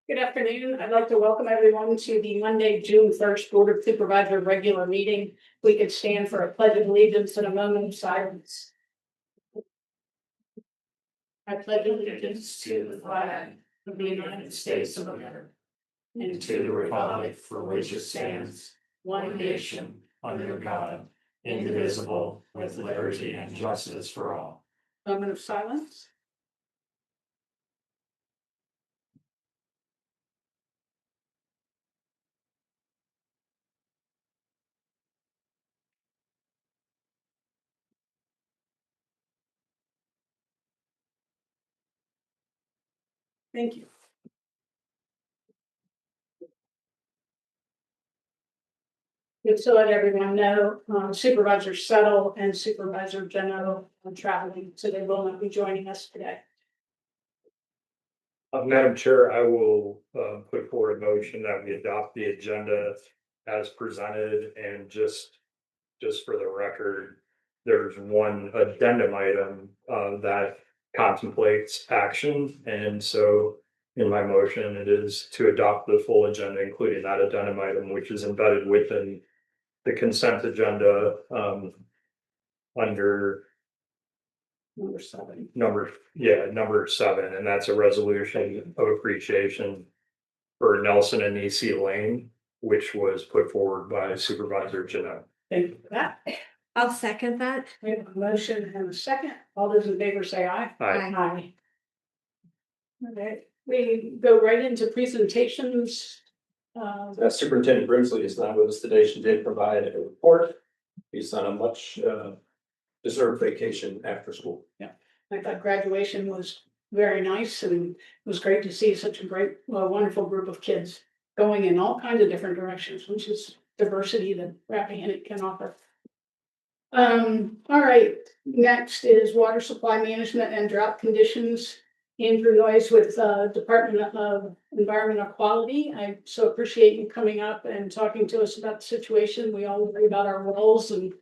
Good afternoon. I'd like to welcome everyone to the Monday, June 1st Board of Supervisors regular meeting. We could stand for a pledge of allegiance and a moment of silence. I pledge allegiance to the flag of the United States of America and to the republic for which it stands, one nation, under God, indivisible, with liberty and justice for all. Moment of silence. Thank you. Just to let everyone know, Supervisor Settle and Supervisor Geno are traveling, so they will not be joining us today. Madam Chair, I will put forward a motion that we adopt the agenda as presented, and just for the record, there's one addendum item that contemplates action, and so in my motion, it is to adopt the full agenda, including that addendum item, which is embedded within the consent agenda under Number 7. number 7, and that's a resolution of appreciation for Nelson and EC Lane, which was put forward by Supervisor Jeanette. Thank you for that. I'll second that. We have a motion and a second. All those in favor say aye. Aye. Aye. Okay, we go right into presentations. Superintendent Brimsley is not with us today. She did provide a report. He's on a much deserved vacation after school. I thought graduation was very nice, and it was great to see such a great, wonderful group of kids going in all kinds of different directions, which is diversity that Rappahannock can offer. All right, next is water supply management and drought conditions. Andrew Noyes with Department of Environmental Quality. I so appreciate you coming up and talking to us about the situation. We all worry about our wells, and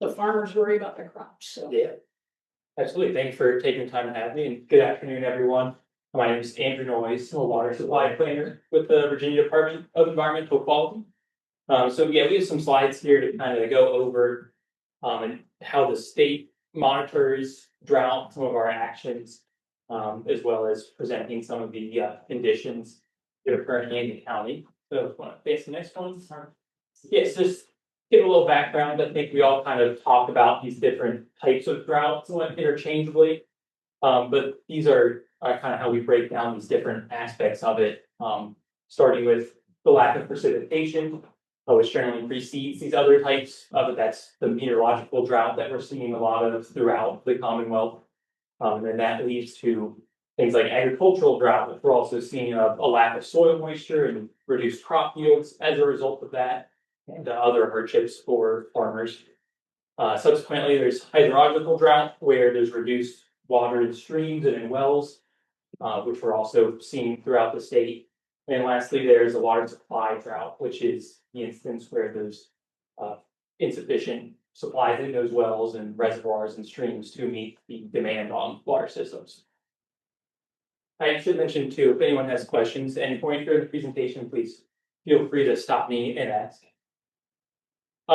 the farmers worry about their crops. So yeah, absolutely. Thanks for taking the time to have me, and good afternoon, everyone. My name is Andrew Noyes. I'm a water supply planner with the Virginia Department of Environmental Quality. So yeah, we have some slides here to kind of go over and how the state monitors drought, some of our actions, as well as presenting some of the conditions that are currently in the county. So if you want to face the next one. Yes, just give a little background. I think we all kind of talk about these different types of droughts interchangeably, but these are kind of how we break down these different aspects of it, starting with the lack of precipitation, which generally precedes these other types of it. That's the meteorological drought that we're seeing a lot of throughout the Commonwealth. And then that leads to things like agricultural drought, which we're also seeing a lack of soil moisture and reduced crop yields as a result of that, and other hardships for farmers. Subsequently, there's hydrological drought, where there's reduced water in streams and in wells, which we're also seeing throughout the state. And lastly, there's a water supply drought, which is the instance where there's insufficient supplies in those wells and reservoirs and streams to meet the demand on water systems. I should mention too, if anyone has questions at any point during the presentation, please feel free to stop me and ask.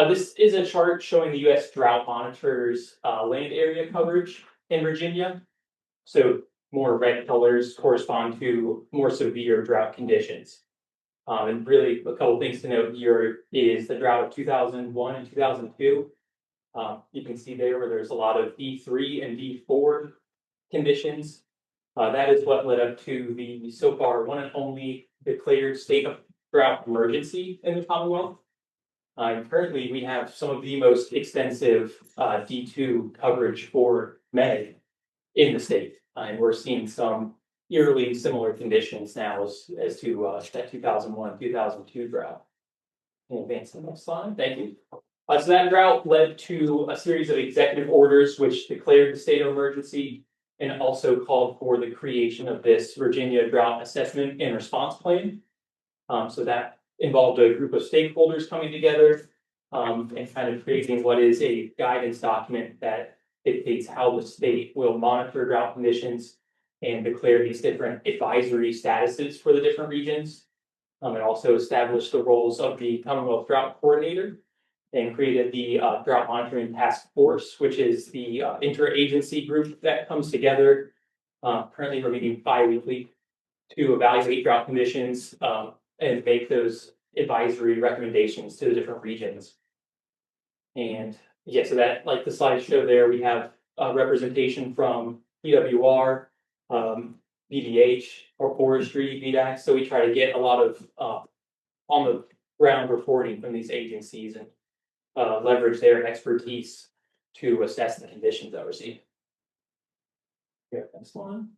This is a chart showing the U.S. Drought Monitor's land area coverage in Virginia. So more red colors correspond to more severe drought conditions. And really a couple things to note here is the drought of 2001 and 2002. You can see there where there's a lot of D3 and D4 conditions. That is what led up to the so far one and only declared state of drought emergency in the Commonwealth. Currently, we have some of the most extensive D2 coverage for May in the state, and we're seeing some eerily similar conditions now as to that 2001, 2002 drought. Can advance the next slide. Thank you. So that drought led to a series of executive orders which declared the state of emergency and also called for the creation of this Virginia Drought Assessment and Response Plan. So that involved a group of stakeholders coming together and kind of creating what is a guidance document that dictates how the state will monitor drought conditions and declare these different advisory statuses for the different regions. It also established the roles of the Commonwealth Drought Coordinator and created the Drought Monitoring Task Force, which is the interagency group that comes together. Currently, we're meeting bi-weekly to evaluate drought conditions and make those advisory recommendations to the different regions. And yeah, so that, like the slides show there, we have representation from PWR, BDH, or forestry, BDAC. So we try to get a lot of on the ground reporting from these agencies and leverage their expertise to assess the conditions that we're seeing. Here, next one.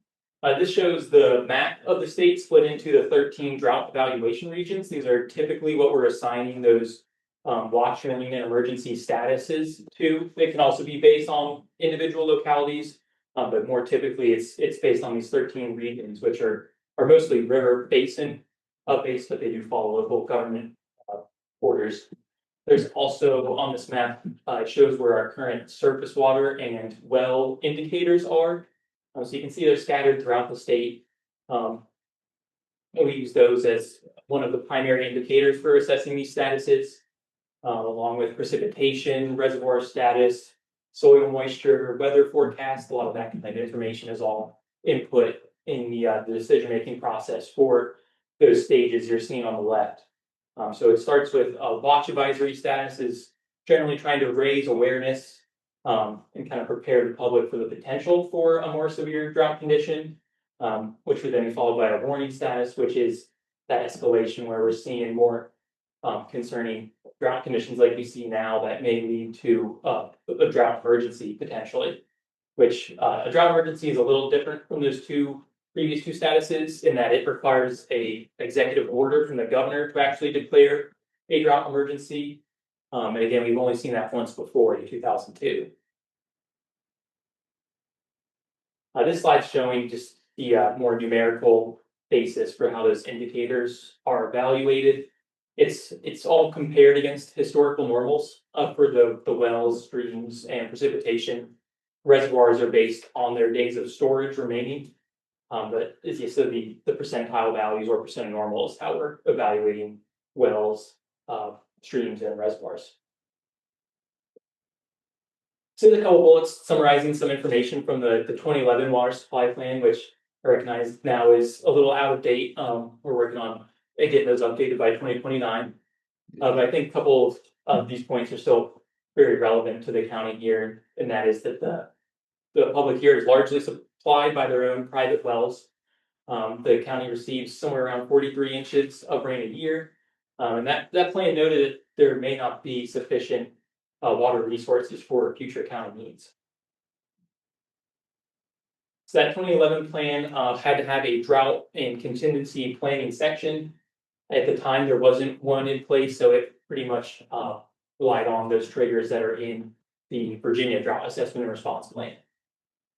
This shows the map of the state split into the 13 drought evaluation regions. These are typically what we're assigning those watch, warning, and emergency statuses to. They can also be based on individual localities, but more typically it's based on these 13 regions, which are mostly river basin based, but they do follow local government orders. There's also on this map, it shows where our current surface water and well indicators are. So you can see they're scattered throughout the state. We use those as one of the primary indicators for assessing these statuses, along with precipitation, reservoir status, soil moisture, weather forecast. A lot of that kind of information is all input in the decision-making process for those stages you're seeing on the left. So it starts with a watch advisory status is generally trying to raise awareness and kind of prepare the public for the potential for a more severe drought condition, which would then be followed by a warning status, which is that escalation where we're seeing more concerning drought conditions like we see now that may lead to a drought emergency potentially, which a drought emergency is a little different from those previous two statuses in that it requires a executive order from the governor to actually declare a drought emergency. And again, we've only seen that once before in 2002. This slide's showing just the more numerical basis for how those indicators are evaluated. It's all compared against historical normals for the wells, streams, and precipitation. Reservoirs are based on their days of storage remaining. But so the percentile values or percent of normal is how we're evaluating wells, streams, and reservoirs. So a couple bullets summarizing some information from the 2011 water supply plan, which I recognize now is a little out of date. We're working on getting those updated by 2029. But I think a couple of these points are still very relevant to the county here, and that is that the public here is largely supplied by their own private wells. The county receives somewhere around 43 inches of rain a year. And that plan noted that there may not be sufficient water resources for future county needs. So that 2011 plan had to have a drought and contingency planning section. At the time, there wasn't one in place, so it pretty much relied on those triggers that are in the Virginia Drought Assessment and Response Plan.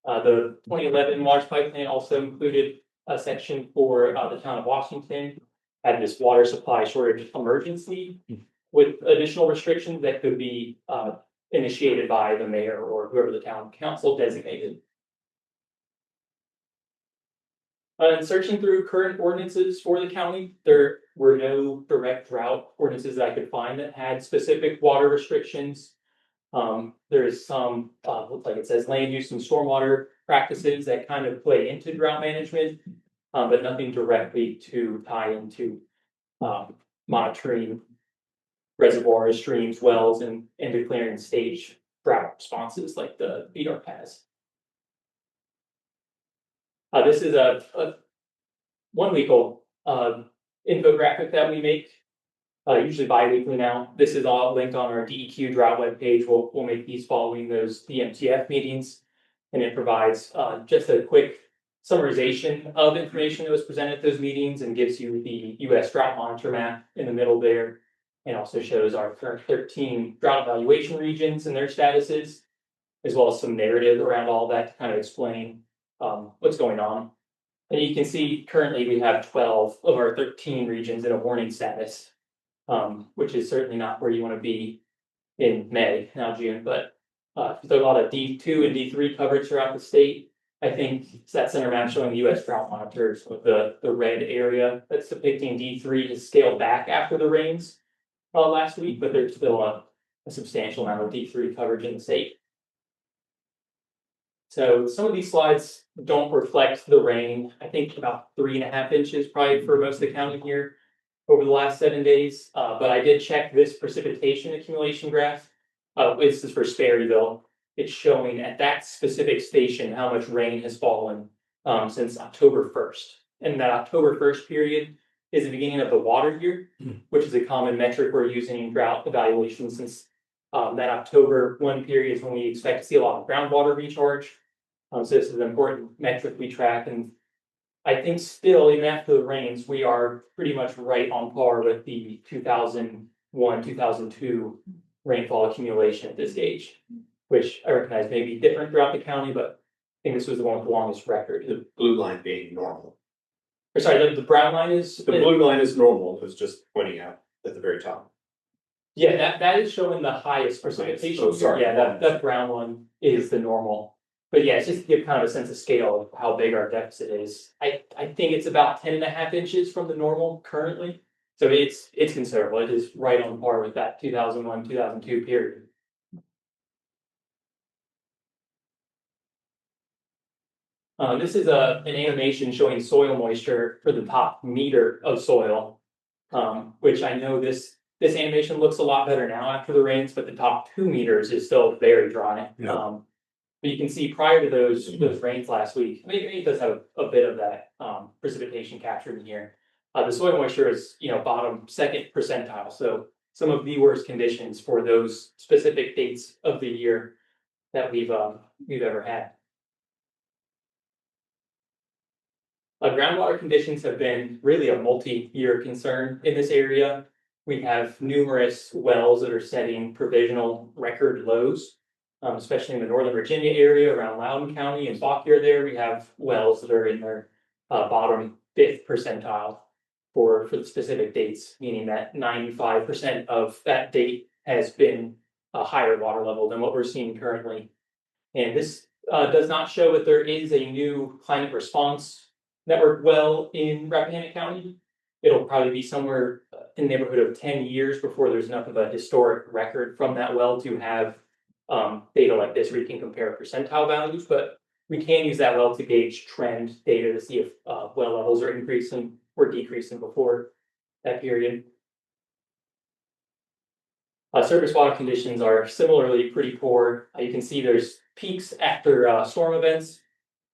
The 2011 water supply plan also included a section for the town of Washington, had this water supply shortage emergency with additional restrictions that could be initiated by the mayor or whoever the town council designated. And searching through current ordinances for the county, there were no direct drought ordinances that I could find that had specific water restrictions. There is some, looks like it says land use and stormwater practices that kind of play into drought management, but nothing directly to tie into monitoring reservoirs, streams, wells, and declaring stage drought responses like the BoardDoc has. This is a 1 week old infographic that we make, usually bi-weekly now. This is all linked on our DEQ drought webpage. We'll make these following those DMTF meetings, and it provides just a quick summarization of information that was presented at those meetings and gives you the U.S. drought monitor map in the middle there, and also shows our current 13 drought evaluation regions and their statuses, as well as some narrative around all that to kind of explain what's going on. And you can see currently we have 12 of our 13 regions in a warning status, which is certainly not where you want to be in May, now June, but there's a lot of D2 and D3 coverage throughout the state. I think it's that center map showing the US drought monitors with the red area that's depicting D3 has scaled back after the rains last week, but there's still a substantial amount of D3 coverage in the state. So some of these slides don't reflect the rain. I think about 3.5 inches probably for most of the county here over the last 7 days. But I did check this precipitation accumulation graph. This is for Sperryville. It's showing at that specific station how much rain has fallen since October 1st. And that October 1st period is the beginning of the water year, which is a common metric we're using in drought evaluation, since that October 1 period is when we expect to see a lot of groundwater recharge. So this is an important metric we track, and I think still, even after the rains, we are pretty much right on par with the 2001, 2002 rainfall accumulation at this stage, which I recognize may be different throughout the county, but I think this was the one with the longest record. The blue line being normal. Or sorry, the brown line is The blue line is normal, it was just pointing out at the very top. Yeah, that is showing the highest precipitation. Oh, sorry. Yeah, that brown one is the normal. But yeah, it's just to give kind of a sense of scale of how big our deficit is. I think it's about 10.5 inches from the normal currently. So it's considerable. It is right on par with that 2001, 2002 period. This is an animation showing soil moisture for the top meter of soil, which I know this animation looks a lot better now after the rains, but the top 2 meters is still very dry. Yeah. But you can see prior to those rains last week, maybe it does have a bit of that precipitation captured in here. The soil moisture is, bottom 2nd percentile, so some of the worst conditions for those specific dates of the year that we've ever had. Groundwater conditions have been really a multi-year concern in this area. We have numerous wells that are setting provisional record lows, especially in the Northern Virginia area around Loudoun County and Fauquier there. We have wells that are in their bottom 5th percentile for the specific dates, meaning that 95% of that date has been a higher water level than what we're seeing currently. And this does not show that there is a new climate response network well in Rappahannock County. It'll probably be somewhere in the neighborhood of 10 years before there's enough of a historic record from that well to have data like this where you can compare percentile values, but we can use that well to gauge trend data to see if well levels are increasing or decreasing before that period. Surface water conditions are similarly pretty poor. You can see there's peaks after storm events.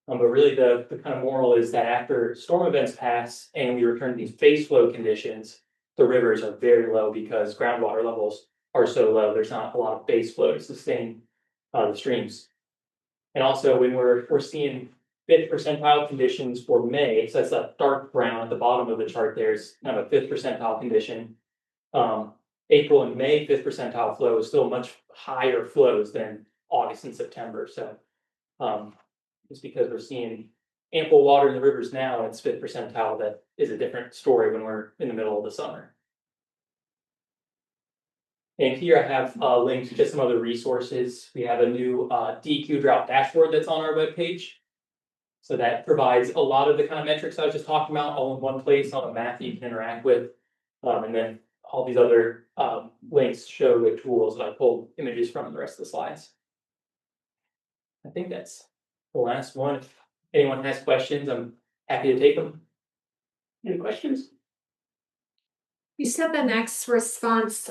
But really the kind of moral is that after storm events pass and we return to these base flow conditions, the rivers are very low because groundwater levels are so low. There's not a lot of base flow to sustain the streams. And also when we're seeing 5th percentile conditions for May, so that's that dark brown at the bottom of the chart, there's kind of a 5th percentile condition. April and May 5th percentile flow is still much higher flows than August and September. So it's because we're seeing ample water in the rivers now, and it's 5th percentile. That is a different story when we're in the middle of the summer. And here I have links to some other resources. We have a new DEQ drought dashboard that's on our webpage. So that provides a lot of the kind of metrics I was just talking about all in one place on a map that you can interact with. And then all these other links show the tools that I pulled images from in the rest of the slides. I think that's the last one. If anyone has questions, I'm happy to take them. Any questions? You said the next response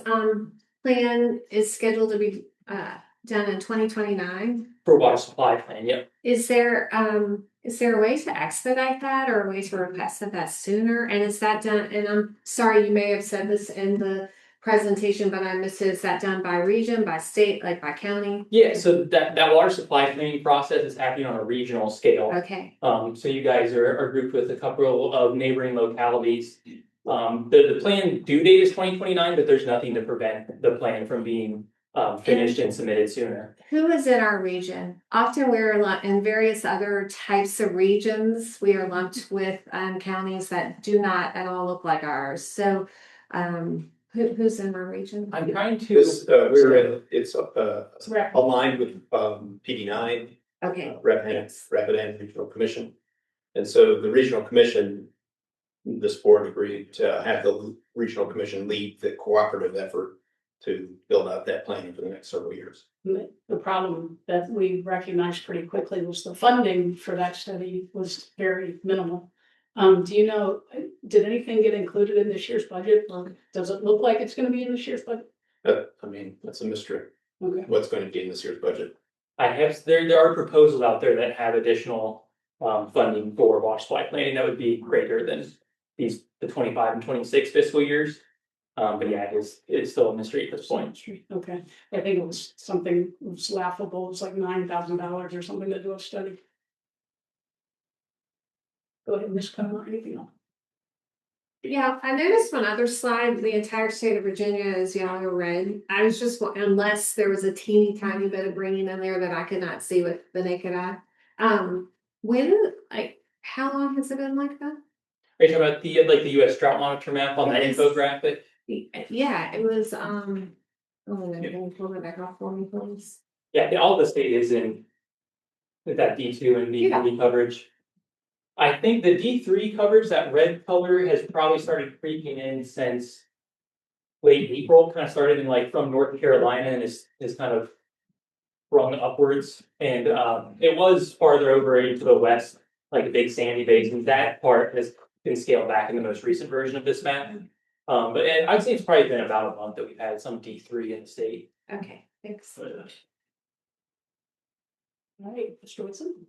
plan is scheduled to be done in 2029. For water supply plan, yep. Is there a way to expedite that or a way to request that sooner? And is that done? And I'm sorry, you may have said this in the presentation, but I missed it. Is that done by region, by state, like by county? Yeah, so that water supply planning process is happening on a regional scale. Okay. So you guys are grouped with a couple of neighboring localities. The plan due date is 2029, but there's nothing to prevent the plan from being finished and submitted sooner. Who is in our region? Often we're in various other types of regions. We are lumped with counties that do not at all look like ours. So who's in our region? I'm trying to. This, we're in, it's Right. aligned with PD9 Okay. Rappahannock Regional Commission. And so the regional commission, this board agreed to have the regional commission lead the cooperative effort to build out that plan for the next several years. The problem that we recognized pretty quickly was the funding for that study was very minimal. Do you know, did anything get included in this year's budget, or does it look like it's gonna be in this year's budget? I mean, that's a mystery, Okay, what's going to be in this year's budget. There are proposals out there that have additional funding for water supply planning that would be greater than the 25 and 26 fiscal years. But yeah, it's still a mystery at this point. okay, I think it was something, it was laughable, it was like $9,000 or something to do a study. Go ahead, Ms. Cummer, anything else? Yeah, I noticed one other slide, the entire state of Virginia is yellow or red. I was just, unless there was a teeny tiny bit of green in there that I could not see with the naked eye. How long has it been like that? Are you talking about the US drought monitor map on that Yes. infographic? Yeah, it was, can you pull it back off for me, please? Yeah, all the state is in with that D2 and D3 coverage. I think the D3 coverage, that red color, has probably started creeping in since late April, kind of started in like from North Carolina and is kind of rung upwards. And it was farther over into the west, like the big sandy basin. That part has been scaled back in the most recent version of this map. But I'd say it's probably been about a month that we've had some D3 in the state. Okay, thanks. All right, Mr. Woodson?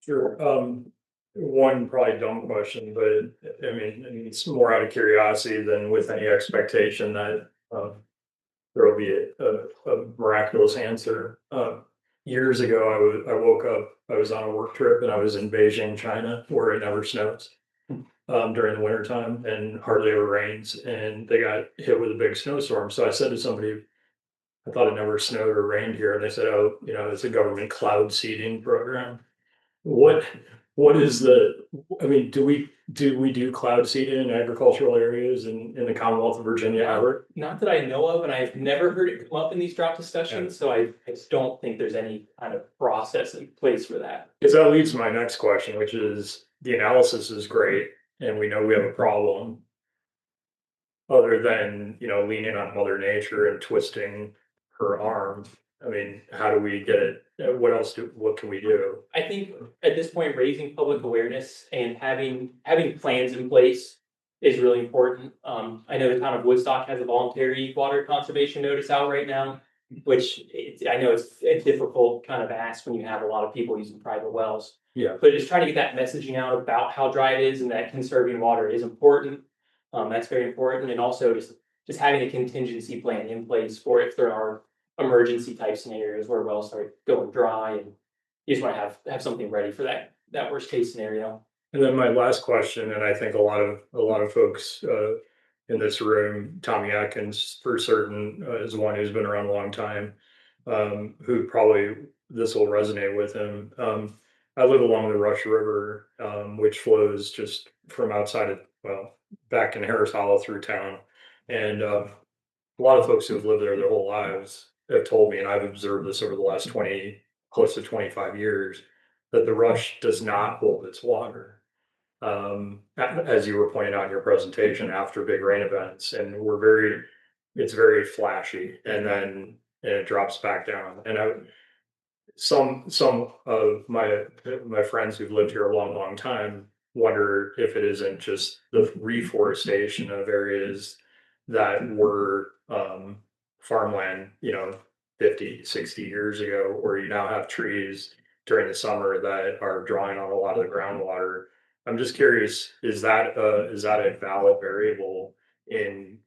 Sure. One probably dumb question, but I mean, it's more out of curiosity than with any expectation that there will be a miraculous answer. Years ago, I woke up, I was on a work trip and I was in Beijing, China, where it never snows during the wintertime and hardly ever rains. And they got hit with a big snowstorm. So I said to somebody, I thought it never snowed or rained here. And they said, oh, you know, it's a government cloud seeding program. What is I mean, do we do cloud seeding in agricultural areas in the Commonwealth of Virginia ever? Not that I know of, and I've never heard it come up in these drought discussions, so I just don't think there's any kind of process in place for that. Because that leads to my next question, which is the analysis is great, and we know we have a problem. Other than, you know, leaning on Mother Nature and twisting her arm, I mean, how do we get it? What can we do? I think at this point, raising public awareness and having plans in place is really important. I know the town of Woodstock has a voluntary water conservation notice out right now, which I know it's a difficult kind of ask when you have a lot of people using private wells. Yeah. But just trying to get that messaging out about how dry it is and that conserving water is important. That's very important, and also just having a contingency plan in place for if there are emergency type scenarios where wells start going dry, and you just want to have something ready for that worst case scenario. And then my last question, and I think a lot of folks in this room, Tommy Atkins for certain is one who's been around a long time, who probably this will resonate with him. I live along the Rush River, which flows just from outside of, well, back in Harris Hollow through town. And a lot of folks who've lived there their whole lives have told me, and I've observed this over the last close to 25 years, that the Rush does not hold its water. As you were pointing out in your presentation, after big rain events, and it's very flashy, and then it drops back down. And some of my friends who've lived here a long time wonder if it isn't just the reforestation of areas that were farmland, 50, 60 years ago, where you now have trees during the summer that are drawing on a lot of the groundwater. I'm just curious, is that a valid variable in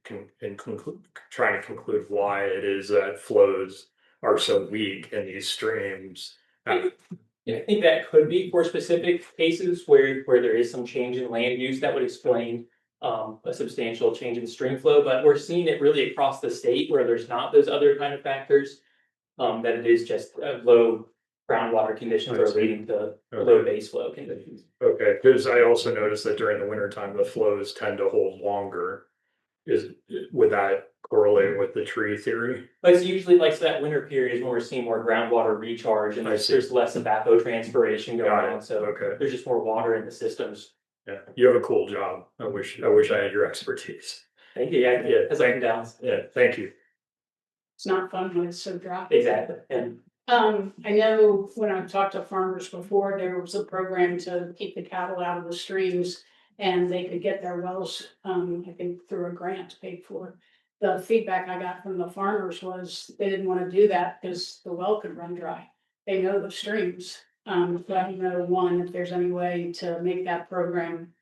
trying to conclude why it is that flows are so weak in these streams? Yeah, I think that could be for specific cases where there is some change in land use that would explain a substantial change in stream flow, but we're seeing it really across the state where there's not those other kind of factors, that it is just low groundwater conditions are leading to low base flow conditions. Okay, because I also noticed that during the wintertime, the flows tend to hold longer. would that correlate with the tree theory? But it's usually like, so that winter period is when we're seeing more groundwater recharge and I see. there's less evapotranspiration going Got it. on, so Okay. there's just more water in the systems. Yeah, you have a cool job. I wish I had your expertise. Thank you, yeah, Yeah, has up and downs. Yeah, thank you. It's not fun when it's so dry. Exactly, and I know when I've talked to farmers before, there was a program to keep the cattle out of the streams. And they could get their wells, I think through a grant paid for. The feedback I got from the farmers was they didn't wanna do that because the well could run dry. They know the streams, but I don't know, one, if there's any way to make that program.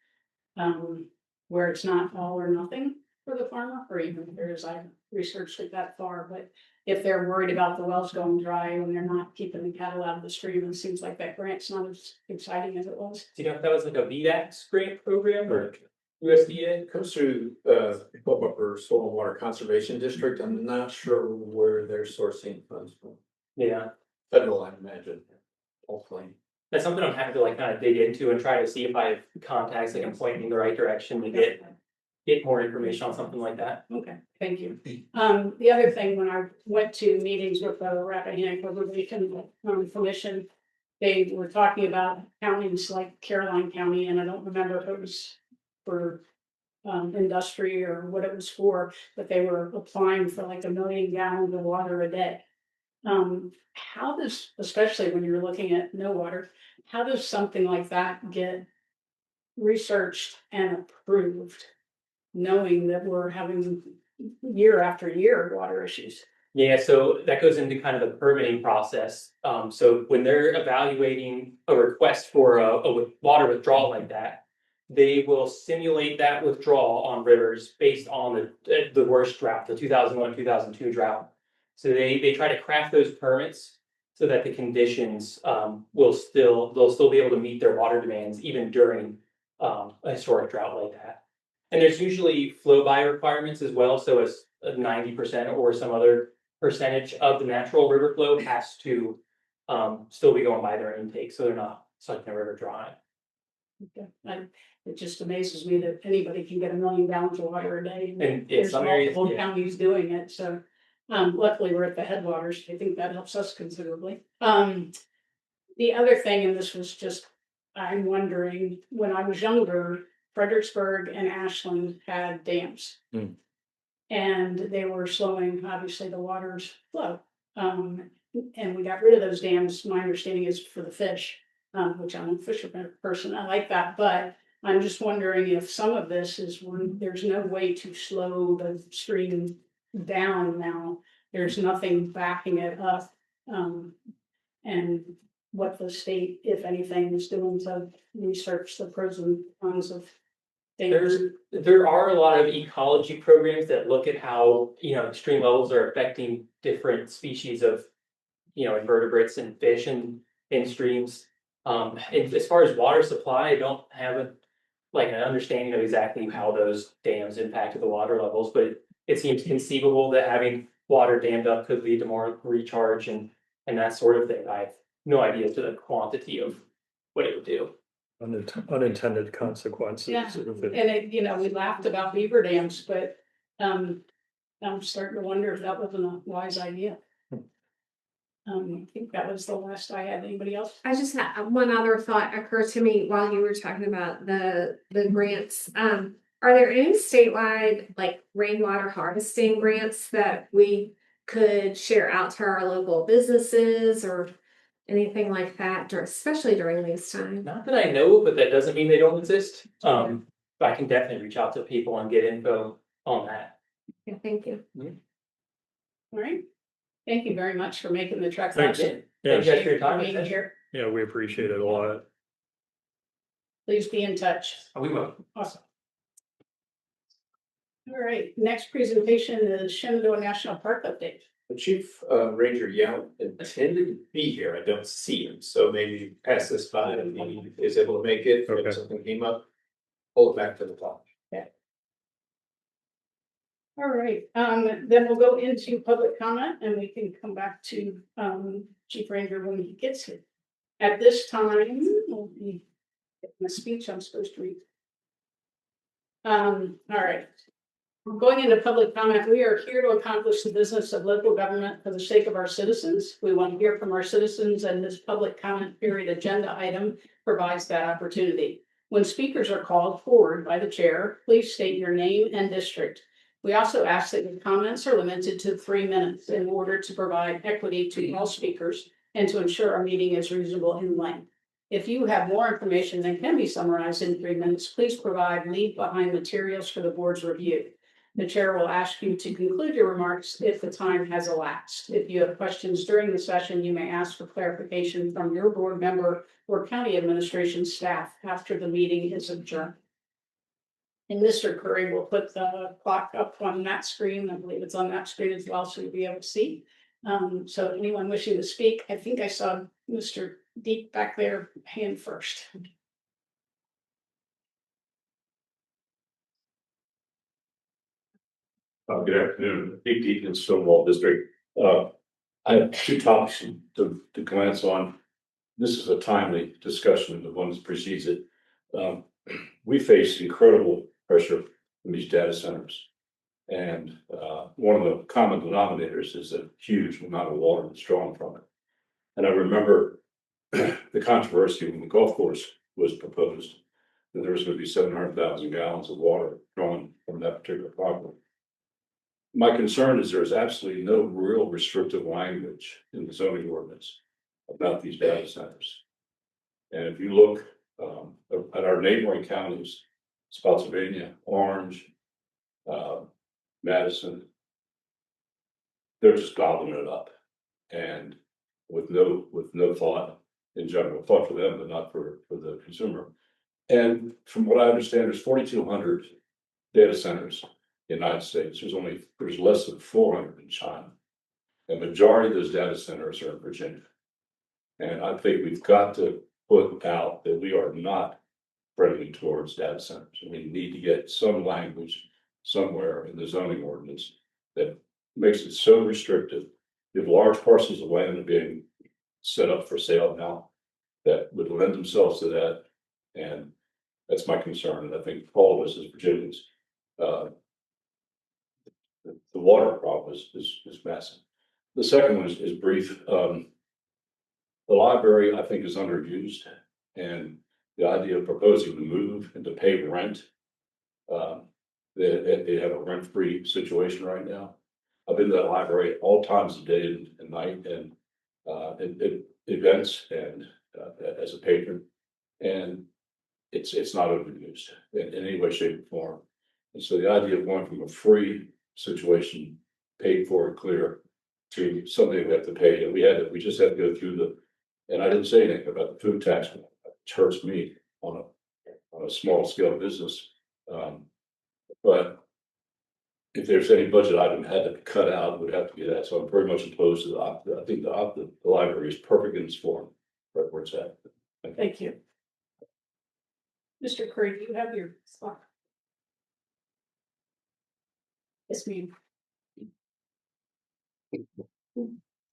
Where it's not all or nothing for the farmer, or even if there is, I researched it that far, but. If they're worried about the wells going dry and they're not keeping the cattle out of the stream, it seems like that grant's not as exciting as it was. do you know if that was like a VDAX grant program or USDA? It comes through, Upper Soil and Water Conservation District. I'm not sure where they're sourcing funds from. Yeah, Federal, I imagine, hopefully. that's something I'm having to like kind of dig into and try to see if I have contacts that can point me in the right direction to get more information on something like that. Okay, thank you. The other thing, when I went to meetings with the Rappahannock Rivervation Commission, they were talking about counties like Caroline County, and I don't remember if it was for industry or what it was for, but they were applying for like 1 million gallons of water a day. How does, especially when you're looking at no water, how does something like that get researched and approved? Knowing that we're having year after year water issues. Yeah, so that goes into kind of the permitting process. So when they're evaluating a request for a water withdrawal like that, they will simulate that withdrawal on rivers based on the worst drought, the 2001, 2002 drought. So they try to craft those permits so that the conditions they'll still be able to meet their water demands even during a historic drought like that. And there's usually flow by requirements as well, so as 90% or some other percentage of the natural river flow has to still be going by their intake, so they're not sucking the river dry. Okay. It just amazes me that anybody can get 1 million gallons of water a day. And in There's some areas, multiple yeah. counties doing it, so luckily we're at the headwaters. I think that helps us considerably. The other thing, and this was just, I'm wondering, when I was younger, Fredericksburg and Ashland had dams. Hmm. And they were slowing, obviously, the water's flow. And we got rid of those dams, my understanding is for the fish, which I'm a fisherman person, I like that, but I'm just wondering if some of this is when there's no way to slow the stream down now. There's nothing backing it up. And what the state, if anything, is doing to research the pros and cons of dams. There are a lot of ecology programs that look at how, extreme levels are affecting different species of, invertebrates and fish in streams. And as far as water supply, I don't have an understanding of exactly how those dams impacted the water levels, but it seems conceivable that having water dammed up could lead to more recharge and that sort of thing. I have no idea to the quantity of what it would do. Unintended consequences. Yeah. And it, we laughed about beaver dams, but I'm starting to wonder if that wasn't a wise idea. I think that was the last I had. Anybody else? I just had one other thought occur to me while you were talking about the grants. Are there any statewide like rainwater harvesting grants that we could share out to our local businesses or anything like that, especially during these times? Not that I know, but that doesn't mean they don't exist. But I can definitely reach out to people and get info on that. Yeah, thank you. All right. Thank you very much for making the trek. Thanks. Thank you guys for your time. Being here. Yeah, we appreciate it a lot. Please be in touch. We will. Awesome. All right, next presentation is Shenandoah National Park update. The Chief Ranger Young intended to be here. I don't see him, so maybe pass this by if he is able to make it. Okay. If something came up, hold it back to the top. All right, then we'll go into public comment and we can come back to Chief Ranger when he gets here. At this time, we'll be getting a speech I'm supposed to read. All right. Going into public comment, we are here to accomplish the business of local government for the sake of our citizens. We want to hear from our citizens, and this public comment period agenda item provides that opportunity. When speakers are called forward by the chair, please state your name and district. We also ask that your comments are limited to 3 minutes in order to provide equity to all speakers and to ensure our meeting is reasonable in length. If you have more information than can be summarized in 3 minutes, please provide leave behind materials for the board's review. The chair will ask you to conclude your remarks if the time has elapsed. If you have questions during the session, you may ask for clarification from your board member or county administration staff after the meeting is adjourned. And Mr. Curry will put the clock up on that screen. I believe it's on that screen as well, so you'll be able to see. So anyone wishing to speak, I think I saw Mr. Deep back there, hand first. Good afternoon, Pete Deacon, Stonewall District. I have two topics to glance on. This is a timely discussion, the one that precedes it. We face incredible pressure from these data centers. And one of the common denominators is a huge amount of water that's drawn from it. And I remember the controversy when the golf course was proposed, that there was going to be 700,000 gallons of water drawn from that particular property. My concern is there's absolutely no real restrictive language in the zoning ordinance about these data centers. And if you look at our neighboring counties, Spotsylvania, Orange, Madison, they're just gobbling it up, and with no thought in general, thought for them, but not for the consumer. And from what I understand, there's 4,200 data centers in the United States. There's less than 400 in China. The majority of those data centers are in Virginia. And I think we've got to put out that we are not friendly towards data centers. We need to get some language somewhere in the zoning ordinance that makes it so restrictive. If large parcels of land are being set up for sale now, that would lend themselves to that. And that's my concern. And I think all of us as Virginians, the water problem is massive. The second one is brief. The library, I think, is underused, and the idea of proposing to move and to pay rent, they have a rent-free situation right now. I've been to that library at all times of day and night, and events and as a patron, and it's not overused in any way, shape, or form. And so the idea of going from a free situation, paid for and clear, to something we have to pay, and we just had to go through and I didn't say anything about the food tax, which hurts me on a small scale business. But if there's any budget item had to be cut out, it would have to be that. So I'm very much opposed to I think the library is perfect in its form, right where it's at. Thank you. Mr. Curry, do you have your slide? Yes, ma'am.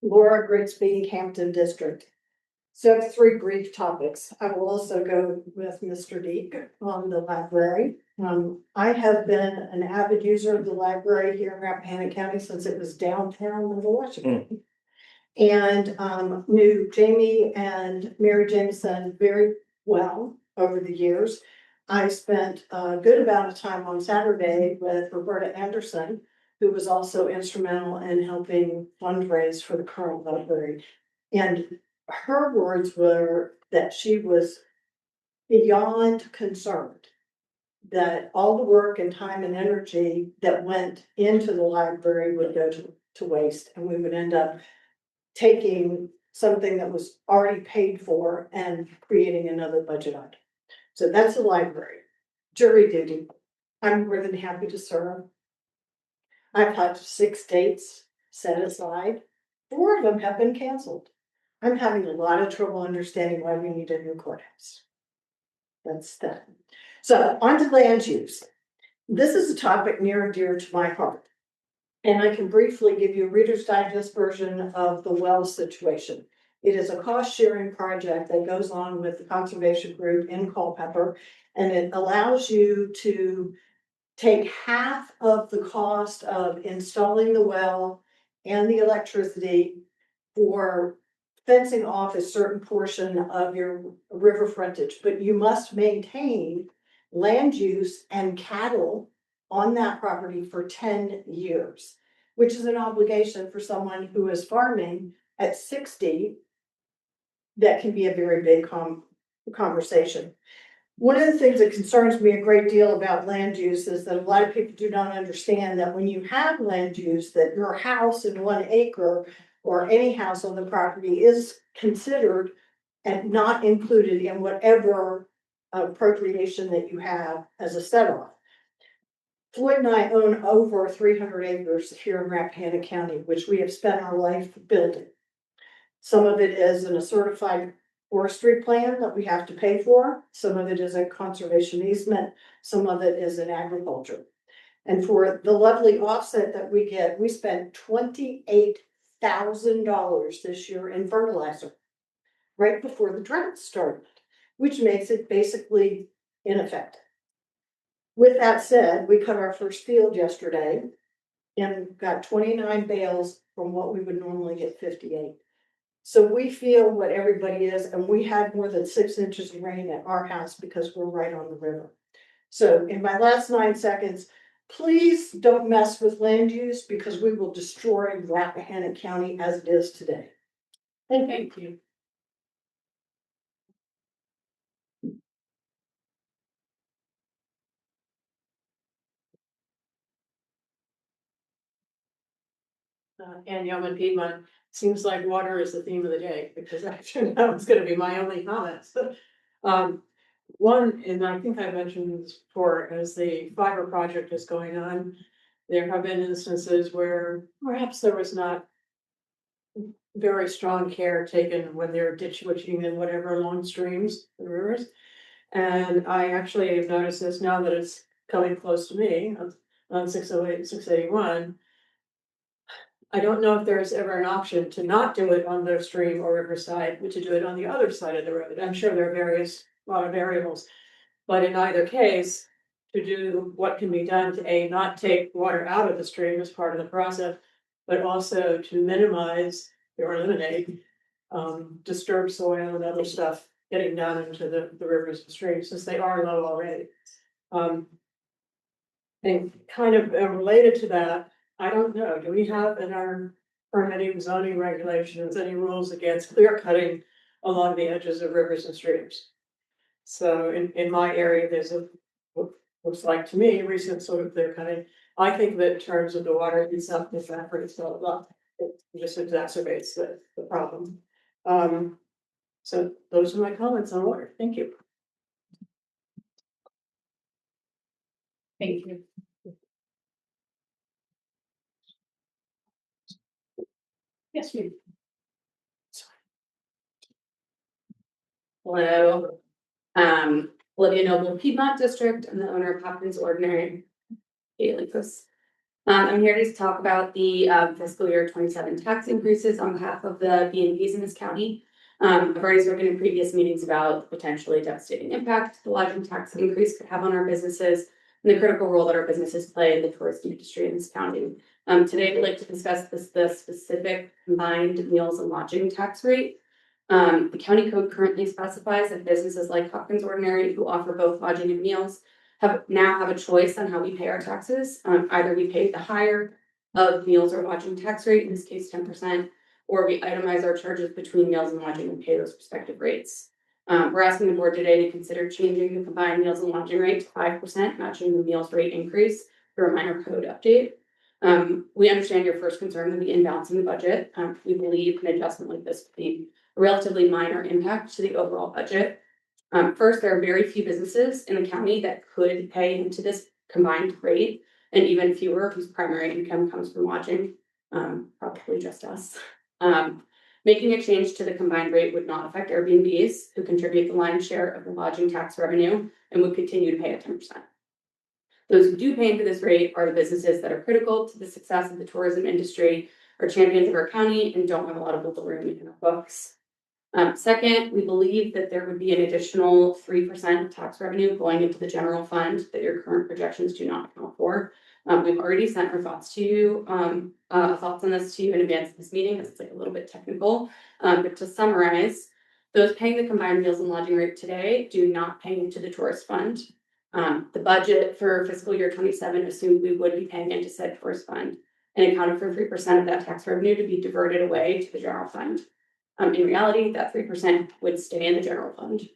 Laura Grigsby, Hampton District. So I have three brief topics. I will also go with Mr. Deek on the library. I have been an avid user of the library here in Rappahannock County since it was downtown in Washington. And knew Jamie and Mary Jameson very well over the years. I spent a good amount of time on Saturday with Roberta Anderson, who was also instrumental in helping fundraise for the current library. And her words were that she was beyond concerned that all the work and time and energy that went into the library would go to waste, and we would end up taking something that was already paid for and creating another budget item. So that's the library. Jury duty. I'm more than happy to serve. I've had 6 dates set aside. 4 of them have been canceled. I'm having a lot of trouble understanding why we need a new courthouse. That's that. So on to land use. This is a topic near and dear to my heart. And I can briefly give you a Reader's Digest version of the well situation. It is a cost sharing project that goes on with the conservation group in Culpeper, and it allows you to take half of the cost of installing the well and the electricity for fencing off a certain portion of your river frontage, but you must maintain land use and cattle on that property for 10 years, which is an obligation for someone who is farming at 60. That can be a very big conversation. One of the things that concerns me a great deal about land use is that a lot of people do not understand that when you have land use, that your house in 1 acre or any house on the property is considered and not included in whatever appropriation that you have as a set-off. Floyd and I own over 300 acres here in Rappahannock County, which we have spent our life building. Some of it is in a certified forestry plan that we have to pay for. Some of it is a conservation easement. Some of it is in agriculture. And for the lovely offset that we get, we spent $28,000 this year in fertilizer right before the drought started, which makes it basically ineffective. With that said, we cut our first field yesterday and got 29 bales from what we would normally get 58. So we feel what everybody is, and we had more than 6 inches of rain at our house because we're right on the river. So in my last 9 seconds, please don't mess with land use because we will destroy Rappahannock County as it is today. Thank you. And Yeoman Piedmont, seems like water is the theme of the day, because actually that was gonna be my only comments. One, and I think I mentioned this before, as the fiber project is going on, there have been instances where perhaps there was not very strong care taken when they're ditch witching and whatever along streams, the rivers. And I actually have noticed this now that it's coming close to me on 608, 681. I don't know if there's ever an option to not do it on the stream or riverside, but to do it on the other side of the road. I'm sure there are a lot of variables, but in either case, to do what can be done to not take water out of the stream as part of the process, but also to minimize or eliminate disturbed soil and other stuff getting down into the rivers and streams, since they are low already. And kind of related to that, I don't know, do we have in our permitting zoning regulations any rules against clear cutting along the edges of rivers and streams? So in my area, there's what looks like to me recent sort of clear cutting. I think that in terms of the water itself, evaporates, blah, blah, blah, it just exacerbates the problem. So those are my comments on water. Thank you. Thank you. Yes, ma'am. Hello, Olivia Noble, Piedmont District. I'm the owner of Hopkins Ordinary Daily Post. I'm here to talk about the fiscal year 27 tax increases on behalf of the B&Ps in this county. I've already spoken in previous meetings about the potentially devastating impact the lodging tax increase could have on our businesses and the critical role that our businesses play in the tourism industry in this county. Today, I'd like to discuss the specific combined meals and lodging tax rate. The county code currently specifies that businesses like Hopkins Ordinary, who offer both lodging and meals, now have a choice on how we pay our taxes. Either we pay the higher of meals or lodging tax rate, in this case 10%, or we itemize our charges between meals and lodging and pay those respective rates. We're asking the board today to consider changing the combined meals and lodging rate to 5%, matching the meals rate increase through a minor code update. We understand your first concern with the imbalance in the budget. We believe an adjustment like this would be a relatively minor impact to the overall budget. First, there are very few businesses in the county that could pay into this combined rate, and even fewer whose primary income comes from lodging, probably just us. Making a change to the combined rate would not affect Airbnbs, who contribute the lion's share of the lodging tax revenue and would continue to pay at 10%. Those who do pay into this rate are the businesses that are critical to the success of the tourism industry, are champions of our county, and don't have a lot of wiggle room in our books. Second, we believe that there would be an additional 3% tax revenue going into the general fund that your current projections do not account for. We've already sent our thoughts to you, thoughts on this to you in advance of this meeting. It's like a little bit technical. But to summarize, those paying the combined meals and lodging rate today do not pay into the tourist fund. The budget for fiscal year 27 assumed we would be paying into said tourist fund and accounted for 3% of that tax revenue to be diverted away to the general fund. In reality, that 3% would stay in the general fund.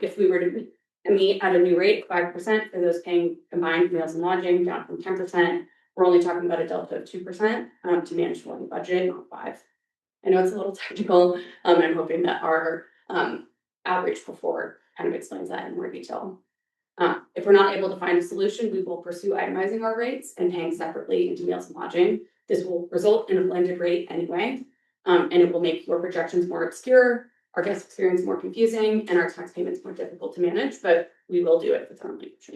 If we were to meet at a new rate, 5% for those paying combined meals and lodging, down from 10%, we're only talking about a delta of 2% to manage one budget, not 5%. I know it's a little technical. I'm hoping that our outreach before kind of explains that in more detail. If we're not able to find a solution, we will pursue itemizing our rates and paying separately into meals and lodging. This will result in a blended rate anyway, and it will make your projections more obscure, our guest experience more confusing, and our tax payments more difficult to manage, but we will do it with our language.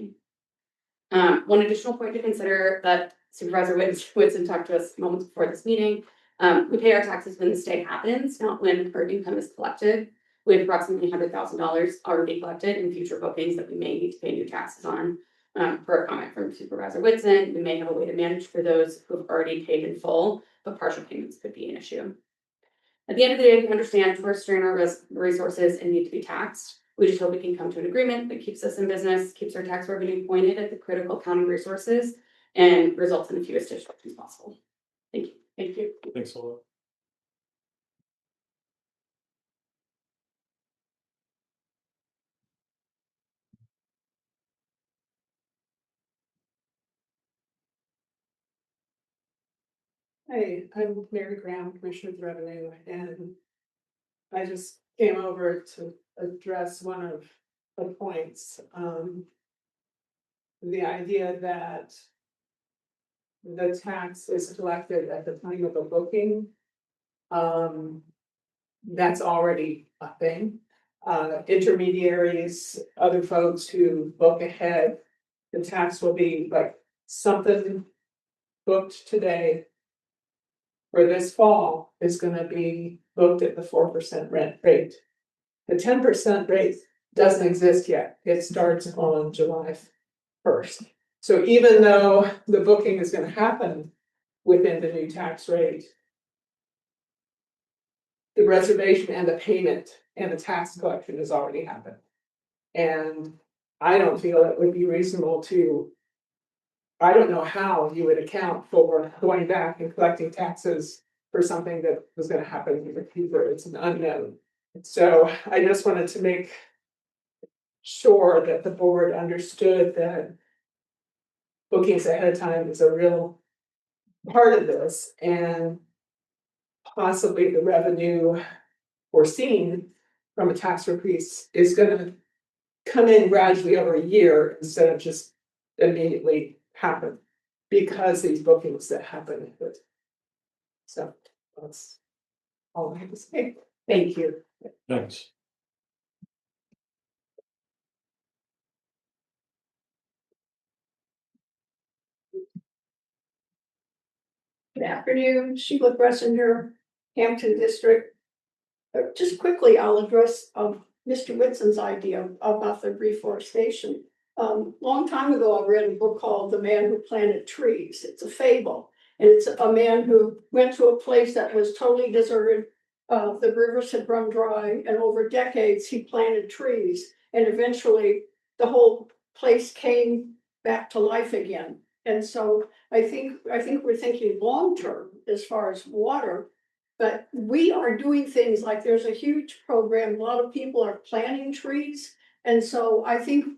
One additional point to consider that Supervisor Whitson talked to us moments before this meeting. We pay our taxes when the stay happens, not when our income is collected. We have approximately $100,000 already collected in future bookings that we may need to pay new taxes on. Per a comment from Supervisor Whitson, we may have a way to manage for those who have already paid in full, but partial payments could be an issue. At the end of the day, we understand tourists strain our resources and need to be taxed. We just hope we can come to an agreement that keeps us in business, keeps our tax revenue pointed at the critical county resources, and results in the fewest disruptions possible. Thank you. Thank you. Thanks a lot. Hey, I'm Mary Graham, Commissioner of Revenue, and I just came over to address one of the points. The idea that the tax is collected at the time of the booking. That's already a thing. Intermediaries, other folks who book ahead, the tax will be like something booked today for this fall is gonna be booked at the 4% rent rate. The 10% rate doesn't exist yet. It starts on July 1st. So even though the booking is gonna happen within the new tax rate, the reservation and the payment and the tax collection has already happened. And I don't feel it would be reasonable to, I don't know how you would account for going back and collecting taxes for something that was gonna happen in the future. It's an unknown. So I just wanted to make sure that the board understood that bookings ahead of time is a real part of this, and possibly the revenue foreseen from a tax increase is gonna come in gradually over a year instead of just immediately happen because these bookings that happen. So that's all I have to say. Thank you. Thanks. Good afternoon, Sheila Bressinger, Hampton District. Just quickly, I'll address Mr. Whitson's idea about the reforestation. Long time ago, I read a book called The Man Who Planted Trees. It's a fable, and it's a man who went to a place that was totally deserted. The rivers had run dry, and over decades, he planted trees, and eventually the whole place came back to life again. And so I think we're thinking long-term as far as water, but we are doing things like there's a huge program, a lot of people are planting trees. And so I think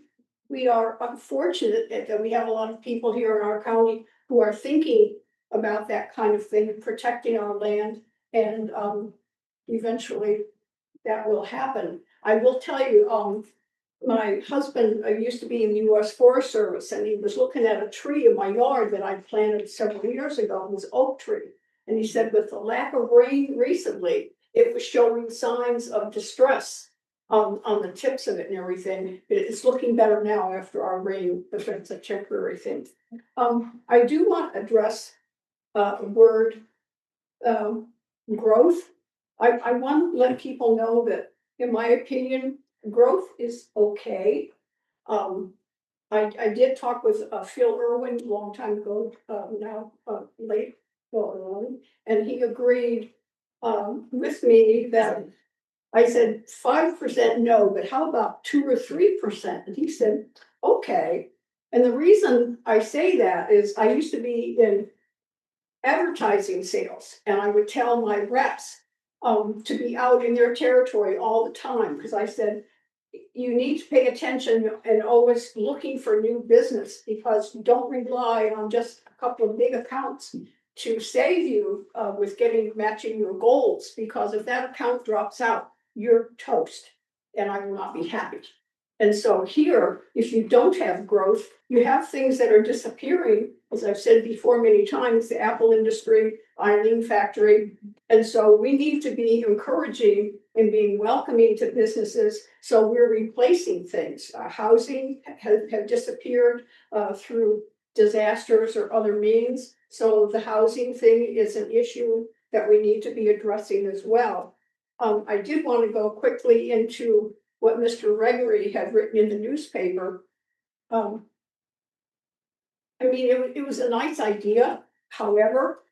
we are unfortunate that we have a lot of people here in our county who are thinking about that kind of thing, protecting our land, and eventually that will happen. I will tell you, my husband used to be in the U.S. Forest Service, and he was looking at a tree in my yard that I planted several years ago. It was an oak tree. And he said with the lack of rain recently, it was showing signs of distress on the tips of it and everything. It's looking better now after our rain, but it's a temporary thing. I do want to address word growth. I want to let people know that, in my opinion, growth is okay. I did talk with Phil Irwin a long time ago, now late, Phil Irwin, and he agreed with me that I said 5% no, but how about 2 or 3%? And he said, okay. And the reason I say that is I used to be in advertising sales, and I would tell my reps to be out in their territory all the time, because I said, you need to pay attention and always looking for new business, because you don't rely on just a couple of big accounts to save you with matching your goals, because if that account drops out, you're toast and I will not be happy. And so here, if you don't have growth, you have things that are disappearing. As I've said before many times, the Apple industry, ironing factory. And so we need to be encouraging and being welcoming to businesses. So we're replacing things. Housing have disappeared through disasters or other means. So the housing thing is an issue that we need to be addressing as well. I did want to go quickly into what Mr. Gregory had written in the newspaper. I mean, it was a nice idea. However,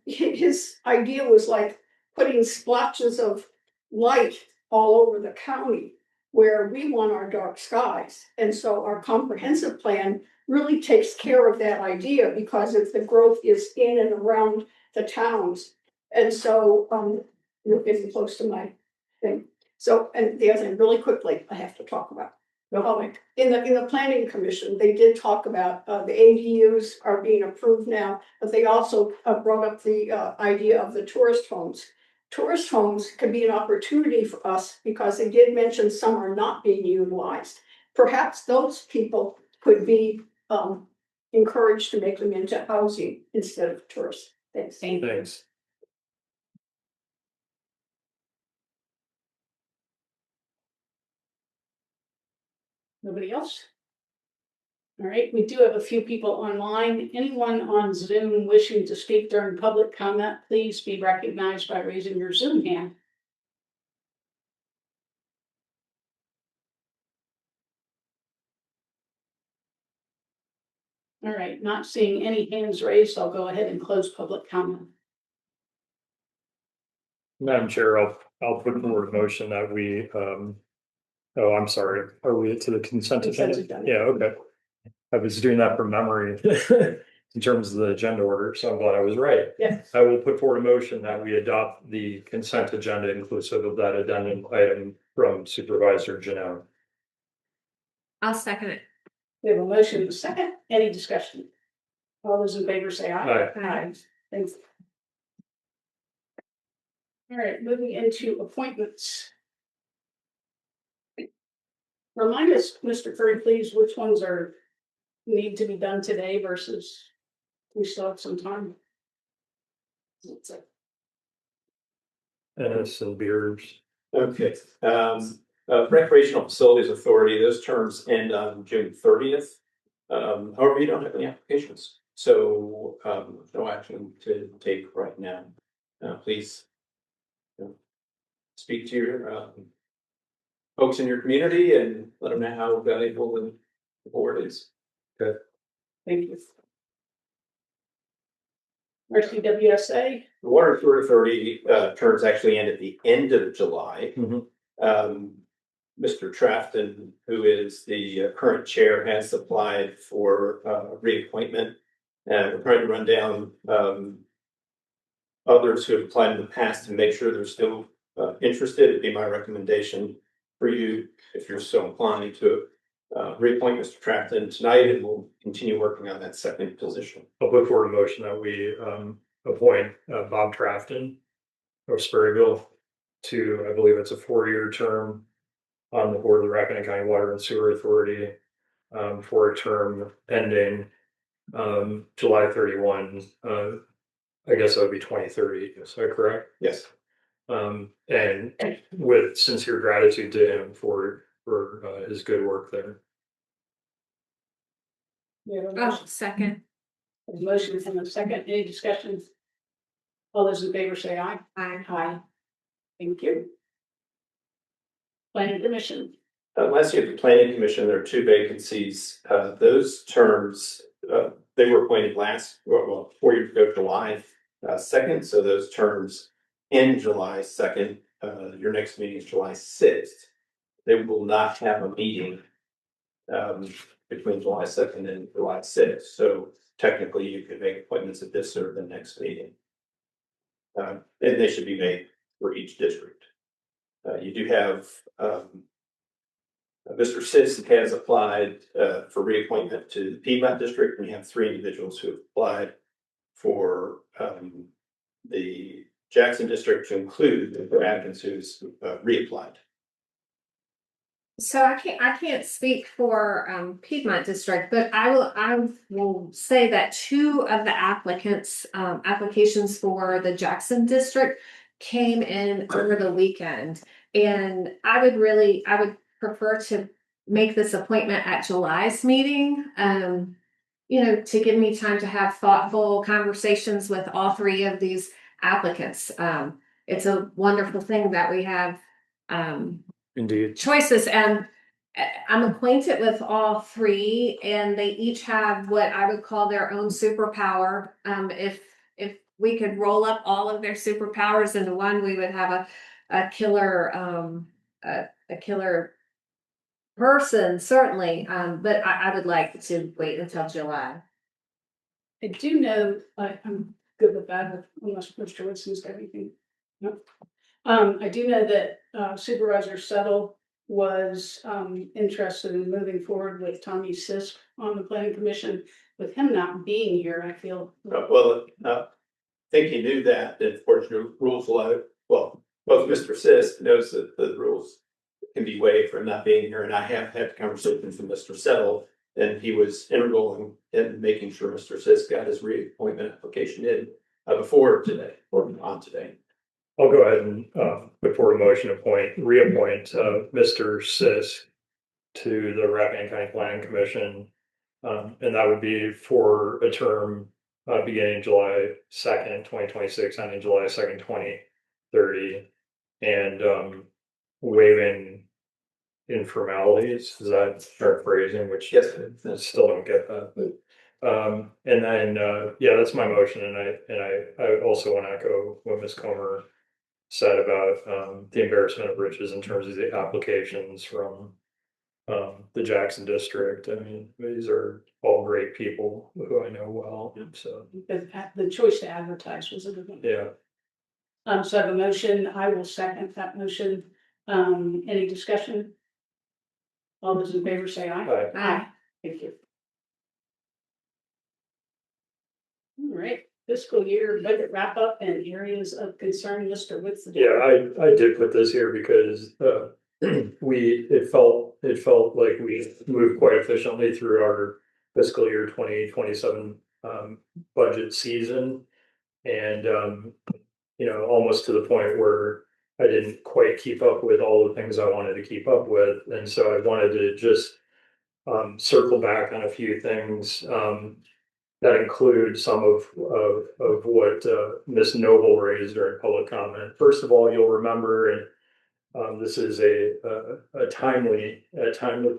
his idea was like putting splotches of light all over the county where we want our dark skies. And so our comprehensive plan really takes care of that idea, because if the growth is in and around the towns. And so you're getting close to my thing. So, and the other thing, really quickly, I have to talk about. In the planning commission, they did talk about the ADUs are being approved now, but they also brought up the idea of the tourist homes. Tourist homes could be an opportunity for us, because they did mention some are not being utilized. Perhaps those people could be encouraged to make them into housing instead of tourist things. Thanks. Nobody else? All right, we do have a few people online. Anyone on Zoom wishing to speak during public comment, please be recognized by raising your Zoom hand. All right, not seeing any hands raised, I'll go ahead and close public comment. Madam Chair, I'll put forward a motion that we, oh, I'm sorry, are we to the consent agenda? Yeah, okay. I was doing that from memory in terms of the agenda order, so I'm glad I was right. Yeah. I will put forward a motion that we adopt the consent agenda inclusive of that addendum item from Supervisor Janelle. I'll second it. We have a motion and a second. Any discussion? All those in favor say aye. Aye. Aye. Thanks. All right, moving into appointments. Remind us, Mr. Curry, please, which ones need to be done today versus we still have some time. Ennis and Beers. Okay, Recreational Facilities Authority, those terms end on June 30th. However, you don't have any applications, so no action to take right now. Please speak to your folks in your community and let them know how valuable the board is. Good. Thank you. RCWSA. The Water Sewer Authority terms actually end at the end of July. Mr. Trafton, who is the current chair, has applied for reappointment. And we're trying to run down others who have applied in the past to make sure they're still interested. It'd be my recommendation for you, if you're so inclined, to reappoint Mr. Trafton tonight, and we'll continue working on that second position. I'll put forward a motion that we appoint Bob Trafton of Sperryville to, I believe it's a 4-year term on the board of the Rappahannock County Water and Sewer Authority for a term ending July 31. I guess that would be 2030. Is that correct? Yes. And with sincere gratitude to him for his good work there. Oh, second. Motion and a second. Any discussions? All those in favor say aye. Aye. Aye. Thank you. Planning Commission. Last year, the planning commission, there are two vacancies. Those terms, they were appointed well, 4 years ago, July 2nd. So those terms end July 2nd. Your next meeting is July 6th. They will not have a meeting between July 2nd and July 6th. So technically, you could make appointments at this or the next meeting. And they should be made for each district. You do have Mr. Sis has applied for reappointment to the Piedmont District, and we have 3 individuals who have applied for the Jackson District, to include the Atkins, who's reapplied. So I can't speak for Piedmont District, but I will say that 2 of the applicants applications for the Jackson District came in over the weekend, and I would prefer to make this appointment at July's meeting. To give me time to have thoughtful conversations with all 3 of these applicants. It's a wonderful thing that we have Indeed. choices, and I'm acquainted with all 3, and they each have what I would call their own superpower. If we could roll up all of their superpowers into one, we would have a killer a killer person, certainly. But I would like to wait until July. I do know, I'm good with that, unless Mr. Woodson's got anything. No. I do know that Supervisor Settle was interested in moving forward with Tommy Sisk on the planning commission. With him not being here, I feel. I think he knew that, and of course, the rules allow, well, both Mr. Sis knows that the rules can be waived for not being here, and I have had conversations with Mr. Settle, and he was integral in making sure Mr. Sis got his reappointment application in before today, or on today. I'll go ahead and before a motion reappoint Mr. Sis to the Rappahannock County Planning Commission. And that would be for a term beginning July 2nd, 2026, ending July 2nd, 2030, and waiving informalities. Is that paraphrasing? Which Yes. I still don't get that. But, and then that's my motion, and I also want to echo what Ms. Comer said about the embarrassment of riches in terms of the applications from the Jackson District. I mean, these are all great people who I know well. So The choice to advertise was a good one. yeah. So I have a motion. I will second that motion. Any discussion? All those in favor say aye. Aye. Aye. Thank you. All right, fiscal year budget wrap up and areas of concern, Mr. Woods. Yeah, I did put this here because it felt like we moved quite efficiently through our fiscal year 2027 budget season, and almost to the point where I didn't quite keep up with all the things I wanted to keep up with, and so I wanted to just circle back on a few things that include some of what Ms. Noble raised during public comment. First of all, you'll remember, and this is a timely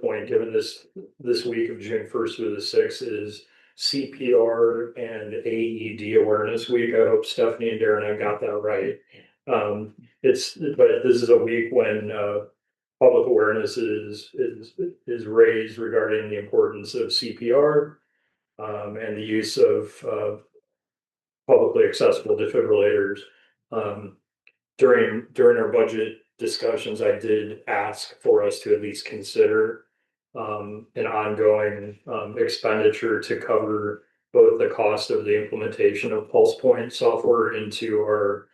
point, given this week of June 1st through the 6th is CPR and AED Awareness Week. I hope Stephanie and Darren have got that right. But this is a week when public awareness is raised regarding the importance of CPR. And the use of publicly accessible defibrillators. During our budget discussions, I did ask for us to at least consider an ongoing expenditure to cover both the cost of the implementation of PulsePoint software into our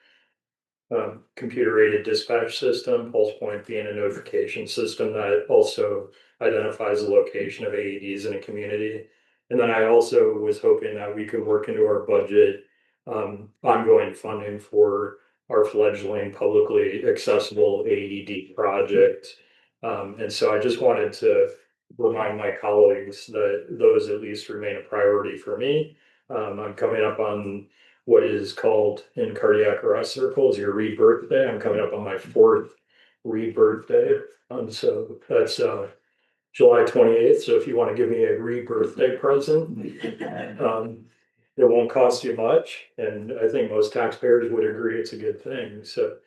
computer-aided dispatch system, PulsePoint being a notification system that also identifies the location of AEDs in a community. And then I also was hoping that we could work into our budget ongoing funding for our fledgling publicly accessible AED project. And so I just wanted to remind my colleagues that those at least remain a priority for me. I'm coming up on what is called in cardiac arrest circles your rebirth day. I'm coming up on my 4th rebirth day. So that's July 28th. So if you want to give me a rebirth day present, it won't cost you much. And I think most taxpayers would agree it's a good thing. So,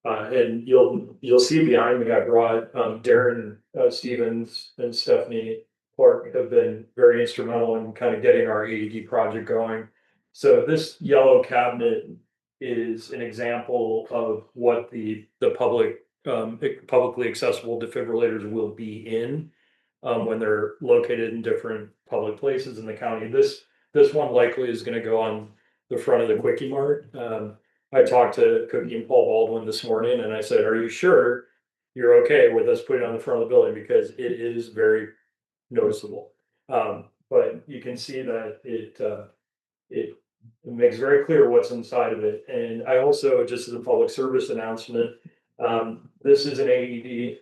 and you'll see behind me, I brought Darren Stevens and Stephanie Clark have been very instrumental in kind of getting our AED project going. So this yellow cabinet is an example of what the publicly accessible defibrillators will be in when they're located in different public places in the county. This one likely is going to go on the front of the Quickie Mart. I talked to Cookie and Paul Baldwin this morning, and I said, "Are you sure you're okay with us putting it on the front of the building, because it is very noticeable." But you can see that it makes very clear what's inside of it. And I also, just as a public service announcement, this is an AED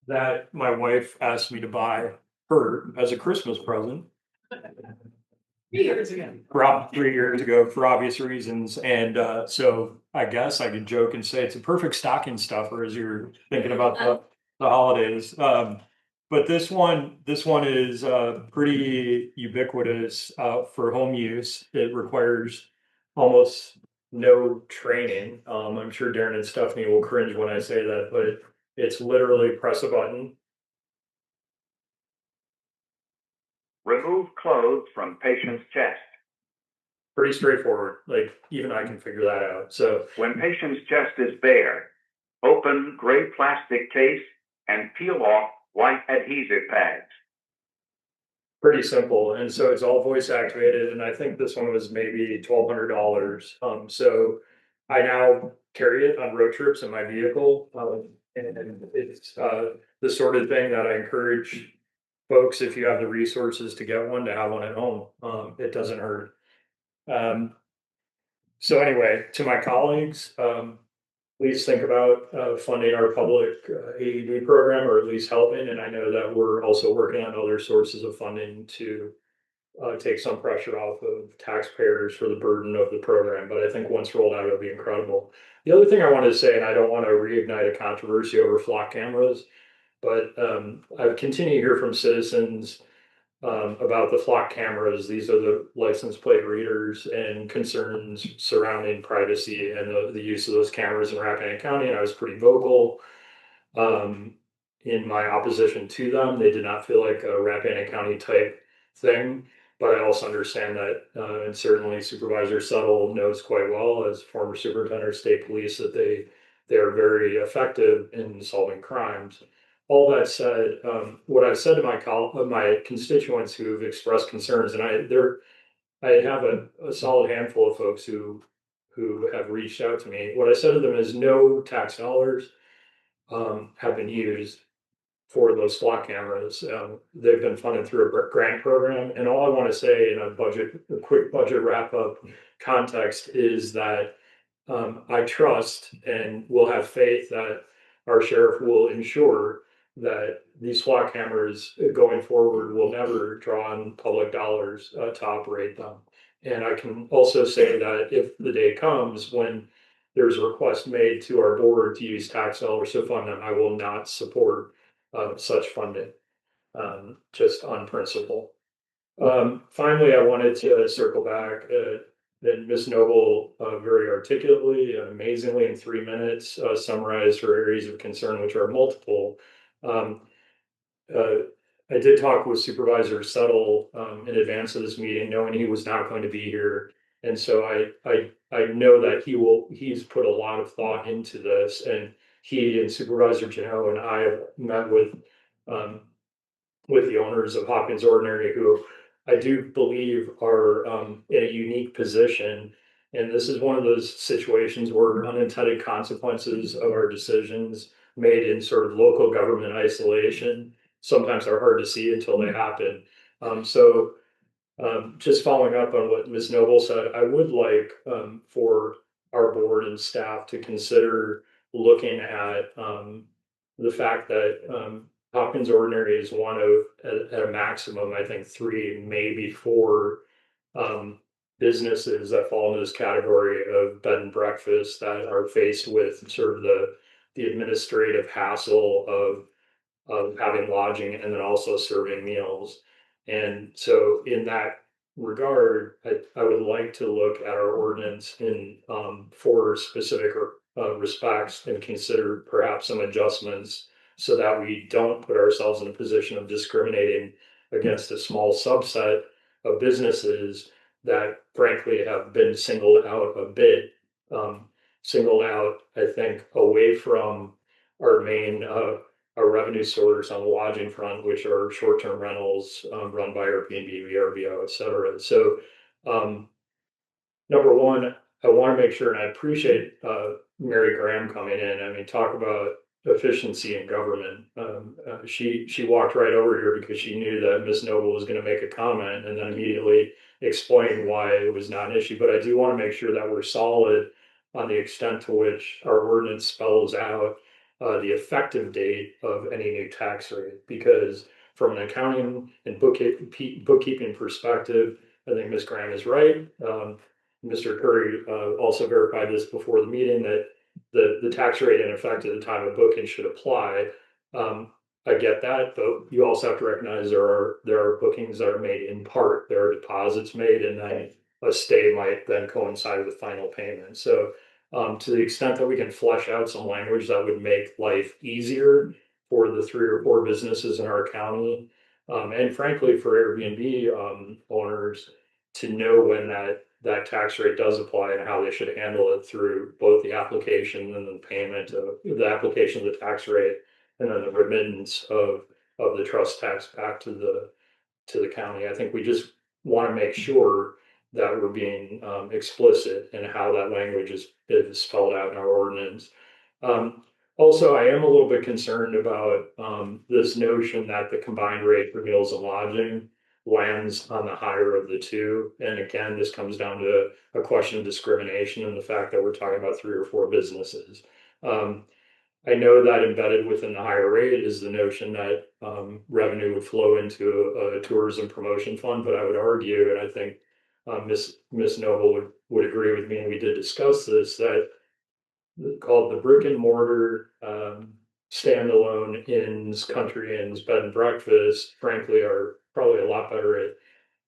that my wife asked me to buy her as a Christmas present. 3 years ago. About 3 years ago, for obvious reasons. And so I guess I could joke and say it's a perfect stocking stuffer as you're thinking about the holidays. But this one is pretty ubiquitous for home use. It requires almost no training. I'm sure Darren and Stephanie will cringe when I say that, but it's literally press a button. Remove clothes from patient's chest. Pretty straightforward. Like, even I can figure that out. So when patient's chest is bare, open gray plastic case and peel off white adhesive pads. pretty simple. And so it's all voice activated. And I think this one was maybe $1,200. So I now carry it on road trips in my vehicle. And it's the sort of thing that I encourage folks, if you have the resources to get one, to have one at home. It doesn't hurt. So anyway, to my colleagues, please think about funding our public AED program, or at least helping. And I know that we're also working on other sources of funding to take some pressure off of taxpayers for the burden of the program. But I think once rolled out, it'll be incredible. The other thing I wanted to say, and I don't want to reignite a controversy over flock cameras, but I've continued to hear from citizens about the flock cameras. These are the license plate readers, and concerns surrounding privacy and the use of those cameras in Rappahannock County. And I was pretty vocal in my opposition to them. They did not feel like a Rappahannock County type thing. But I also understand that, and certainly Supervisor Settle knows quite well, as former superintendent of state police, that they are very effective in solving crimes. All that said, what I've said to my constituents who have expressed concerns, and I have a solid handful of folks who have reached out to me. What I said to them is no tax dollars have been used for those flock cameras. They've been funded through a grant program. And all I want to say in a quick budget wrap up context is that I trust and will have faith that our sheriff will ensure that these flock cameras going forward will never draw on public dollars to operate them. And I can also say that if the day comes when there's a request made to our board to use tax dollars to fund them, I will not support such funding, just on principle. Finally, I wanted to circle back. Then Ms. Noble very articulately and amazingly in 3 minutes summarized her areas of concern, which are multiple. I did talk with Supervisor Settle in advance of this meeting, knowing he was not going to be here. And so I know that he's put a lot of thought into this, and he and Supervisor Janot and I have met with the owners of Hopkins Ordinary, who I do believe are in a unique position. And this is one of those situations where unintended consequences of our decisions made in sort of local government isolation sometimes are hard to see until they happen. Just following up on what Ms. Noble said, I would like for our board and staff to consider looking at the fact that Hopkins Ordinary is one of, at a maximum, I think, three, maybe four businesses that fall into this category of bed and breakfast that are faced with sort of the administrative hassle of having lodging and then also serving meals. And so in that regard, I would like to look at our ordinance in for specific respects and consider perhaps some adjustments so that we don't put ourselves in a position of discriminating against a small subset of businesses that frankly have been singled out a bit, singled out, I think, away from our main our revenue source on the lodging front, which are short-term rentals run by Airbnb, VRBO, et cetera. So, number one, I want to make sure, and I appreciate Mary Graham coming in. I mean, talk about efficiency in government. She walked right over here because she knew that Miss Noble was going to make a comment, and then immediately explained why it was not an issue. But I do want to make sure that we're solid on the extent to which our ordinance spells out the effective date of any new tax rate, because from an accounting and bookkeeping perspective, I think Ms. Graham is right. Mr. Curry also verified this before the meeting that the tax rate in effect at the time of booking should apply. I get that, but you also have to recognize there are bookings that are made in part. There are deposits made, and then a stay might then coincide with final payment. So, to the extent that we can flesh out some language that would make life easier for the 3 or 4 businesses in our county, and frankly for Airbnb owners to know when that tax rate does apply and how they should handle it through both the application and the payment of the application of the tax rate and then the remittance of the trust tax back to the county. I think we just want to make sure that we're being explicit in how that language is spelled out in our ordinance. Also, I am a little bit concerned about this notion that the combined rate for meals and lodging lands on the higher of the two. And again, this comes down to a question of discrimination and the fact that we're talking about 3 or 4 businesses. I know that embedded within the higher rate is the notion that revenue would flow into a tourism promotion fund, but I would argue, and I think Miss Noble would agree with me, and we did discuss this, that called the brick and mortar standalone inns, country inns, bed and breakfast, frankly, are probably a lot better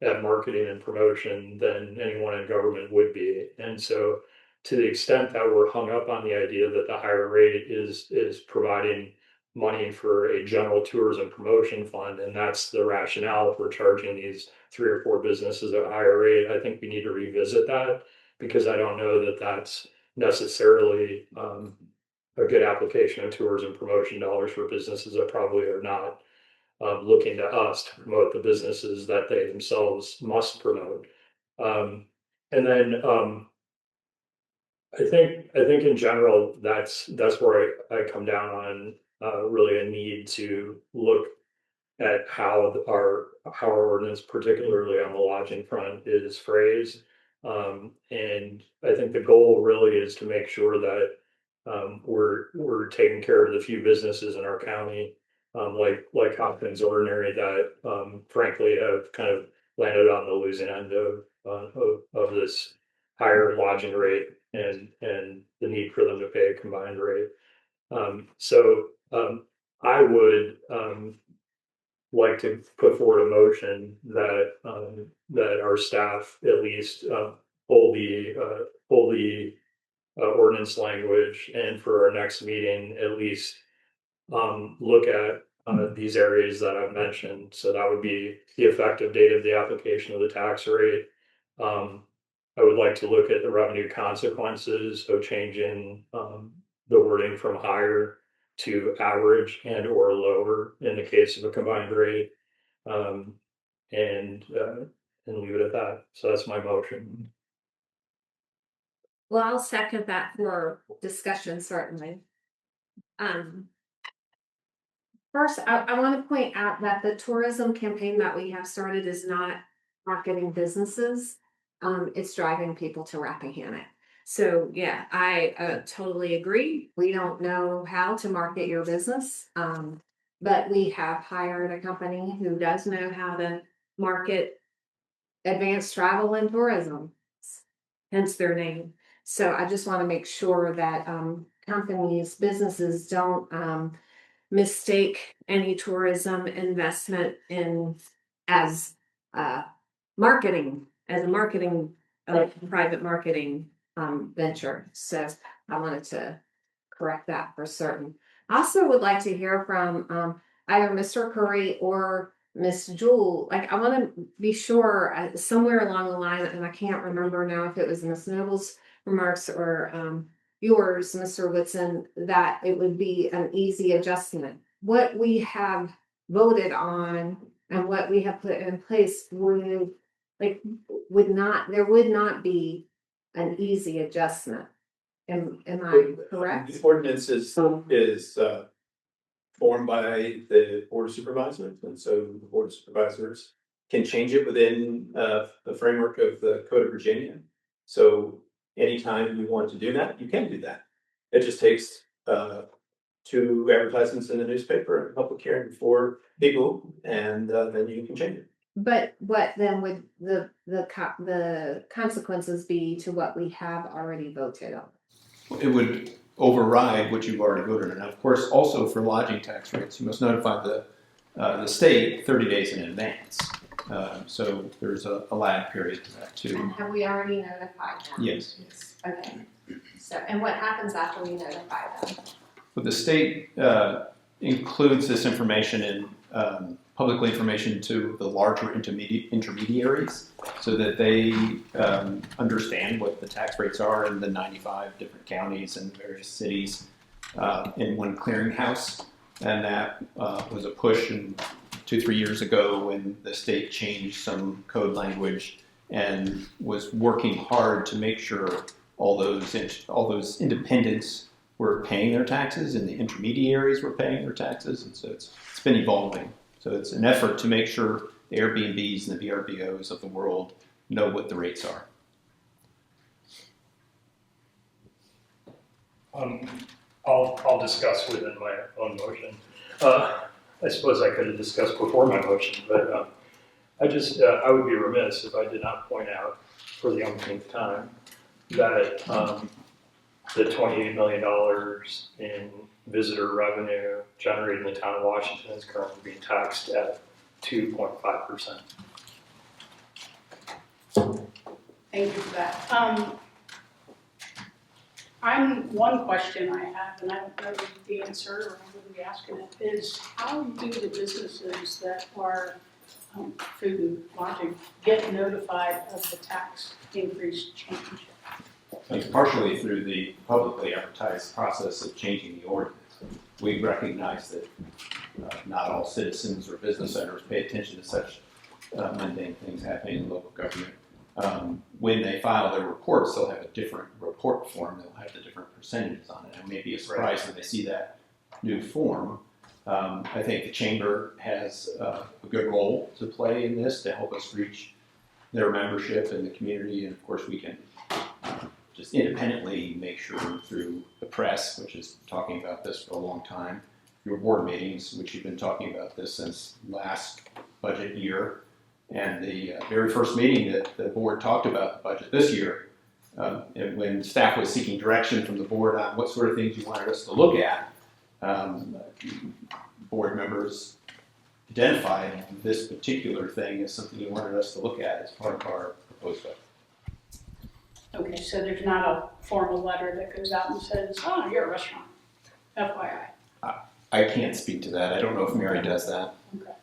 at marketing and promotion than anyone in government would be. And so to the extent that we're hung up on the idea that the higher rate is providing money for a general tourism promotion fund, and that's the rationale for charging these 3 or 4 businesses at a higher rate, I think we need to revisit that, because I don't know that that's necessarily a good application of tourism promotion dollars for businesses that probably are not looking to us to promote the businesses that they themselves must promote. And then I think in general that's where I come down on really a need to look at how our ordinance, particularly on the lodging front, is phrased. And I think the goal really is to make sure that we're taking care of the few businesses in our county, like Hopkins Ordinary, that frankly have kind of landed on the losing end of this higher lodging rate and the need for them to pay a combined rate. So I would like to put forward a motion that that our staff at least pull the ordinance language, and for our next meeting at least look at these areas that I've mentioned. So that would be the effective date of the application of the tax rate. I would like to look at the revenue consequences of changing the wording from higher to average and or lower in the case of a combined rate, um, and leave it at that. So that's my motion. Well, I'll second that for discussion, certainly. Um, First, I want to point out that the tourism campaign that we have started is not marketing businesses. It's driving people to Rappahannock. So yeah, I totally agree. We don't know how to market your business. but we have hired a company who does know how to market advanced travel and tourism, hence their name. So I just want to make sure that companies, businesses don't mistake any tourism investment in as marketing, as a marketing, private marketing venture. So I wanted to correct that for certain. I also would like to hear from either Mr. Curry or Miss Jewel. Like, I want to be sure somewhere along the line, and I can't remember now if it was Miss Noble's remarks or yours, Mr. Whitson, that it would be an easy adjustment. What we have voted on and what we have put in place would there would not be an easy adjustment. Am I correct? The ordinance is formed by the Board of Supervisors, and so the Board of Supervisors can change it within the framework of the Code of Virginia. So anytime you want to do that, you can do that. It just takes 2 advertisements in the newspaper and a public hearing for people, and then you can change it. But what then would the consequences be to what we have already voted on? It would override what you've already voted on. And of course, also for lodging tax rates, you must notify the state 30 days in advance. So there's a lag period to that too. And have we already notified them? Yes. Okay. So, and what happens after we notify them? But the state includes this information in public information to the larger intermediaries so that they understand what the tax rates are in the 95 different counties and various cities in one clearinghouse. And that was a push 2-3 years ago when the state changed some code language and was working hard to make sure all those independents were paying their taxes and the intermediaries were paying their taxes. And so it's been evolving. So it's an effort to make sure the Airbnbs and the VRBOs of the world know what the rates are. I'll discuss within my own motion. I suppose I could have discussed before my motion, but I would be remiss if I did not point out for the umpteenth time that the $28 million in visitor revenue generated in the town of Washington is currently being taxed at 2.5%. Thank you for that. One question I have, and I don't know the answer, or I wouldn't be asking it, is how do the businesses that are food and lodging get notified of the tax increase change? It's partially through the publicly advertised process of changing the ordinance. We recognize that not all citizens or business owners pay attention to such mundane things happening in local government. When they file their reports, they'll have a different report form. They'll have the different percentages on it. And maybe a surprise when they see that new form. I think the chamber has a good role to play in this to help us reach their membership and the community. And of course, we can just independently make sure through the press, which is talking about this for a long time, your board meetings, which you've been talking about this since last budget year, and the very first meeting that the board talked about the budget this year, and when staff was seeking direction from the board on what sort of things you wanted us to look at, board members identified this particular thing as something you wanted us to look at as part of our proposed budget. Okay, so there's not a formal letter that goes out and says, oh, you're a restaurant, FYI. I can't speak to that. I don't know if Mary does that. Okay.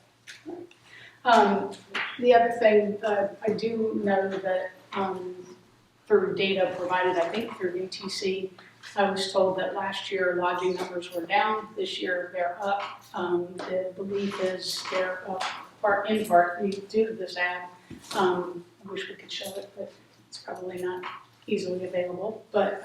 The other thing, I do know that through data provided, I think through UTC, I was told that last year lodging numbers were down. This year they're up. The belief is they're up in part due to this ad. I wish we could show it, but it's probably not easily available. But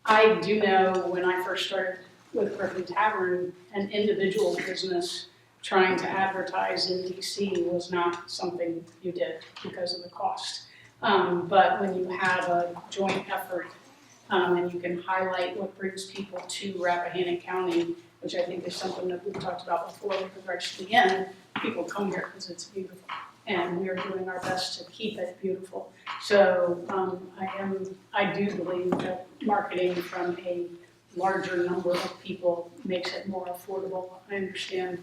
I do know when I first started with Griffin Tavern, an individual business trying to advertise in DC was not something you did because of the cost. But when you have a joint effort and you can highlight what brings people to Rappahannock County, which I think is something that we talked about before with regards to the inn. People come here because it's beautiful, and we are doing our best to keep it beautiful. So I do believe that marketing from a larger number of people makes it more affordable. I understand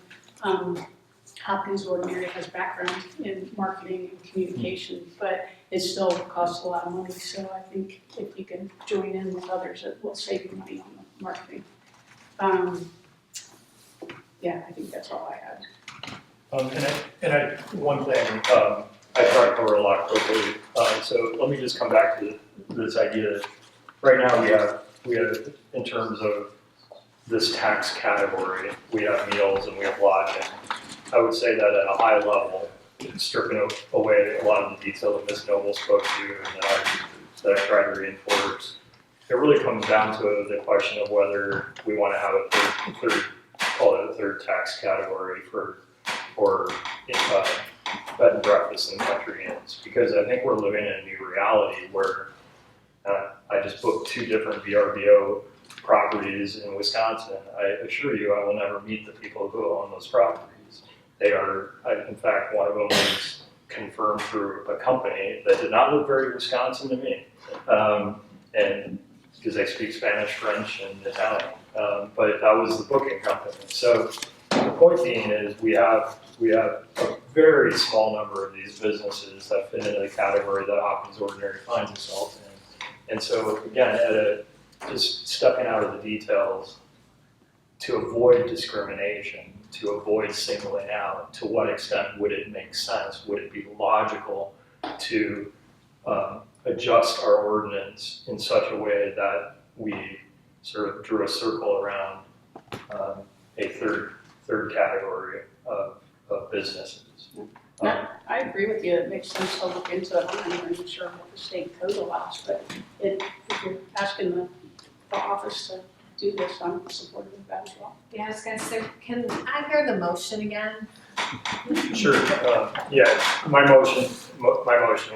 Hopkins Ordinary has background in marketing and communication, but it still costs a lot of money. So I think if you can join in with others, it will save you money on the marketing. Yeah, I think that's all I had. One thing, I try to cover a lot quickly, so let me just come back to this idea that right now we have, in terms of this tax category, we have meals and we have lodging. I would say that at a high level, stripping away a lot of the detail that Ms. Noble spoke to and that I tried to reinforce, it really comes down to the question of whether we want to have a third tax category for bed and breakfast and country inns, because I think we're living in a new reality where I just booked 2 different VRBO properties in Wisconsin. I assure you, I will never meet the people who own those properties. They are, in fact, one of them was confirmed through a company that did not look very Wisconsin to me, and because they speak Spanish, French, and Italian, but that was the booking company. So the point being is we have a very small number of these businesses that fit into the category that Hopkins Ordinary finds itself in. And so again, just stepping out of the details to avoid discrimination, to avoid singling out, to what extent would it make sense? Would it be logical to adjust our ordinance in such a way that we sort of drew a circle around a third category of businesses? I agree with you. It makes sense to look into it. I'm not even sure what the state code allows, but if you're asking the office to do this, I'm supportive of that as well. Yeah, I was gonna say, can I hear the motion again? Sure. Yeah, my motion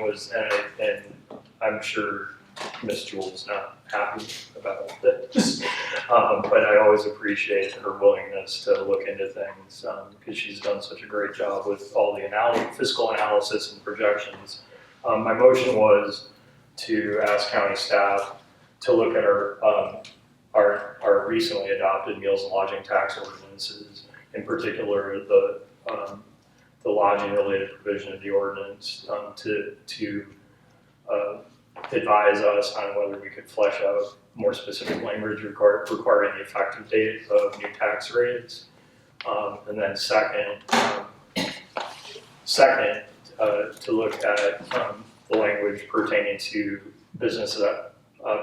was, and I'm sure Miss Jewel's not happy about this, but I always appreciate her willingness to look into things because she's done such a great job with all the fiscal analysis and projections. My motion was to ask county staff to look at our recently adopted meals and lodging tax ordinances, in particular the lodging related provision of the ordinance, to advise us on whether we could flesh out more specific language requiring the effective date of new tax rates. And then second, to look at the language pertaining to businesses that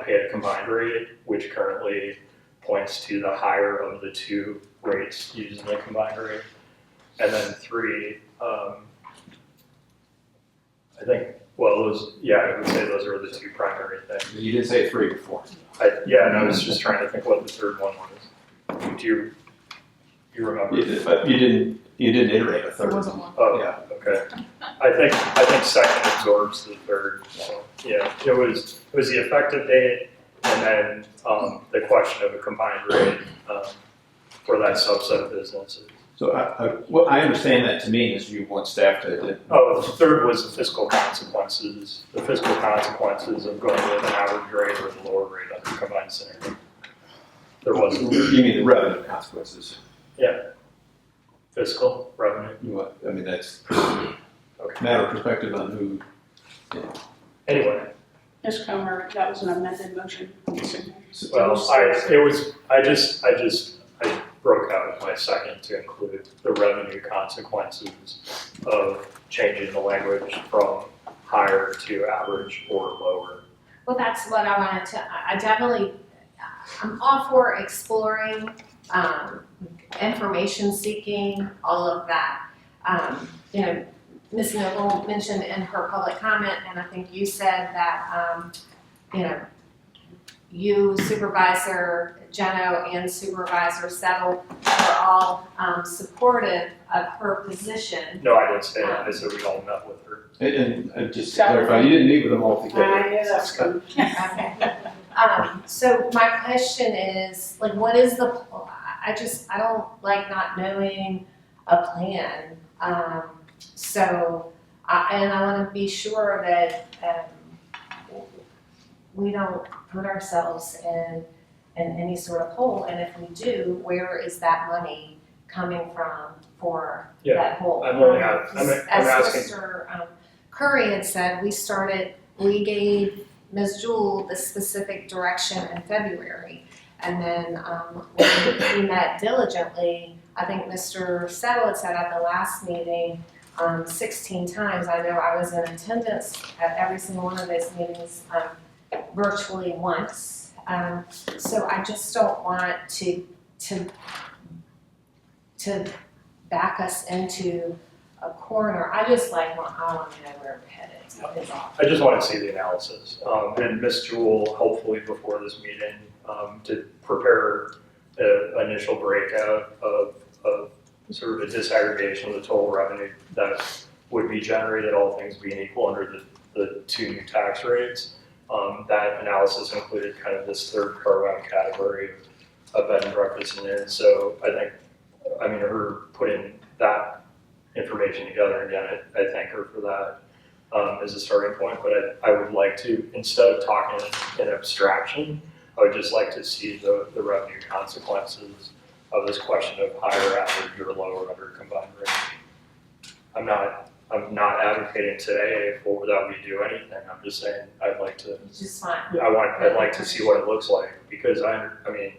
pay a combined rate, which currently points to the higher of the 2 rates used in the combined rate. And then 3, I think, well, I would say those are the 2 primary things. You did say 3 before. And I was just trying to think what the third one was. Do you remember? You did, but you didn't iterate a third. There wasn't one. Oh, Yeah. okay. I think second absorbs the third. So, yeah, it was the effective date, and then the question of a combined rate for that subset of businesses. So what I understand that to mean is you want staff to. Oh, the third was the fiscal consequences. The fiscal consequences of going with an average rate or the lower rate under the combined scenario. There wasn't. You mean the revenue consequences? Yeah. Fiscal revenue. I mean, that's Okay. matter of perspective on who. Anyway, Ms. Comer, that was an amended motion. well, I broke out my second to include the revenue consequences of changing the language from higher to average or lower. Well, that's what I wanted to, I'm all for exploring, information seeking, all of that. Ms. Noble mentioned in her public comment, and I think you said that, you, Supervisor Geno, and Supervisor Settle are all supportive of her position. No, I didn't say that. I said we all met with her. And just to clarify, you didn't meet with them all together. I knew that's coming. Okay. So my question is, like, what is I don't like not knowing a plan. So, and I wanna be sure that, we don't put ourselves in any sort of hole, and if we do, where is that money coming from for Yeah, that hole? I'm only out- I'm As asking- Mr. Curry had said, we gave Ms. Jewell the specific direction in February. And then, when we met diligently, I think Mr. Settle had said at the last meeting, 16 times. I know I was in attendance at every single one of those meetings, virtually once. So I just don't want to back us into a corner. I just I want to know where we're headed. Is all. I just want to see the analysis. And Ms. Jewell, hopefully before this meeting, to prepare an initial breakout of sort of a disaggregation of the total revenue that would be generated, all things being equal, under the two new tax rates. That analysis included kind of this third carve-out category of bed and breakfast and inn. So I mean, her putting that information together, again, I thank her for that as a starting point. But I would like to, instead of talking in abstraction, I would just like to see the revenue consequences of this question of higher average or lower under combined rate. I'm not advocating today for that we do anything. I'm just saying I'd like to. Just fine. I'd like to see what it looks like, because I mean,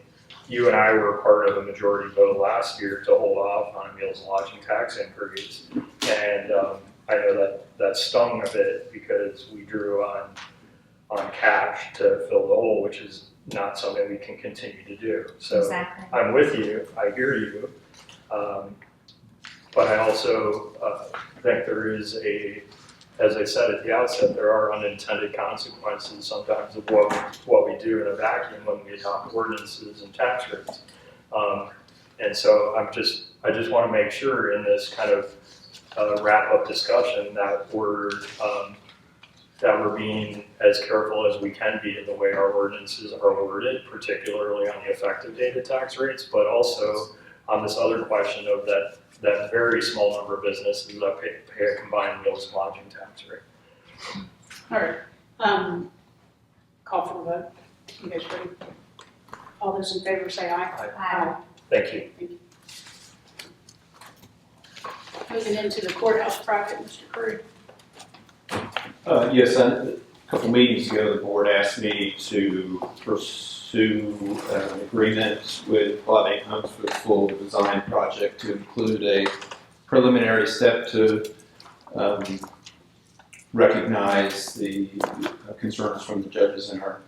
you and I were part of a majority vote last year to hold off on a meals and lodging tax increase, and I know that stung a bit because we drew on cash to fill the hole, which is not something we can continue to do. So Exactly. I'm with you. I hear you. But I also think there is as I said at the outset, there are unintended consequences sometimes of what we do in a vacuum when we adopt ordinances and tax rates. And so I just want to make sure in this kind of wrap up discussion that we're being as careful as we can be in the way our ordinances are worded, particularly on the effective date of tax rates, but also on this other question of that very small number of businesses that pay a combined meals and lodging tax rate. All right, call for the vote. You guys ready? All those in favor say aye. Aye. Thank you. Moving into the courthouse project, Mr. Curry. Yes, a couple meetings ago, the board asked me to pursue an agreement with 5 Homes for the full design project to include a preliminary step to recognize the concerns from the judges and our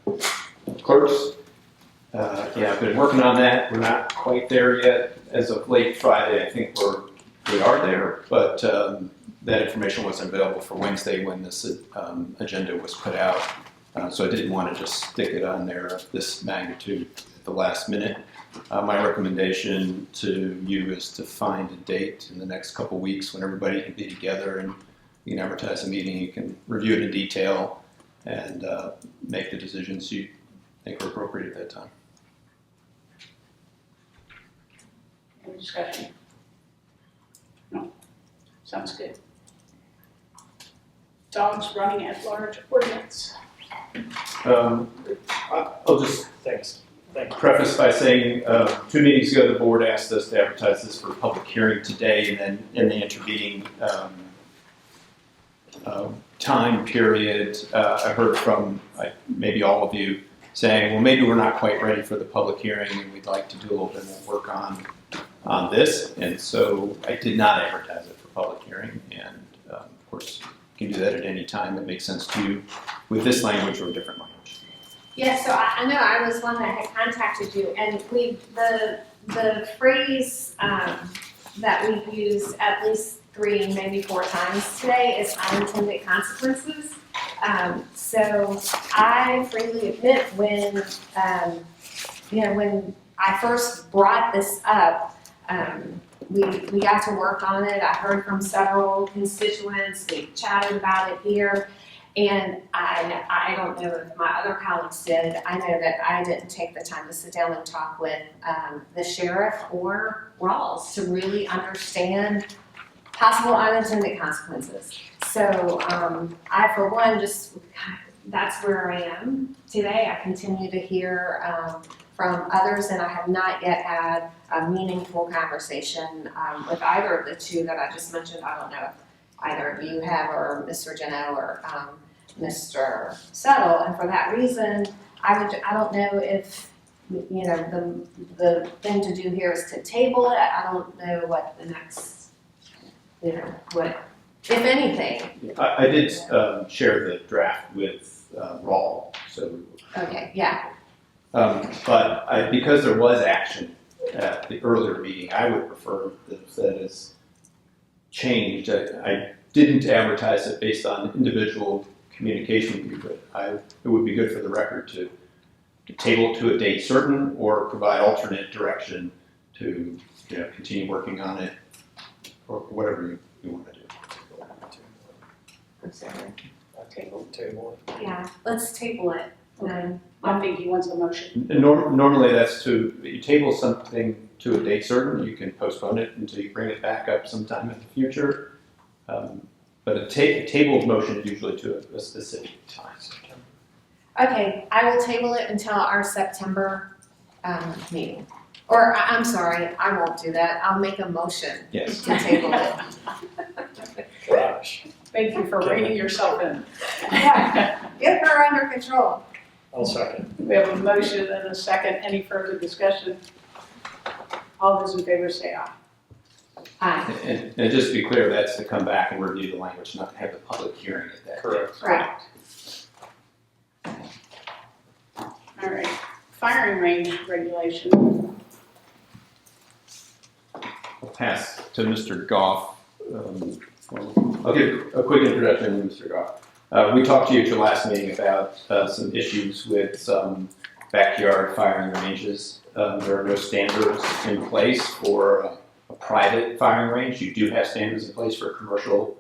clerks. I've been working on that. We're not quite there yet. As of late Friday, I think we are there, but that information wasn't available for Wednesday when this agenda was put out. So I didn't want to just stick it on there of this magnitude at the last minute. My recommendation to you is to find a date in the next couple weeks when everybody can be together and you can advertise a meeting, you can review it in detail and make the decisions you think are appropriate at that time. Any discussion? No, sounds good. Dogs running at large ordinance. I'll just Thanks. Thank you. preface by saying 2 meetings ago the board asked us to advertise this for a public hearing today, and then in the intervening time period, I heard from maybe all of you saying, well, maybe we're not quite ready for the public hearing and we'd like to do a little bit more work on this, and so I did not advertise it for public hearing, and of course you can do that at any time that makes sense to you with this language or a different language. Yeah, so I know I was one that had contacted you, and the phrase that we've used at least 3, maybe 4 times today is unintended consequences. So I freely admit when I first brought this up, we got to work on it. I heard from several constituents. We chatted about it here. And I don't know if my other colleagues did. I know that I didn't take the time to sit down and talk with the sheriff or Rawls to really understand possible unintended consequences. So I, for one, just that's where I am today. I continue to hear from others, and I have not yet had a meaningful conversation with either of the two that I just mentioned. I don't know if either of you have, or Mr. Jeno or Mr. Settle, and for that reason, I don't know if, you know, the thing to do here is to table it. I don't know what the next, you know, what, if anything. I did share the draft with Rawl, so. Okay, yeah. But because there was action at the earlier meeting, I would prefer that is changed. I didn't advertise it based on individual communication, but it would be good for the record to table to a date certain or provide alternate direction to, you know, continue working on it or whatever you want to do. I'm sorry. Table. Yeah, let's table it. I think he wants a motion. And normally that's you table something to a date certain, you can postpone it until you bring it back up sometime in the future. But a tabled motion is usually to a specific time. Okay, I will table it until our September meeting. Or, I'm sorry, I won't do that. I'll make a motion Yes. to table it. Gosh. Thank you for reining yourself in. Yeah, get her under control. I'll second. We have a motion and a second. Any further discussion? All those in favor say aye. Aye. And just to be clear, that's to come back and review the language, not have the public hearing at that. Correct. Correct. All right, firing range regulation. I'll pass to Mr. Goff. I'll give a quick introduction to Mr. Goff. We talked to you at your last meeting about some issues with some backyard firing ranges. There are no standards in place for a private firing range. You do have standards in place for commercial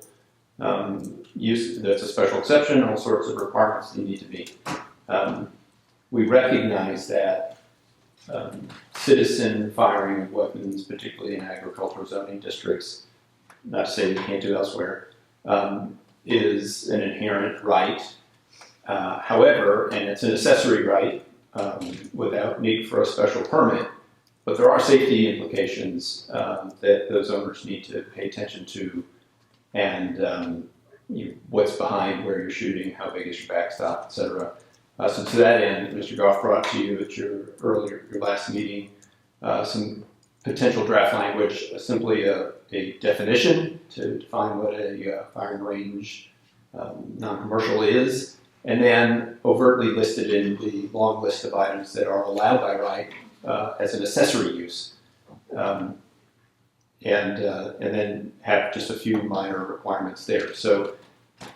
use. That's a special exception, all sorts of requirements that you need to meet. We recognize that citizen firing of weapons, particularly in agricultural zoning districts, not to say that you can't do elsewhere, is an inherent right. However, and it's an accessory right without need for a special permit, but there are safety implications that those owners need to pay attention to, and what's behind where you're shooting, how big is your backstop, etc. So to that end, Mr. Goff brought to you at your last meeting some potential draft language, simply a definition to define what a firing range non-commercial is, and then overtly listed in the long list of items that are allowed by right as an accessory use, and then have just a few minor requirements there. So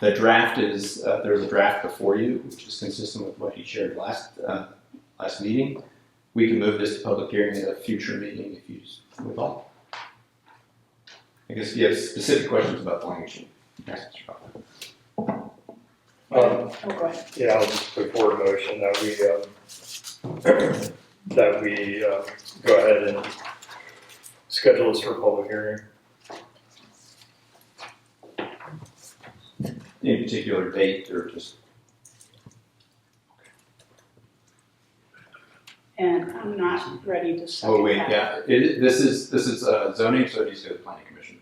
the draft is there's a draft before you, which is consistent with what he shared last meeting. We can move this to public hearing at a future meeting if you would like. I guess if you have specific questions about the language, ask Mr. Goff. Oh, go ahead. Yeah, I'll just put forward a motion that we go ahead and schedule this for public hearing. Any particular date or just? And I'm not ready to second Oh wait, that. yeah. This is zoning, so it needs to go to the planning commission.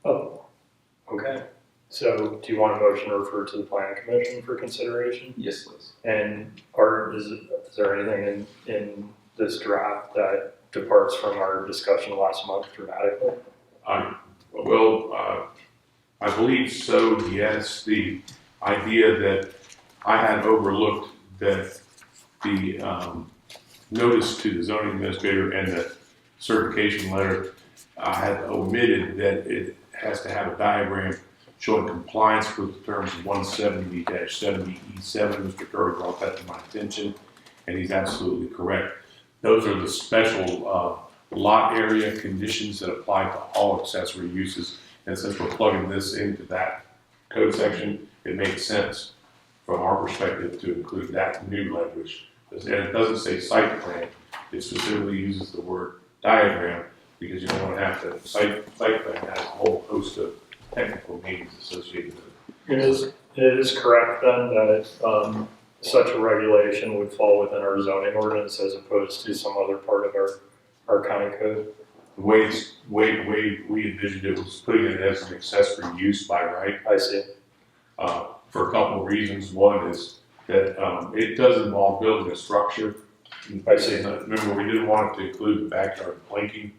Oh, okay. So do you want a motion to refer to the planning commission for consideration? Yes, please. And is there anything in this draft that departs from our discussion last month dramatically? I believe so, yes. The idea that I had overlooked that the notice to the zoning administrator and the certification letter, I had omitted that it has to have a diagram showing compliance with the terms of 170-70E7. Mr. Curry brought that to my attention, and he's absolutely correct. Those are the special lot area conditions that apply to all accessory uses. And since we're plugging this into that code section, it makes sense from our perspective to include that new language. And it doesn't say site plan, it specifically uses the word diagram, because you don't want to have to, site plan has a whole host of technical meanings associated with it. It is correct then that, such a regulation would fall within our zoning ordinance as opposed to some other part of our county code. The way we envisioned it was putting it as an accessory use by right. I see. For a couple of reasons. One is that it does involve building a structure. I see. Remember, we didn't want it to include the backyard blinking.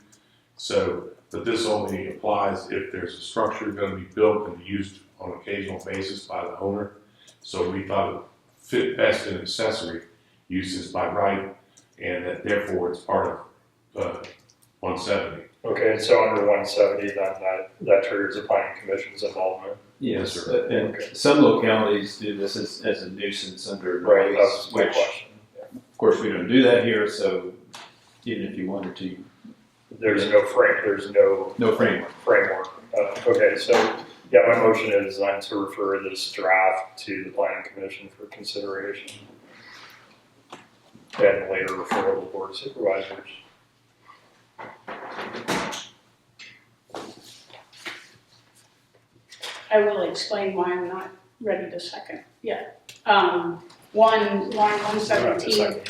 So, but this only applies if there's a structure going to be built and used on an occasional basis by the owner. So we thought it fit best in accessory uses by right, and that therefore it's part of 170. Okay, so under 170, then that triggers the planning commission's involvement. Yes, sir. and some localities do this as a nuisance under Right, noise, that's my which, question. of course, we don't do that here, so even if you wanted to, There's no no framework. framework. Okay, so yeah, my motion is then to refer this draft to the planning commission for consideration. And later refer to the board of supervisors. I will explain why I'm not ready to second yet. Line 117,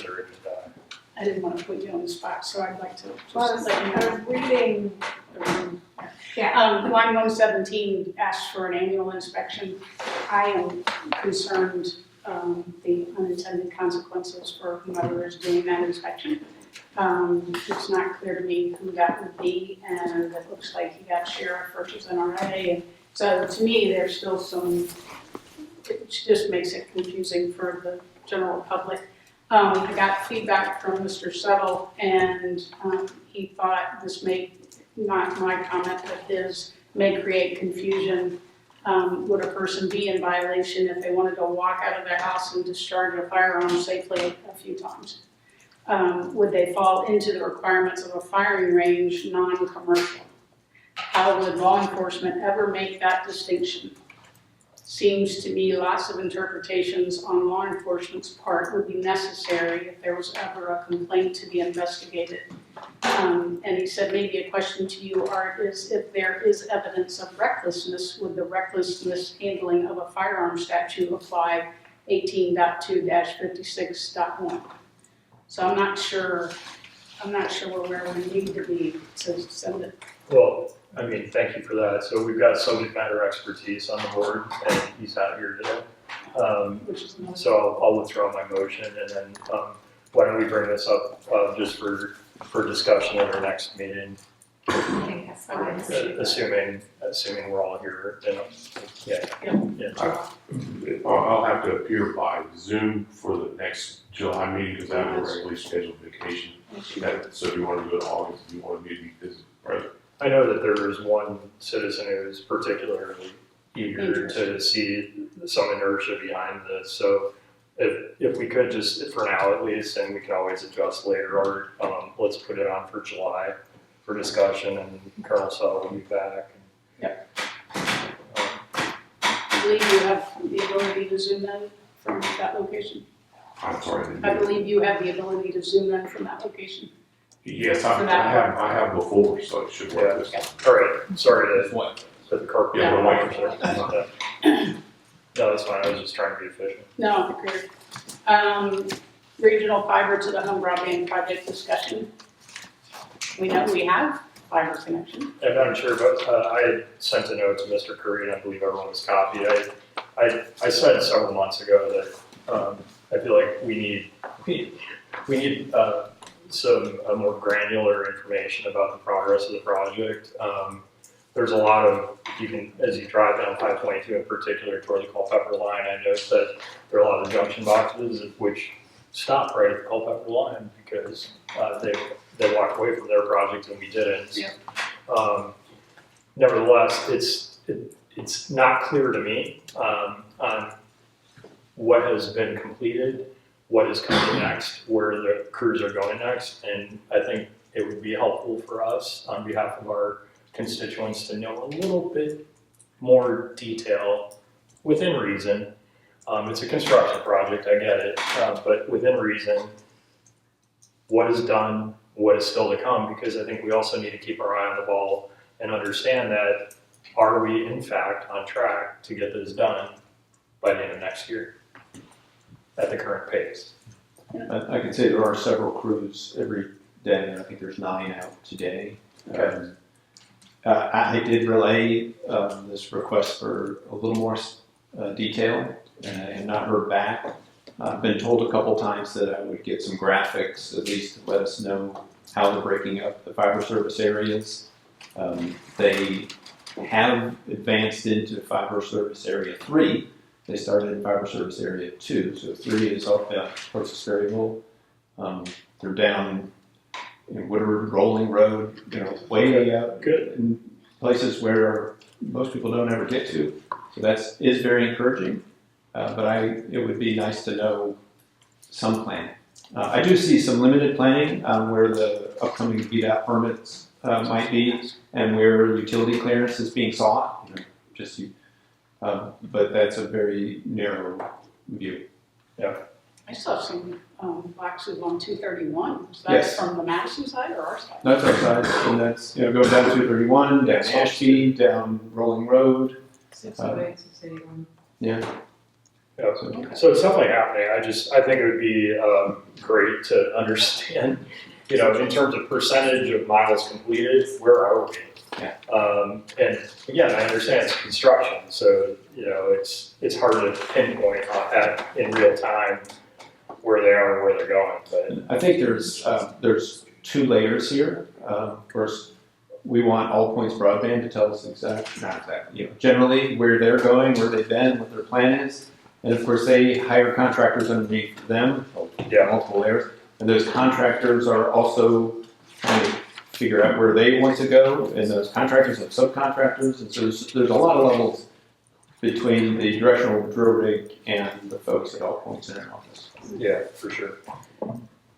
I didn't want to put you on the spot, so I'd like to just let you know. reading. Yeah. Line 117 asks for an annual inspection. I am concerned, the unintended consequences for whomever is doing that inspection. It's not clear to me who that would be, and it looks like you got sheriff versus NRA. And so to me, there's still some, it just makes it confusing for the general public. I got feedback from Mr. Settle, and he thought this may, not my comment, but his, may create confusion. Would a person be in violation if they wanted to walk out of their house and discharge a firearm safely a few times? Would they fall into the requirements of a firing range, non-commercial? How would law enforcement ever make that distinction? Seems to me lots of interpretations on law enforcement's part would be necessary if there was ever a complaint to be investigated. And he said maybe a question to you, Art, is if there is evidence of recklessness, would the recklessness handling of a firearm statute apply 18.2-56.1? So I'm not sure where we need to be to send it. Well, I mean, thank you for that. So we've got subject matter expertise on the board, and he's not here today. Which is another. So I'll withdraw my motion, and then why don't we bring this up just for discussion at our next meeting, I think that's fine. assuming we're all here. Yeah. I'll have to appear by Zoom for the next July meeting because I have a regularly scheduled vacation. So if you want to do it in August, if you want me to be busy, right? I know that there is one citizen who is particularly eager to see some inertia behind this. So if we could just, for now at least, and we can always adjust later, or let's put it on for July for discussion, and Colonel Sell will be back. Yep. I believe you have the ability to zoom in from that location. I'm sorry. I believe you have the ability to zoom in from that location. Yes, I have before, so it should work this time. All right, sorry to What? put the carpet Yeah, on we're my waiting. No, that's fine. I was just trying to be efficient. No, great. Regional fiber to the home broadband project discussion. We know we have fiber connection. And I'm sure, but I had sent a note to Mr. Curry, and I believe everyone was copied. I said several months ago that I feel like we need some more granular information about the progress of the project. There's a lot of, as you drive down 522 in particular toward the Culpeper line, I noticed that there are a lot of junction boxes which stop right at the Culpeper line because they walked away from their project and we didn't. Yeah. Nevertheless, it's not clear to me on what has been completed, what is coming next, where the crews are going next, and I think it would be helpful for us on behalf of our constituents to know a little bit more detail within reason. It's a construction project, I get it, but within reason, what is done, what is still to come, because I think we also need to keep our eye on the ball and understand that, are we in fact on track to get this done by the end of next year at the current pace? I can say there are several crews every day. I think there's 9 out today. Okay. I did relay this request for a little more detail, and I have not heard back. I've been told a couple times that I would get some graphics, at least to let us know how they're breaking up the fiber service areas. They have advanced into fiber service area 3. They started in fiber service area 2, so 3 is up at Process Variable. They're down in Woodward Rolling Road, way out in places where most people don't ever get to. So that is very encouraging, but it would be nice to know some planning. I do see some limited planning where the upcoming BDAP permits might be, and where utility clearance is being sought. But that's a very narrow view. Yeah. I saw some boxes on 231. Was that Yes. from the Madison side or our side? That's our side, and that's going down 231, down Ashby, down Rolling Road. 608, 681. Yeah. Yeah, so it's definitely happening. I think it would be great to understand, in terms of percentage of miles completed, where are we? Yeah. And again, I understand it's construction, so it's hard to pinpoint in real time where they are and where they're going. But I think there's 2 layers here. First, we want All Points Broadband to tell us generally where they're going, where they've been, what their plan is. And of course, they hire contractors underneath them, multiple layers. And those contractors are also trying to figure out where they want to go. And those contractors have subcontractors. And so there's a lot of levels between the directional drill rig and the folks at All Points in our office. yeah, for sure.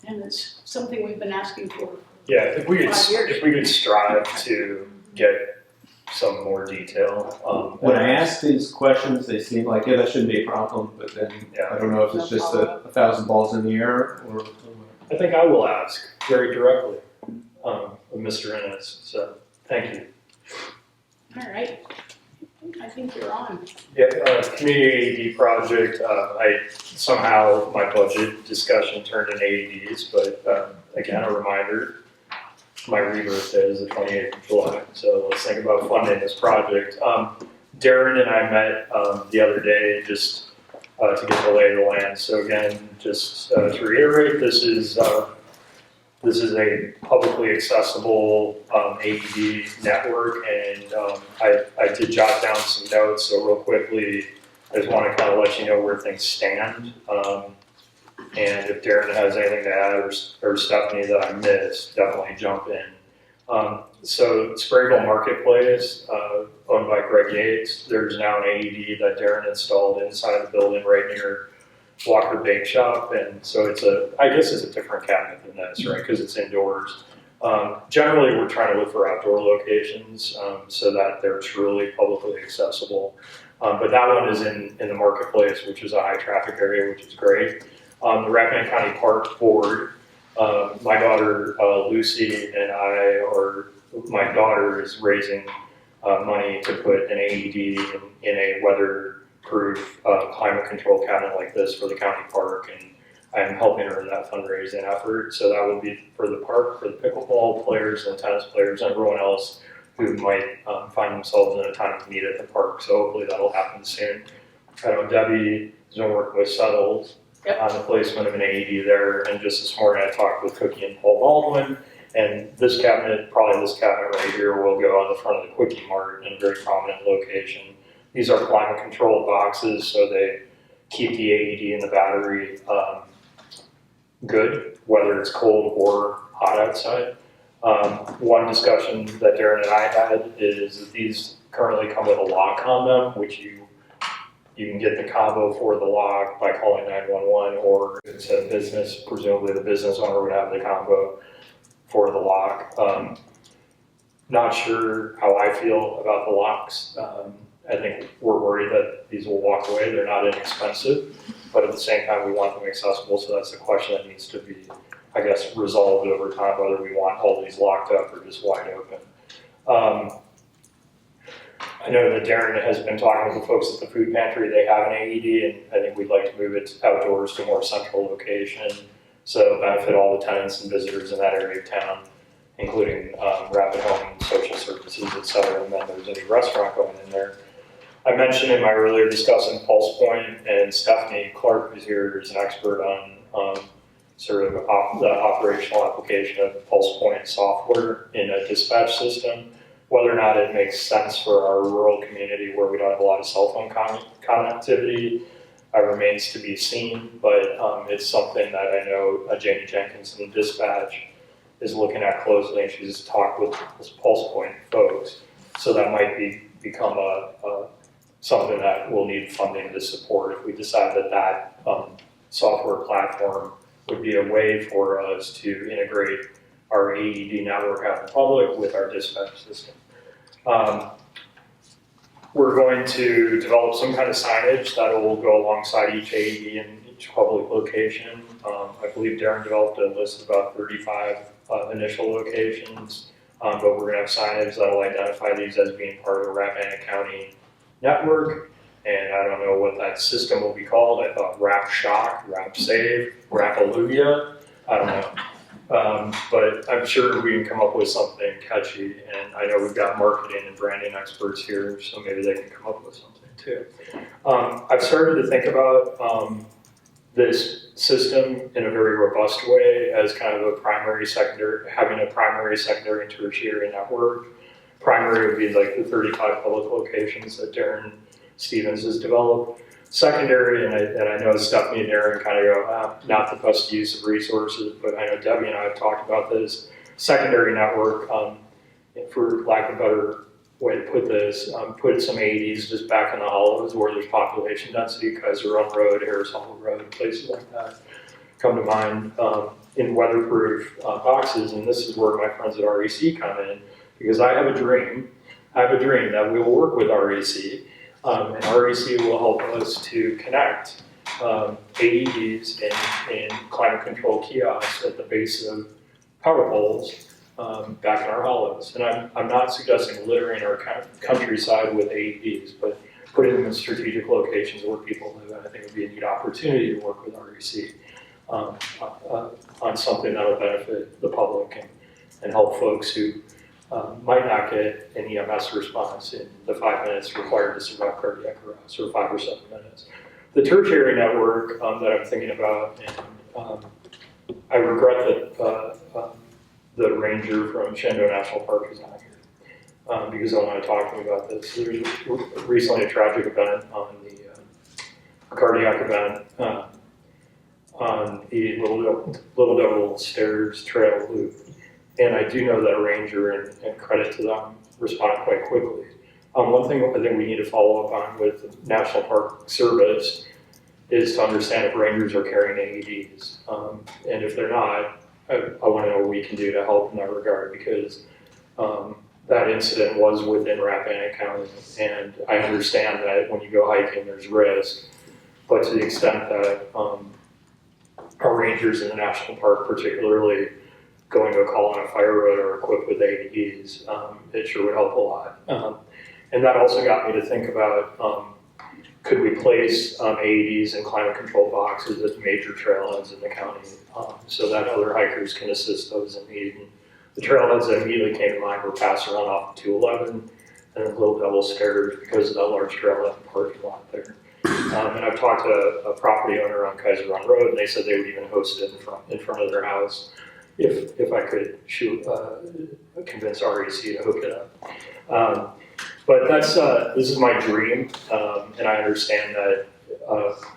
And it's something we've been asking for. Yeah, if we 5 years. could strive to get some more detail. When I ask these questions, they seem like, that shouldn't be a problem. But then I don't know if it's just 1,000 balls in the air or. I think I will ask very directly of Mr. Ennis. So thank you. All right. I think you're on. Yeah, community AED project. Somehow my budget discussion turned into AEDs, but again, a reminder. My rebirth is the 28th of July, so let's think about funding this project. Darren and I met the other day just to get the lay of the land. So again, just to reiterate, this is a publicly accessible AED network, and I did jot down some notes. So real quickly, I just want to kind of let you know where things stand. And if Darren has anything to add or Stephanie that I missed, definitely jump in. So Sprayville Marketplace, owned by Greg Yates, there's now an AED that Darren installed inside the building right near Walker Bake Shop. And so I guess it's a different cabinet than this, right? Because it's indoors. Generally, we're trying to look for outdoor locations so that they're truly publicly accessible. But that one is in the marketplace, which is a high traffic area, which is great. The Rappahannock County Park Board, my daughter Lucy and my daughter is raising money to put an AED in a weatherproof climate control cabinet like this for the county park, and I'm helping her in that fundraising effort. So that will be for the park, for the pickleball players and tennis players and everyone else who might find themselves in a time of need at the park. So hopefully that'll happen soon. I know Debbie is going to work with Settles on the placement of an AED there. And just this morning I talked with Cookie and Paul Baldwin, and this cabinet right here will go on the front of the Quickie Mart in a very prominent location. These are climate controlled boxes, so they keep the AED and the battery good, whether it's cold or hot outside. One discussion that Darren and I had is that these currently come with a lock on them, which you can get the combo for the lock by calling 911, or if it's a business, presumably the business owner would have the combo for the lock. Not sure how I feel about the locks. I think we're worried that these will walk away. They're not inexpensive, but at the same time, we want them accessible. So that's a question that needs to be, I guess, resolved over time, whether we want all these locked up or just wide open. I know that Darren has been talking with the folks at the food pantry. They have an AED, and I think we'd like to move it outdoors to a more central location. So benefit all the tenants and visitors in that area of town, including Rappahannock, social services, et cetera, and then there's any restaurant going in there. I mentioned in my earlier discussion Pulse Point, and Stephanie Clark is here as an expert on sort of the operational application of Pulse Point software in a dispatch system. Whether or not it makes sense for our rural community where we don't have a lot of cell phone connectivity remains to be seen, but it's something that I know Jamie Jenkins in dispatch is looking at closely, and she's talked with Pulse Point folks. So that might become something that we'll need funding to support if we decide that software platform would be a way for us to integrate our AED network out in the public with our dispatch system. We're going to develop some kind of signage that will go alongside each AED in each public location. I believe Darren developed a list of about 35 initial locations, but we're going to have signage that will identify these as being part of a Rappahannock County network. And I don't know what that system will be called. I thought Rap Shock, Rap Save, Rappalugia. I don't know. But I'm sure we can come up with something catchy, and I know we've got marketing and branding experts here, so maybe they can come up with something too. I've started to think about this system in a very robust way as kind of a primary, secondary, having a primary, secondary, and tertiary network. Primary would be like the 35 public locations that Darren Stevens has developed. Secondary, and I know Stephanie and Darren kind of go, not the best use of resources, but I know Debbie and I have talked about this. Secondary network, for lack of a better way to put this, put some AEDs just back in the hollows where there's population density, Kaiser Run Road, Harris Hollow Road, places like that come to mind, in weatherproof boxes. And this is where my friends at REC come in, because I have a dream that we will work with REC. And REC will help us to connect AEDs and climate control kiosks at the base of power poles back in our hollows. And I'm not suggesting littering our countryside with AEDs, but putting them in strategic locations where people live. And I think it would be a neat opportunity to work with REC on something that will benefit the public and help folks who might not get an EMS response in the 5 minutes required to survive cardiac arrest, or 5 or 7 minutes. The tertiary network that I'm thinking about, and I regret that the ranger from Shenandoah National Park is not here, because I want to talk to him about this. There was recently a tragic event on the cardiac event on the Little Devil Stairs Trail Loop. And I do know that a ranger, and credit to them, responded quite quickly. One thing I think we need to follow up on with the National Park Service is to understand if rangers are carrying AEDs. And if they're not, I want to know what we can do to help in that regard, because that incident was within Rappahannock County. And I understand that when you go hiking, there's risk. But to the extent that our rangers in the national park, particularly going to a call on a fire road, are equipped with AEDs, it sure would help a lot. And that also got me to think about, could we place AEDs and climate control boxes at major trailheads in the county so that other hikers can assist those in need. And the trailheads that immediately came to mind were Pass Around off 211 and Little Devil Stairs, because of that large trailhead parking lot there. And I've talked to a property owner on Kaiser Run Road, and they said they would even host it in front of their house if I could convince REC to hook it up. But that's this is my dream, and I understand that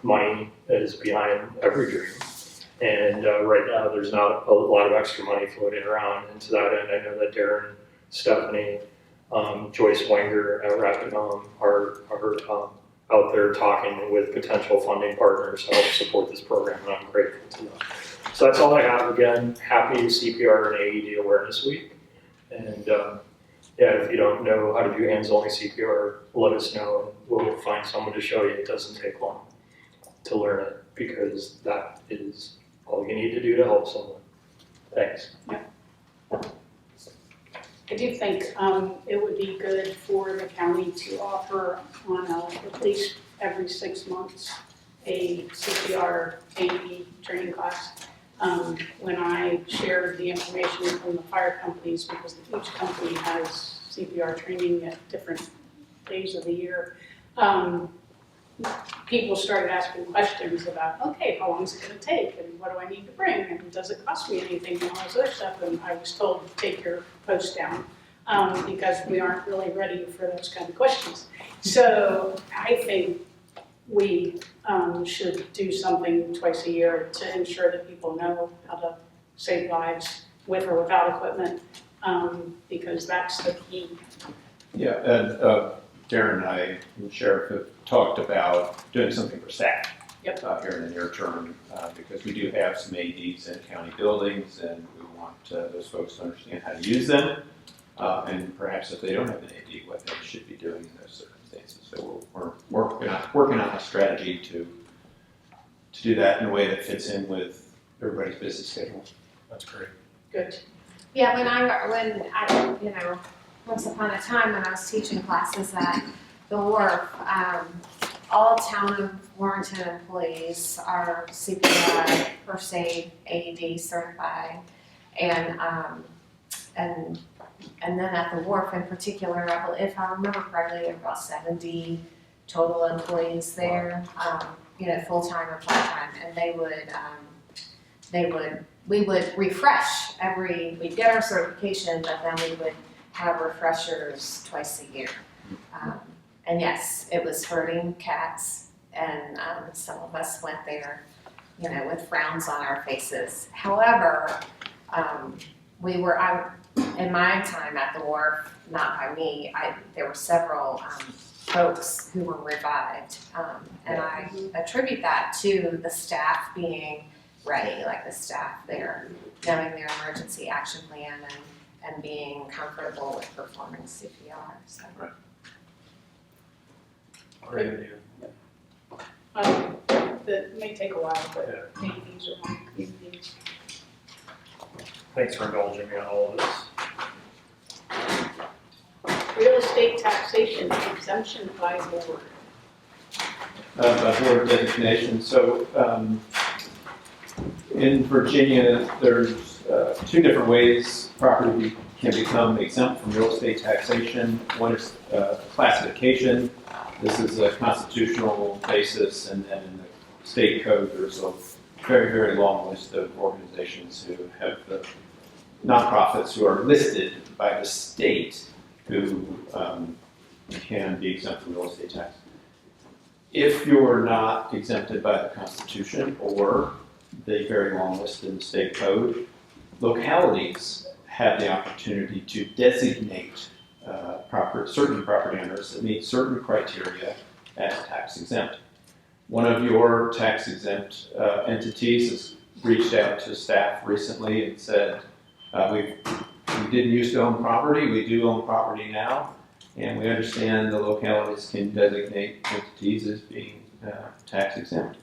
money is behind every dream. And right now, there's not a lot of extra money floating around. And to that end, I know that Darren, Stephanie, Joyce Wenger at Rappahannock are out there talking with potential funding partners to help support this program, and I'm grateful to them. So that's all I have. Again, happy CPR and AED Awareness Week, and Yeah, if you don't know how to do hands-only CPR, let us know. We'll find someone to show you. It doesn't take long to learn it because that is all you need to do to help someone. Thanks. I do think it would be good for the county to offer on at least every 6 months a CPR AED training class. When I shared the information from the fire companies, because each company has CPR training at different days of the year, people started asking questions about, okay, how long is it going to take, and what do I need to bring, and does it cost me anything, and all this other stuff. And I was told to take your post down because we aren't really ready for those kind of questions. So I think we should do something twice a year to ensure that people know how to save lives with or without equipment, because that's the key. Yeah, and Darren and I and the sheriff have talked about doing something for staff. Yep. Here in the near term, because we do have some AEDs in county buildings, and we want those folks to understand how to use them, and perhaps if they don't have an AED, what they should be doing in those circumstances. So we're working on a strategy to do that in a way that fits in with everybody's busy schedule. That's great. Good. Yeah, when I, you know, once upon a time when I was teaching classes at the wharf, all town of Warrenton employees are CPR, first aid, AED certified, and then at the wharf in particular, if I remember correctly, there were about 70 total employees there, you know, full-time or part-time, and we would refresh we'd get our certification, but then we would have refreshers twice a year. And yes, it was herding cats, and some of us went there, you know, with frowns on our faces. However, in my time at the wharf, not by me, there were several folks who were revived, and I attribute that to the staff being ready, like the staff there, knowing their emergency action plan and being comfortable with performing CPR. So. Right. Great idea. That may take a while, but maybe these are my communities. Thanks for indulging me on all of this. Real estate taxation exemption by board. By board designation. So in Virginia, there's two different ways property can become exempt from real estate taxation. One is classification. This is a constitutional basis, and then in the state code, there's a very, very long list of organizations who have the nonprofits who are listed by the state who can be exempt from real estate tax. If you're not exempted by the Constitution or the very long list in the state code, localities have the opportunity to designate certain property owners that meet certain criteria as tax exempt. One of your tax exempt entities has reached out to staff recently and said, we didn't used to own property, we do own property now, and we understand the localities can designate entities as being tax exempt.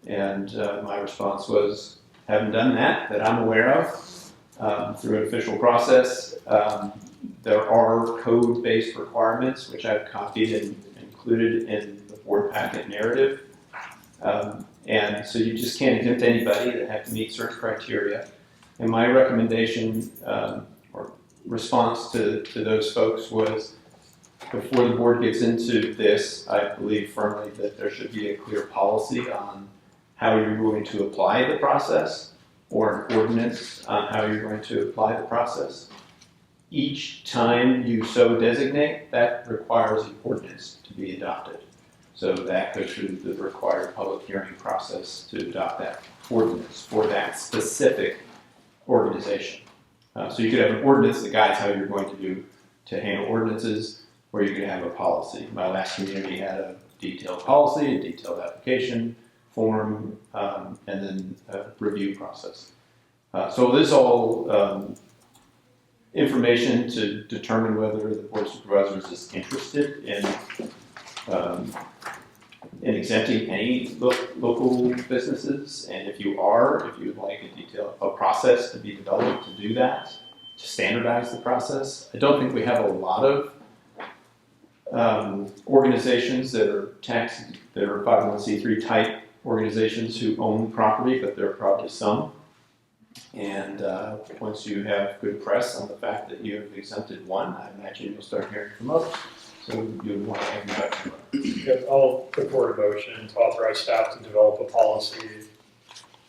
And my response was, haven't done that I'm aware of through an official process. There are code-based requirements, which I've copied and included in the board packet narrative. And so you just can't exempt anybody that have to meet certain criteria. And my recommendation or response to those folks was, before the board gets into this, I believe firmly that there should be a clear policy on how you're going to apply the process, or an ordinance on how you're going to apply the process. Each time you so designate, that requires an ordinance to be adopted. So that goes through the required public hearing process to adopt that ordinance for that specific organization. So you could have an ordinance that guides how you're going to handle ordinances, or you could have a policy. My last community had a detailed policy, a detailed application form, and then a review process. So this all information to determine whether the Board of Supervisors is interested in exempting any local businesses. And if you are, if you would like a process to be developed to do that, to standardize the process. I don't think we have a lot of organizations that are 501c3 type organizations who own property, but there are probably some. And once you have good press on the fact that you have exempted one, I imagine you'll start hearing from others. So you would want to have that. I'll put forward a motion to authorize staff to develop a policy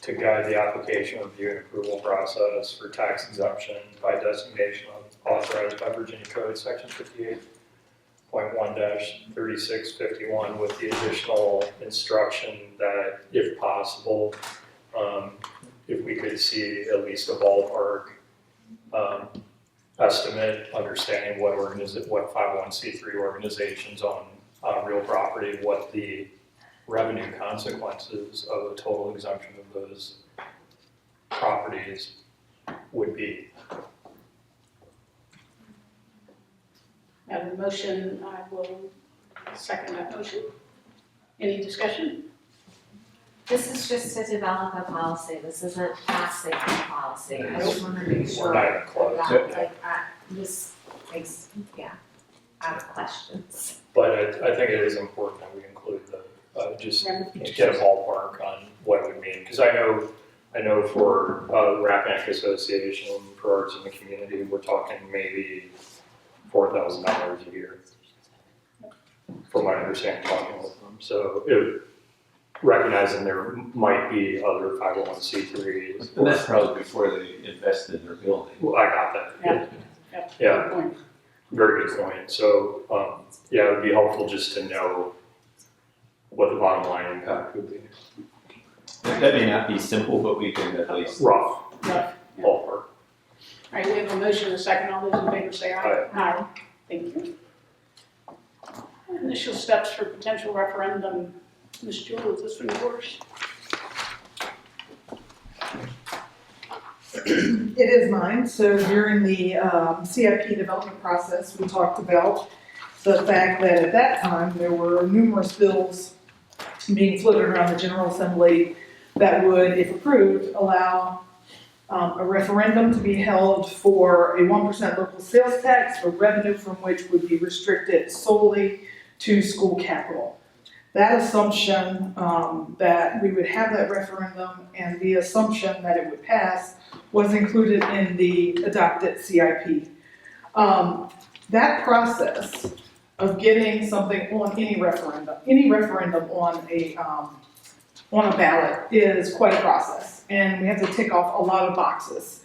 to guide the application, review, and approval process for tax exemption by designation authorized by Virginia Code Section 58.1-3651 with the additional instruction that, if possible, if we could see at least a ballpark estimate, understanding what 501c3 organizations on real property, what the revenue consequences of a total exemption of those properties would be. I have a motion, I will second that motion. Any discussion? This is just to develop a policy, this isn't passing a policy, I just wanna make sure. We're not even close. Like, this makes, I have questions. But I think it is important that we include the, just to get a ballpark on what it would mean. Because I know for Rappahannock Association for Arts in the Community, we're talking maybe $4,000 a year, from my understanding, talking with them. So recognizing there might be other 501c3s. And that's probably before they invest in their building. Well, I got that. Yeah. Good point. Very good point. So, it would be helpful just to know what the bottom line impact would be. That may not be simple, but we can at least. Rough Yeah. ballpark. All right, we have a motion and a second. All those in favor say aye. Aye. Thank you. Initial steps for potential referendum. Ms. Jewell, is this one yours? It is mine. So during the CIP development process, we talked about the fact that at that time, there were numerous bills being floated around the General Assembly that would, if approved, allow a referendum to be held for a 1% local sales tax for revenue from which would be restricted solely to school capital. That assumption that we would have that referendum and the assumption that it would pass was included in the adopted CIP. That process of getting something on any referendum on a ballot is quite a process, and we have to tick off a lot of boxes.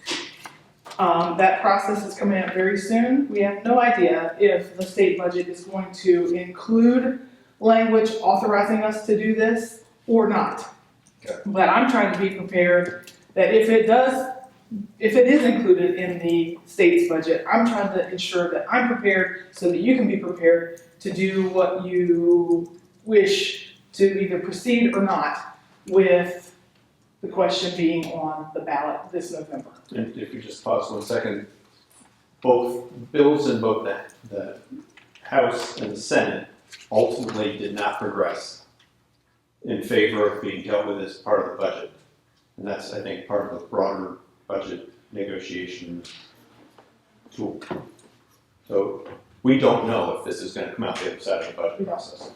That process is coming up very soon. We have no idea if the state budget is going to include language authorizing us to do this or not. Okay. But I'm trying to be prepared that if it is included in the state's budget, I'm trying to ensure that I'm prepared so that you can be prepared to do what you wish to either proceed or not with the question being on the ballot this November. And if you just pause 1 second, both bills in both the House and the Senate ultimately did not progress in favor of being dealt with as part of the budget. And that's, I think, part of the broader budget negotiation tool. So we don't know if this is going to come out the other side of the budget process.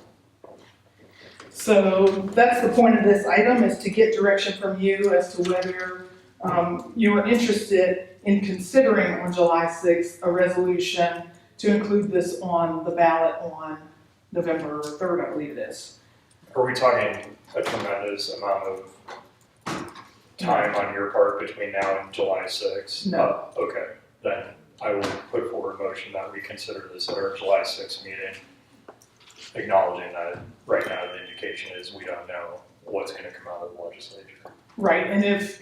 So that's the point of this item, is to get direction from you as to whether you are interested in considering on July 6th a resolution to include this on the ballot on November 3rd, I believe it is. Are we talking a tremendous amount of time on your part between now and July 6th? No. Okay, then I will put forward a motion that we consider this at our July 6th meeting, acknowledging that right now the indication is we don't know what's going to come out of the legislature. Right, and if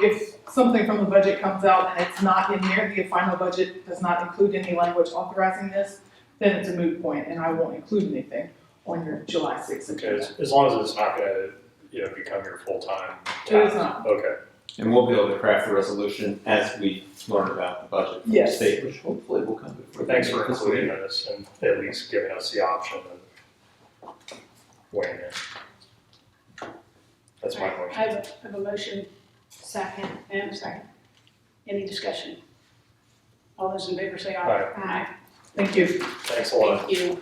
something from the budget comes out and it's not in there, the final budget does not include any language authorizing this, then it's a moot point, and I won't include anything on your July 6th Okay, agenda. as long as it's not going to, become your full-time It is not. Okay. And we'll be able to craft a resolution as we learn about the budget from the Yes. state, which hopefully will come before. the Thanks end for of the fiscal including year. this and at least giving us the option of weighing in. That's my I motion. have a motion Second. and a second. Any discussion? All those in favor say aye. Aye. Aye. Thank you. Thanks a lot. Thank you.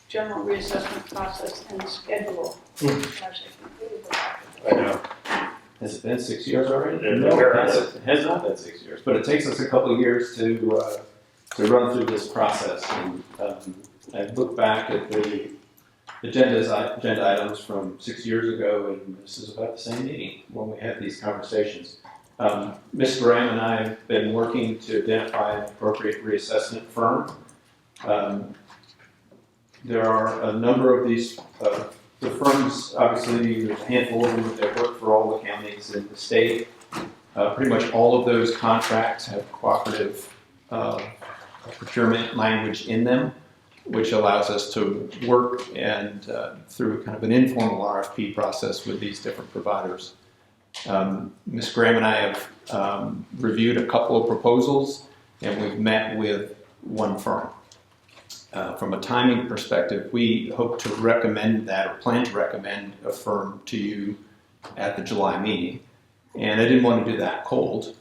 General reassessment process and schedule. I know. Has it been 6 years already? It No, has. it has not been 6 years, but it takes us a couple of years to run through this process. And I look back at the agenda items from 6 years ago, and this is about the same meeting when we had these conversations. Ms. Graham and I have been working to identify an appropriate reassessment firm. There are a number of these, the firms, obviously, there's a handful of them that work for all the counties in the state. Pretty much all of those contracts have cooperative procurement language in them, which allows us to work and through kind of an informal RFP process with these different providers. Ms. Graham and I have reviewed a couple of proposals, and we've met with one firm. From a timing perspective, we hope to recommend that or plan to recommend a firm to you at the July meeting. And I didn't want to do that cold.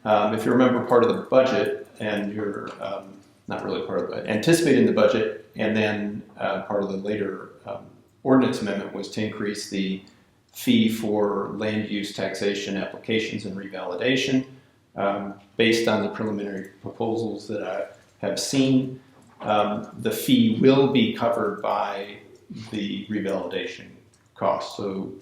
If you remember part of the budget, and you're not really part of it, anticipating the budget, and then part of the later ordinance amendment was to increase the fee for land use taxation applications and revalidation. Based on the preliminary proposals that I have seen, the fee will be covered by the revalidation cost. So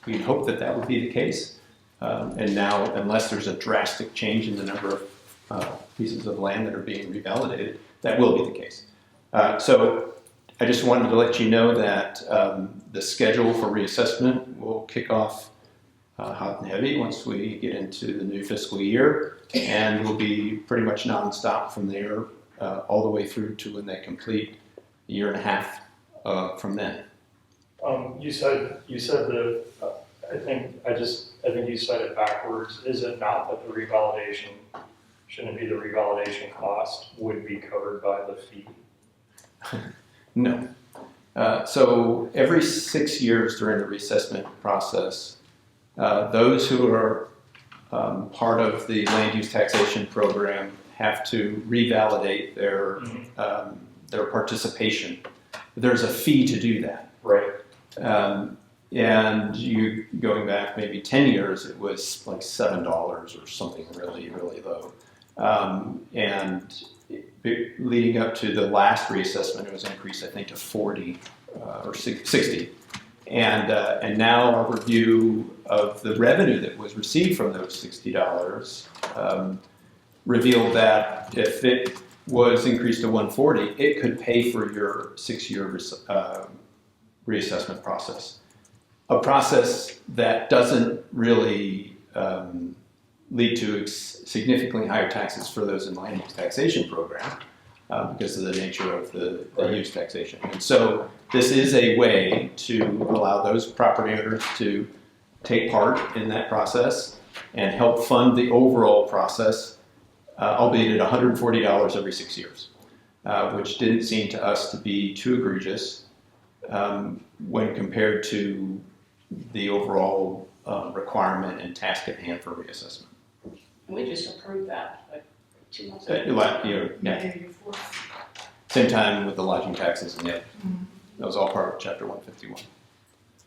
we hope that that would be the case. And now, unless there's a drastic change in the number of pieces of land that are being revalidated, that will be the case. So I just wanted to let you know that the schedule for reassessment will kick off hot and heavy once we get into the new fiscal year, and will be pretty much nonstop from there all the way through to when they complete a year and a half from then. You said the, I think you said it backwards. Is it not that the revalidation, shouldn't it be the revalidation cost would be covered by the fee? No. So every 6 years during the reassessment process, those who are part of the land use taxation program have to revalidate their participation. There's a fee to do that. Right. And you going back maybe 10 years, it was like $7 or something really, really low. And leading up to the last reassessment, it was increased, I think, to 40 or 60. And now our review of the revenue that was received from those $60 revealed that if it was increased to 140, it could pay for your 6-year reassessment process. A process that doesn't really lead to significantly higher taxes for those in the land use taxation program because of the nature of the use taxation. And so this is a way to allow those property owners to take part in that process and help fund the overall process, albeit at $140 every 6 years, which didn't seem to us to be too egregious when compared to the overall requirement and task at hand for reassessment. We just approved that like 2 months ago. Yeah. Same time with the lodging taxes and the others. That was all part of Chapter 151.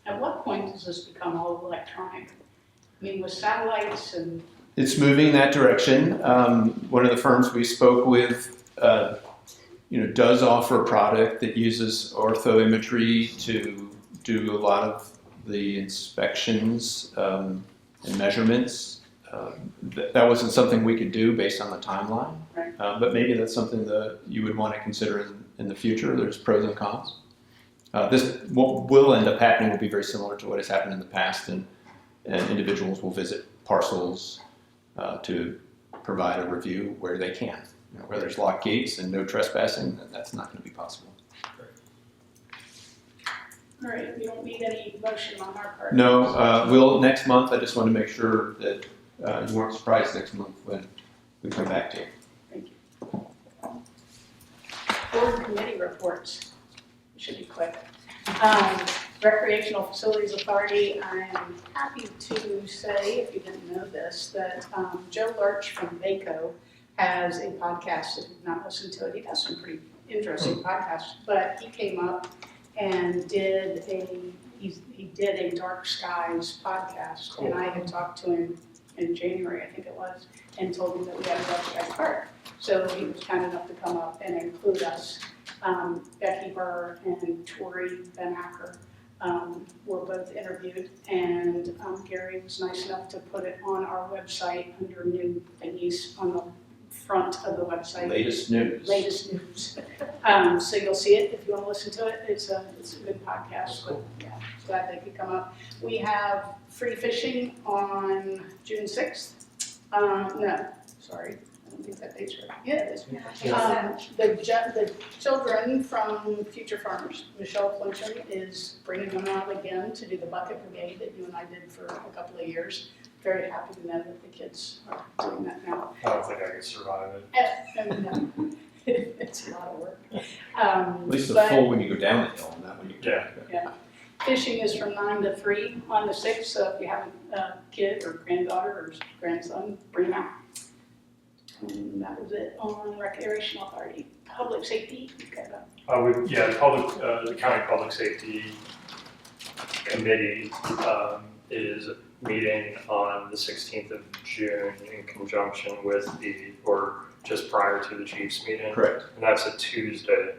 At what point does this become all electronic? I mean, with satellites and. It's moving that direction. One of the firms we spoke with, does offer a product that uses orthoimagery to do a lot of the inspections and measurements. That wasn't something we could do based on the timeline, Right. But maybe that's something that you would want to consider in the future. There's pros and cons. What will end up happening will be very similar to what has happened in the past, and individuals will visit parcels to provide a review where they can. Where there's locked gates and no trespassing, that's not going to be possible. All right, we don't need any motion on our part. No, we'll next month. I just want to make sure that you weren't surprised next month when we come back to you. Thank you. Board committee reports. It should be quick. Recreational Facilities Authority, I'm happy to say, if you didn't know this, that Joe Lurch from VACO has a podcast. If you've not listened to it, he does some pretty interesting podcasts, but he came up and did a Dark Skies podcast, and I had talked to him in January, I think it was, and told him that we had a Dark Skies park. So he was kind enough to come up and include us. Becky Burr and Tori Ben Acker were both interviewed, and Gary was nice enough to put it on our website under new thingies on the front of the website. Latest news. Latest news. So you'll see it if you want to listen to it. It's a good podcast. But yeah, glad they could come up. We have free fishing on June 6th. No, sorry. I don't think that date's right. Yeah, it is. The children from Future Farmers, Michelle Flinchon, is bringing them out again to do the bucket brigade that you and I did for a couple of years. Very happy to know that the kids are doing that now. I don't think I could survive it. It's a lot of work. At least the full when you go down the hill, not when you go back. Yeah. Fishing is from 9 to 3 on the 6th, so if you have a kid or granddaughter or grandson, bring them out. And that was it on Recreational Authority. Public Safety, okay, The county public safety committee is meeting on the 16th of June in conjunction with or just prior to the chief's meeting. Correct. And that's a Tuesday.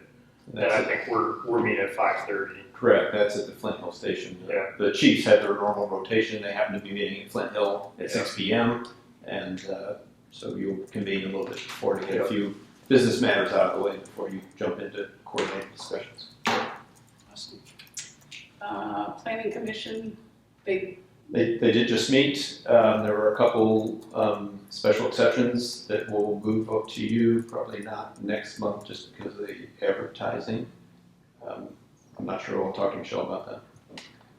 And I think we're meeting at 5:30. Correct. That's at the Flint Hill station. Yeah. The Chiefs have their normal rotation. They happen to be meeting at Flint Hill at 6 p.m. And so you'll convene a little bit before to get a few business matters out of the way before you jump into coordinated discussions. Awesome. Planning Commission, they did just meet. There were a couple special exceptions that will move up to you, probably not next month just because of the advertising. I'm not sure. We'll talk to Michelle about that.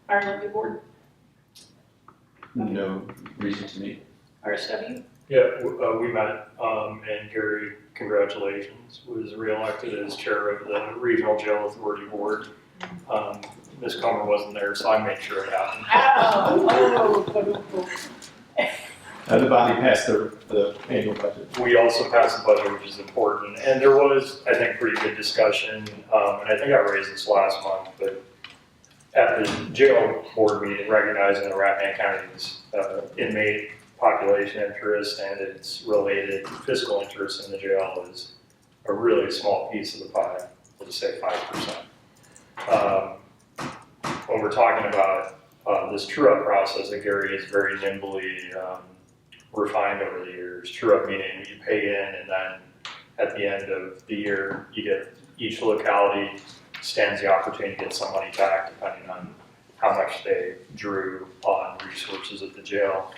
Fire Levy Board, No reason to meet. RSW. Yeah, we met, and Gary, congratulations, was reelected as chair of the Regional Jail Authority Board. Ms. Comer wasn't there, so I made sure it happened. The body passed the annual budget. We also passed the budget, which is important, and there was, I think, pretty good discussion, and I think I raised this last month, but at the jail board meeting, recognizing the Rappahannock County's inmate population interest and its related fiscal interest in the jail is a really small piece of the pie, we'll just say 5%. When we're talking about this true-up process that Gary has very nimbly refined over the years, true-up meaning you pay in and then at the end of the year you get each locality stands the opportunity to get some money back depending on how much they drew on resources at the jail.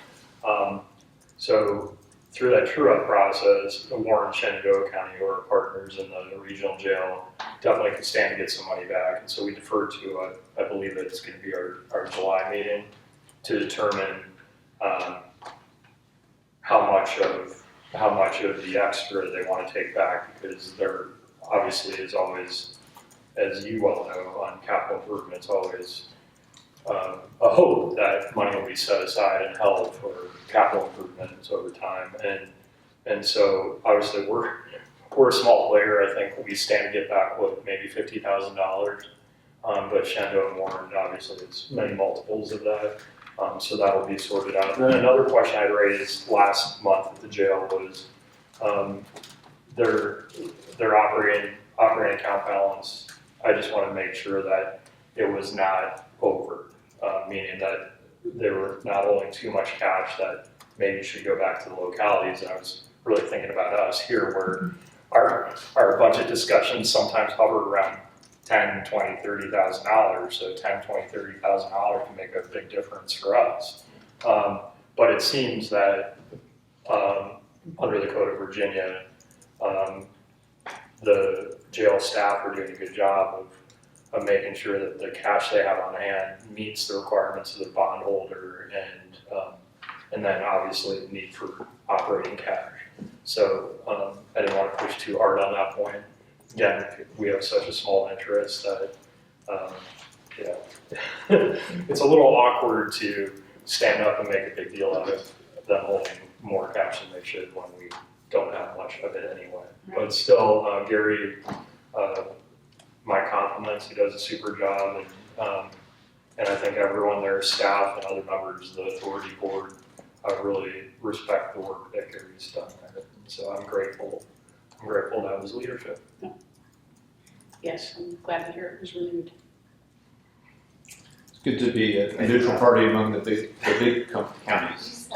So through that true-up process, Warren and Shenandoah County, who are partners in the regional jail, definitely could stand to get some money back. And so we deferred to, I believe that it's going to be our July meeting to determine how much of the extra they want to take back, because there obviously is always, as you well know, on capital improvements, always a hope that money will be set aside and held for capital improvements over time. And so obviously we're a small player. I think we stand to get back maybe $50,000. But Shenandoah and Warren, obviously it's many multiples of that. So that'll be sorted out. And then another question I raised last month at the jail was their operating account balance. I just want to make sure that it was not over. Meaning that they were not holding too much cash that maybe should go back to the localities. And I was really thinking about us here, where our budget discussions sometimes hover around $10, $20, $30,000. So $10, $20, $30,000 can make a big difference for us. But it seems that under the Code of Virginia, the jail staff are doing a good job making sure that the cash they have on hand meets the requirements of the bondholder and then obviously the need for operating cash. So I didn't want to push too hard on that point. Again, we have such a small interest that it's a little awkward to stand up and make a big deal out of them holding more cash than they should when we don't have much of it anyway. But still, Gary, my compliments, he does a super job, and I think everyone there, staff and other members of the authority board, really respect the work that Gary's done there. So I'm grateful to have his leadership. Yes, I'm glad to hear it was renewed. It's good to be a neutral party among the big counties.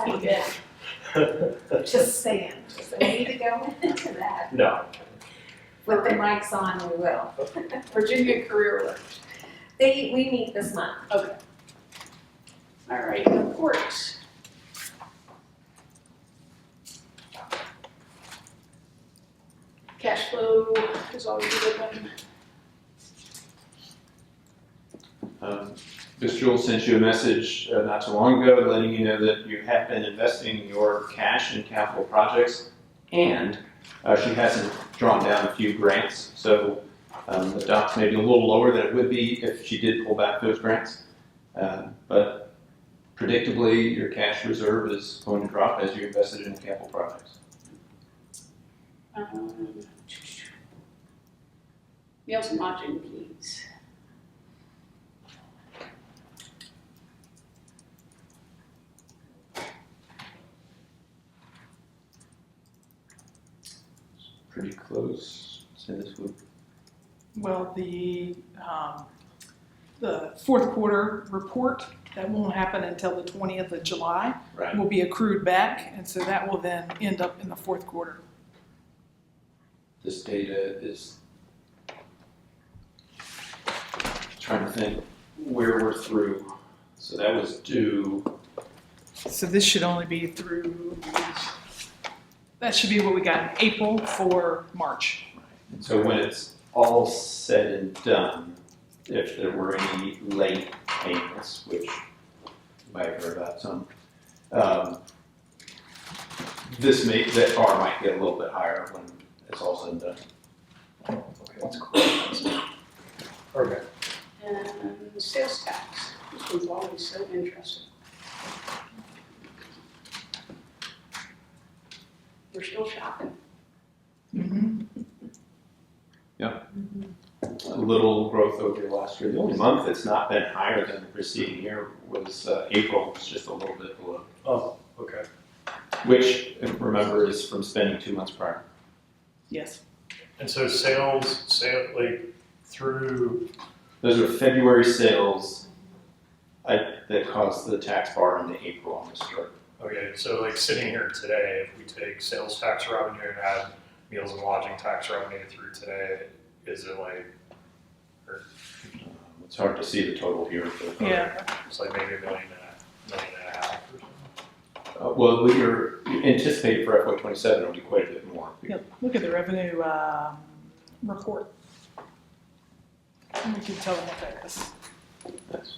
You did. Just saying, so we need to go into that. No. With the mics on, we will. Virginia Career Alert. We meet this month. Okay. All right, reports. Cash flow is always a good one. Ms. Jewell sent you a message not too long ago letting you know that you have been investing your cash in capital projects, and she hasn't drawn down a few grants, so the docs may be a little lower than it would be if she did pull back those grants. But predictably, your cash reserve is going to drop as you invested in capital projects. Meals and lodging, please. Pretty close. Say this would. Well, the fourth quarter report, that won't happen until the 20th of July. Right. Will be accrued back, and so that will then end up in the fourth quarter. This data is trying to think where we're through. So that was due. So this should only be through, that should be what we got in April for March. So when it's all said and done, if there were any late payments, which you might have heard about some, that bar might get a little bit higher when it's all said and done. Okay, that's cool. Okay. And sales tax, this one's always so interesting. We're still shopping. Mm-hmm. A little growth over last year. The only month that's not been higher than the preceding year was April, was just a little bit below. Oh, okay. Which, remember, is from spending 2 months prior. Yes. And so sales like through. Those are February sales that caused the tax bar into April on this chart. Okay, so like sitting here today, if we take sales tax revenue and add meals and lodging tax revenue through today, is it like? It's hard to see the total here. But, Yeah. It's like maybe $1.5 million or something. Well, we are anticipating for FY27 it'll be quite a bit more. Yep. Look at the revenue report. And we can tell them what that is. That's,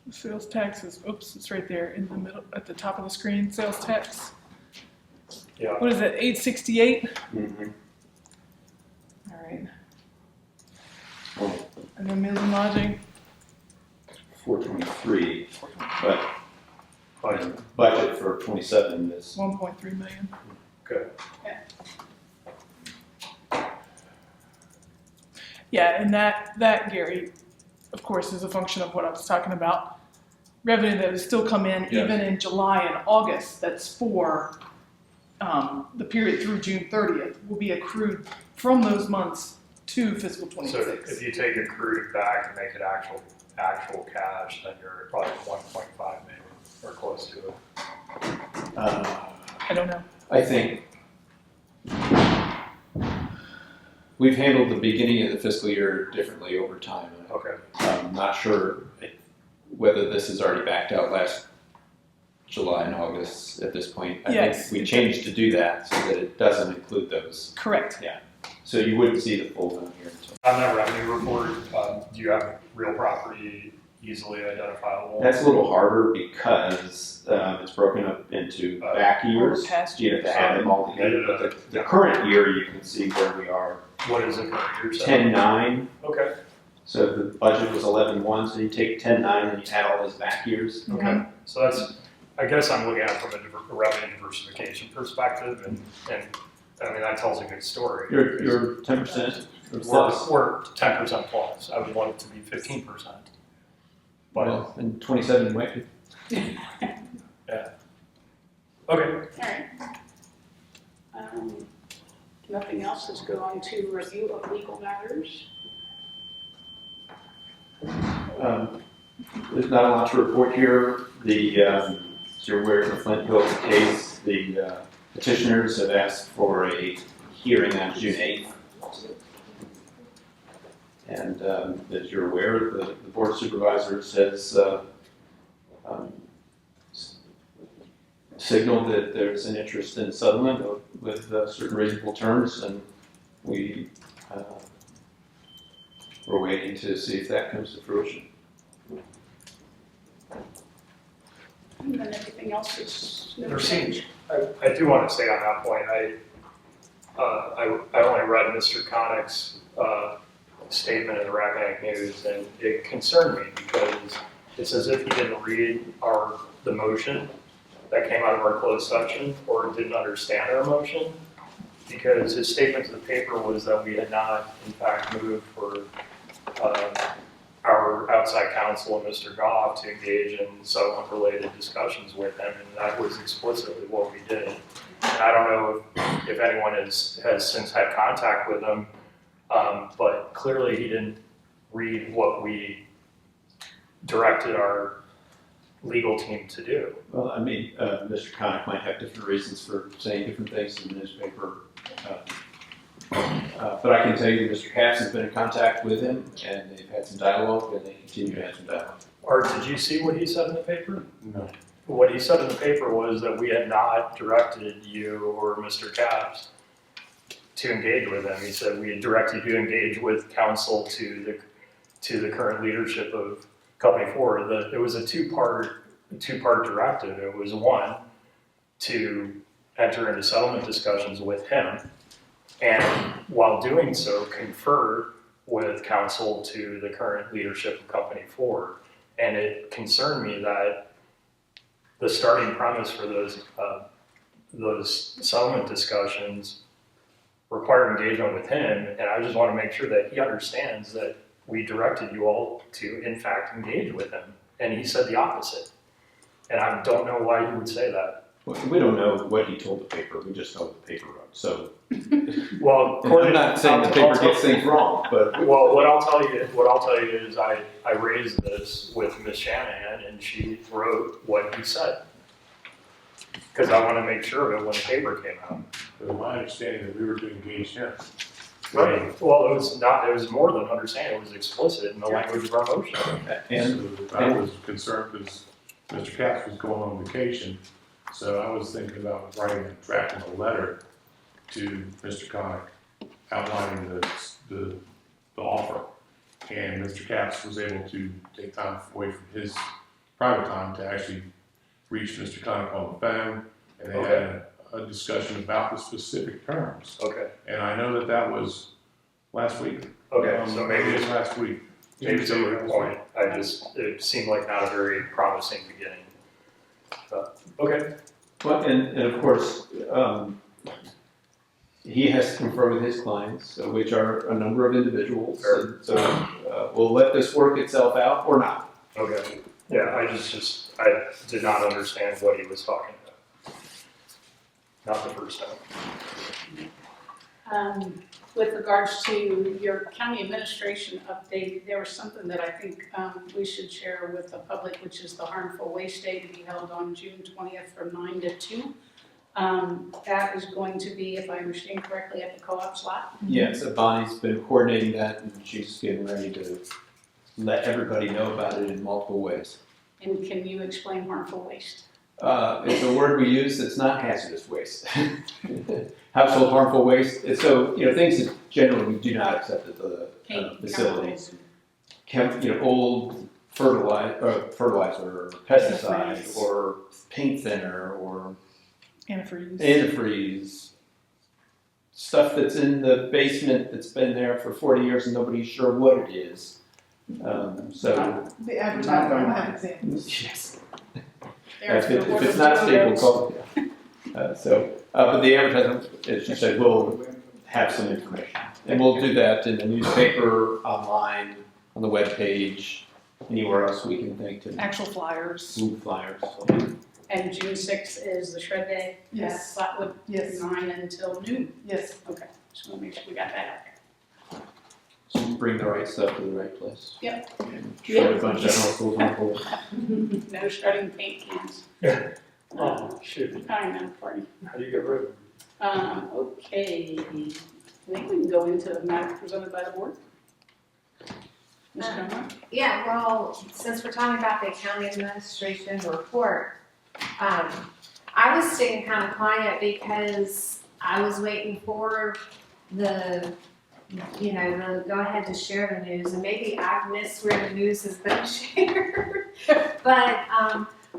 Sales tax is, oops, it's right there in the middle, at the top of the screen, sales tax. Yeah. What is that, 868? mm-hmm. All right. Well, And then meals and lodging, 423, but But, budget for 27 is 1.3 million. good. Yeah, and that Gary, of course, is a function of what I was talking about. Revenue that would still come in even in July and August, that's for the period through June 30th, will be accrued from those months to fiscal 26. So if you take accrued back and make it actual cash, then you're at probably 1.5 million or close to it. I don't know. I think we've handled the beginning of the fiscal year differently over time. Okay. I'm not sure whether this is already backed out last July and August at this point. I Yes. think we changed to do that so that it doesn't include those. Correct. So you wouldn't see the full down here. On that revenue report, do you have real property easily identifiable? That's a little harder because it's broken up into back years. past You have to add them all together. But the current year, you can see where we are. What is it current year? 10.9. Okay. So the budget was 11.1. So you take 10.9 and you add all those back years. Okay. So that's, I guess I'm looking at it from a revenue diversification perspective, and I mean, that tells a good story. You're 10%. We're 10% plus. I would want it to be 15%. But Well, and 27 might be. yeah. Okay. All right. Nothing else, let's go on to review of legal matters. There's not a lot to report here. As you're aware of the Flint Hills case, the petitioners have asked for a hearing on June 8th. And as you're aware, the Board of Supervisors has signaled that there's an interest in settlement with certain reasonable terms, and we're waiting to see if that comes to fruition. And then everything else is no There change. seems, I do want to say on that point, I only read Mr. Connick's statement in the Rappahannock News, and it concerned me because it's as if he didn't read the motion that came out of our closed session, or didn't understand our motion, because his statement to the paper was that we had not, in fact, moved for our outside counsel and Mr. Goff to engage in settlement-related discussions with him, and that was explicitly what we did. And I don't know if anyone has since had contact with him, but clearly he didn't read what we directed our legal team to do. Well, I mean, Mr. Connick might have different reasons for saying different things in the newspaper. But I can tell you Mr. Capps has been in contact with him, and they've had some dialogue, and they continue to have some dialogue. Art, did you see what he said in the paper? No. What he said in the paper was that we had not directed you or Mr. Capps to engage with him. He said we had directed you to engage with counsel to the current leadership of Company 4. That it was a two-part directive. It was one, to enter into settlement discussions with him, and while doing so, confer with counsel to the current leadership of Company 4. And it concerned me that the starting premise for those settlement discussions require engagement with him, and I just want to make sure that he understands that we directed you all to, in fact, engage with him. And he said the opposite. And I don't know why he would say that. Well, we don't know what he told the paper. We just know what the paper wrote. So, Well, I'm not saying the paper gets things wrong, but well, what I'll tell you is I raised this with Ms. Shanahan, and she wrote what he said, because I want to make sure of it when the paper came out. It was my understanding that we were to engage him. Right. Well, it was more than understanding. It was explicit in the language of our motion. and So I was concerned because Mr. Capps was going on vacation. So I was thinking about drafting a letter to Mr. Connick outlining the offer. And Mr. Capps was able to take time away from his private time to actually reach Mr. Connick on the phone. And they had a discussion about the specific terms. Okay. And I know that was last week. Okay, so maybe it was it's last week. maybe it's a moot point. It seemed like not a very promising beginning. But, okay. well, and of course, he has to confer with his clients, which are a number of individuals. Sure. So we'll let this work itself out or not. Okay. Yeah, I did not understand what he was talking about. Not the first time. With regards to your county administration update, there was something that I think we should share with the public, which is the harmful waste day to be held on June 20th from 9 to 2. That is going to be, if I understand correctly, at the co-op slot. Yeah, so Bonnie's been coordinating that, and she's getting ready to let everybody know about it in multiple ways. And can you explain harmful waste? It's a word we use that's not hazardous waste. Household harmful waste. And so, things that generally we do not accept at the facility. Old fertilizer, pesticide, or paint thinner, or antifreeze. Stuff that's in the basement that's been there for 40 years and nobody's sure what it is. The advertising, I have examples. Yes. If it's not stable, call it. But the advertisement, as you said, will have some information. And we'll do that in the newspaper, online, on the webpage, anywhere else we can think to. Actual flyers. Move flyers. And June 6th is the shred day? Yes. Flatwood, Yes. 9 until noon. Yes. Okay, just want to make sure we got that out So you bring the right stuff to the right place. Yep. And shred a bunch of household harmful. there. No shredding paint cans. Oh, shoot. I know, party. How do you get rid of them? Okay, I think we can go into matters presented by the board. Ms. Conrad? Yeah, well, since we're talking about the county administration report, I was staying kind of quiet because I was waiting for the go ahead to share the news, and maybe I've missed where the news has been shared. But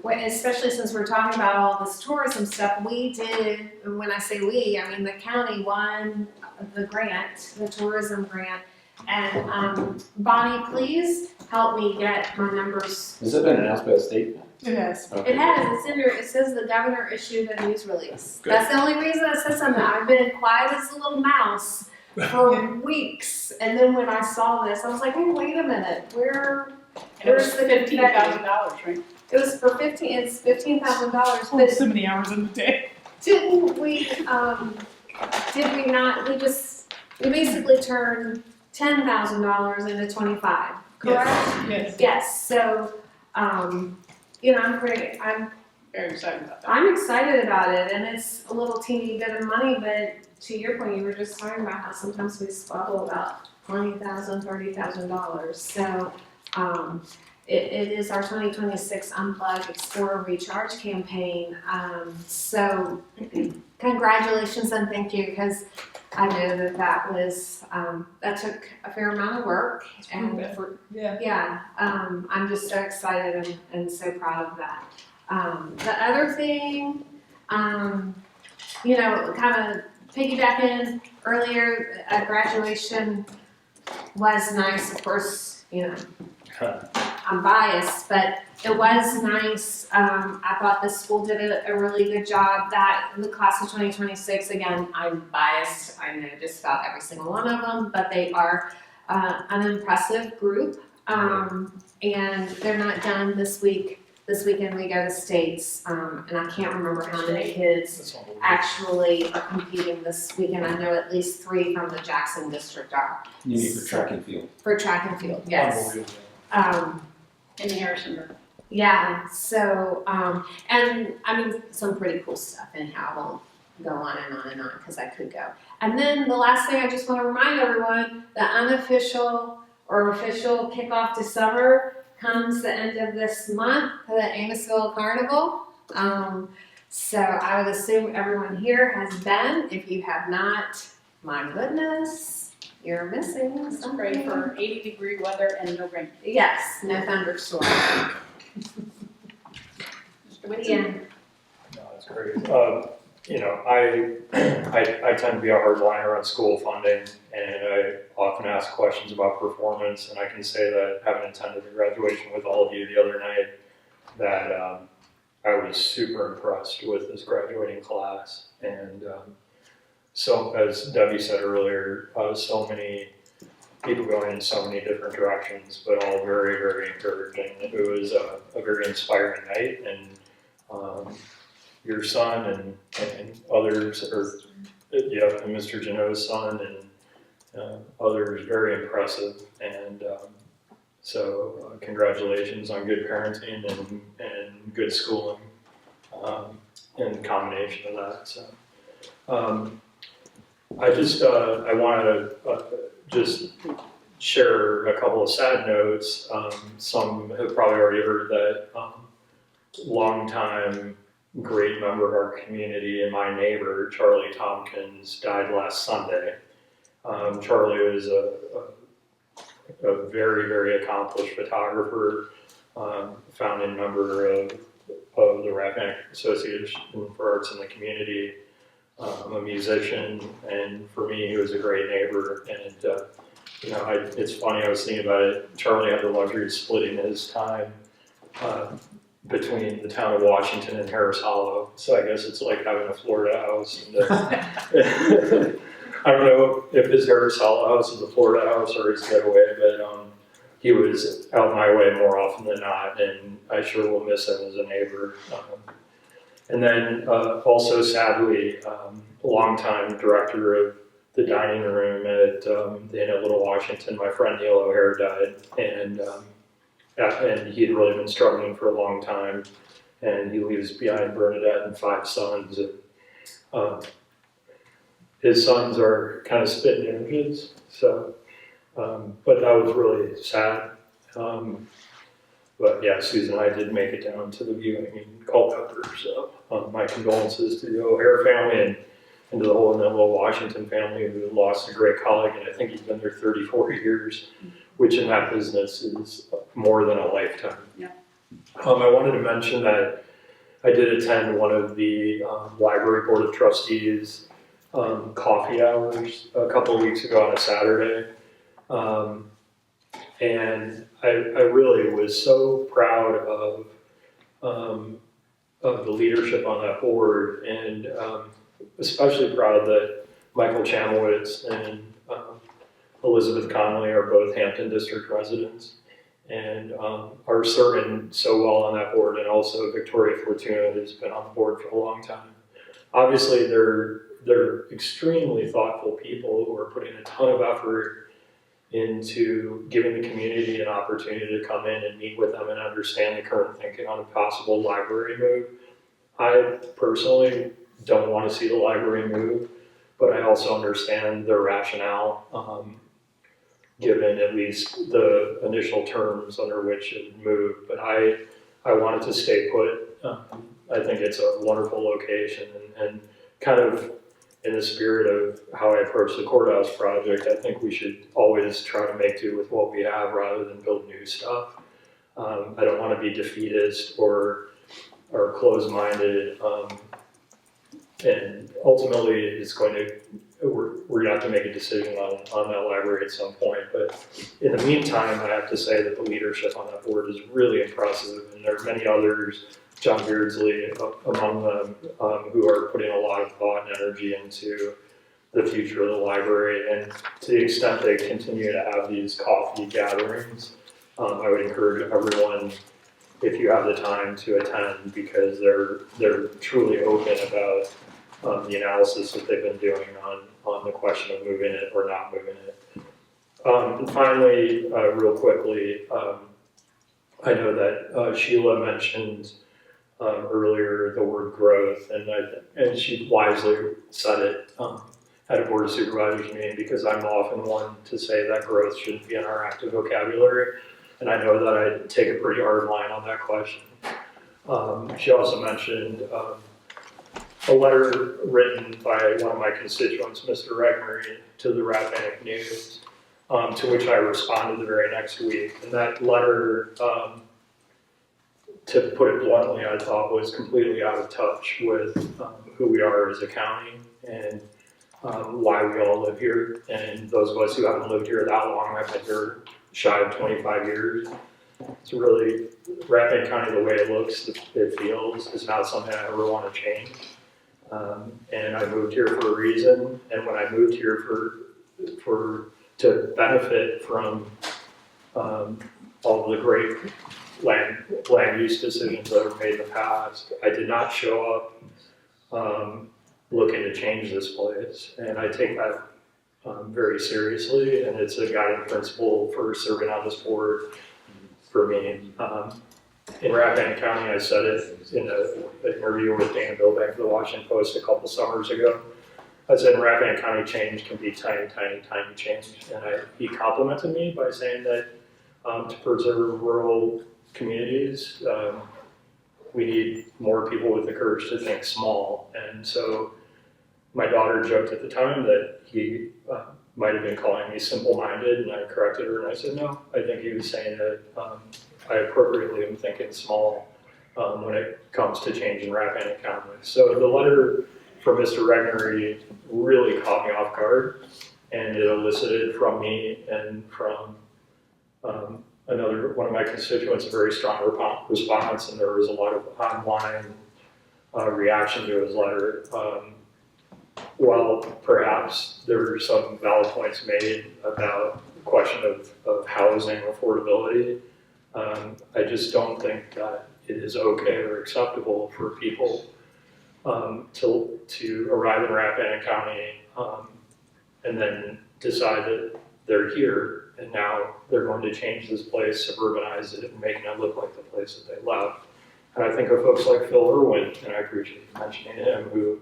especially since we're talking about all this tourism stuff, we did, and when I say we, I mean the county won the grant, the tourism grant. And Bonnie, please help me get my numbers. Has it been announced by the state? It has. Okay. It has, it's in there, it says the governor issued a news release. Good. That's the only reason I said something. I've been quiet as a little mouse for weeks. And then when I saw this, I was like, oh, wait a minute, It was $15,000, right? It was for it's $15,000, Oh, but so many hours in the day. did we not, we basically turned $10,000 into 25, correct? Yes. Yes, so, I'm Very excited about that. I'm excited about it, and it's a little teeny bit of money, but to your point, you were just talking about how sometimes we squabble about $20,000, $30,000. So, it is our 2026 Unplug, Explore, Recharge campaign. So congratulations and thank you, because I know that was, that took a fair amount of work. And I'm just so excited and so proud of that. The other thing, kind of piggybacking earlier, graduation was nice, of course, I'm biased, but it was nice. I thought the school did a really good job. That the class of 2026, again, I'm biased. I know just about every single one of them, but they are an impressive group. And they're not done this week. This weekend we go to states, and I can't remember how many kids actually are competing this weekend. I know at least 3 from the Jackson district are. You mean for track and field? For track and field, yes. In Harrisonburg. Yeah, so, and I mean, some pretty cool stuff in here. I won't go on and on and on because I could go. And then the last thing I just want to remind everyone, the unofficial or official kickoff to summer comes the end of this month, the Amosville Carnival. So I would assume everyone here has been. If you have not, my goodness, you're missing something. Pray for 80-degree weather and no rain. Yes, no thunderstorm. No, that's great. I tend to be a hardliner on school funding, and I often ask questions about performance, and I can say that having attended the graduation with all of you the other night, that I was super impressed with this graduating class. And so, as Debbie said earlier, so many people going in so many different directions, but all very, very encouraging. It was a very inspiring night, and your son and others, and Mr. Janot's son and others, very impressive. And so congratulations on good parenting and good schooling in combination of that. So I wanted to just share a couple of sad notes. Some have probably already heard that longtime great member of our community and my neighbor, Charlie Tompkins, died last Sunday. Charlie was a very, very accomplished photographer, founding member of the Rappahannock Association for Arts in the Community, a musician, and for me, he was a great neighbor. And you know, it's funny, I was thinking about it. Charlie had the luxury of splitting his time between the town of Washington and Harris Hollow. So I guess it's like having a Florida house. And, I don't know if his Harris Hollow house is a Florida house or his getaway, but he was out my way more often than not, and I sure will miss him as a neighbor. And then also, sadly, longtime director of the dining room at the Inn at Little Washington, my friend Neil O'Hare died, and he'd really been struggling for a long time, and he leaves behind Bernadette and 5 sons. And, his sons are kind of spitting images, so, but that was really sad. But yeah, Susan and I did make it down to the viewing in Culpeper, so my condolences to the O'Hare family and to the whole Little Washington family who lost a great colleague, and I think he's been there 34 years, which in that business is more than a lifetime. Yeah. I wanted to mention that I did attend one of the Library Board of Trustees coffee hours a couple of weeks ago on a Saturday. And I really was so proud of the leadership on that board, and especially proud that Michael Chamowitz and Elizabeth Connolly are both Hampton District residents and are serving so well on that board, and also Victoria Fortuna, who's been on the board for a long time. Obviously, they're extremely thoughtful people who are putting a ton of effort into giving the community an opportunity to come in and meet with them and understand the current thinking on a possible library move. I personally don't want to see the library move, but I also understand their rationale, given at least the initial terms under which it moved. But I wanted to stay put. I think it's a wonderful location, and kind of in the spirit of how I approach the courthouse project, I think we should always try to make do with what we have rather than build new stuff. I don't want to be defeatist or closed-minded, and ultimately it's going to, we're going to have to make a decision on that library at some point. But in the meantime, I have to say that the leadership on that board is really impressive, and there are many others, John Beardsley among them, who are putting a lot of thought and energy into the future of the library. And to the extent they continue to have these coffee gatherings, I would encourage everyone, if you have the time, to attend, because they're truly open about the analysis that they've been doing on the question of moving it or not moving it. And finally, real quickly, I know that Sheila mentioned earlier the word growth, and she wisely said it at a Board of Supervisors meeting, because I'm often one to say that growth shouldn't be in our active vocabulary, and I know that I take a pretty hard line on that question. She also mentioned a letter written by one of my constituents, Mr. Regnery, to the Rappahannock News, to which I responded the very next week. And that letter, to put it bluntly, I thought was completely out of touch with who we are as a county and why we all live here. And those of us who haven't lived here that long, I've been here shy of 25 years. It's really, Rappahannock County, the way it looks, it feels, is not something I ever want to change. And I moved here for a reason, and when I moved here to benefit from all the great land use decisions that were made in the past, I did not show up looking to change this place, and I take that very seriously, and it's a guiding principle for serving on this board for me. In Rappahannock County, I said it in an interview with Dana Bilbank of the Washington Post a couple summers ago. I said in Rappahannock County, change can be tiny, tiny, tiny change. And he complimented me by saying that to preserve rural communities, we need more people with the courage to think small. And so my daughter joked at the time that he might have been calling me simple-minded, and I corrected her and I said, no, I think he was saying that I appropriately am thinking small when it comes to changing Rappahannock County. So the letter from Mr. Regnery really caught me off guard, and it elicited from me and from another one of my constituents a very strong response, and there was a lot of online reaction to his letter. While perhaps there were some valid points made about the question of housing affordability, I just don't think that it is okay or acceptable for people to arrive in Rappahannock County and then decide that they're here and now they're going to change this place, suburbanize it, and making it look like the place that they left. And I think of folks like Phil Irwin, and I appreciate you mentioning him, who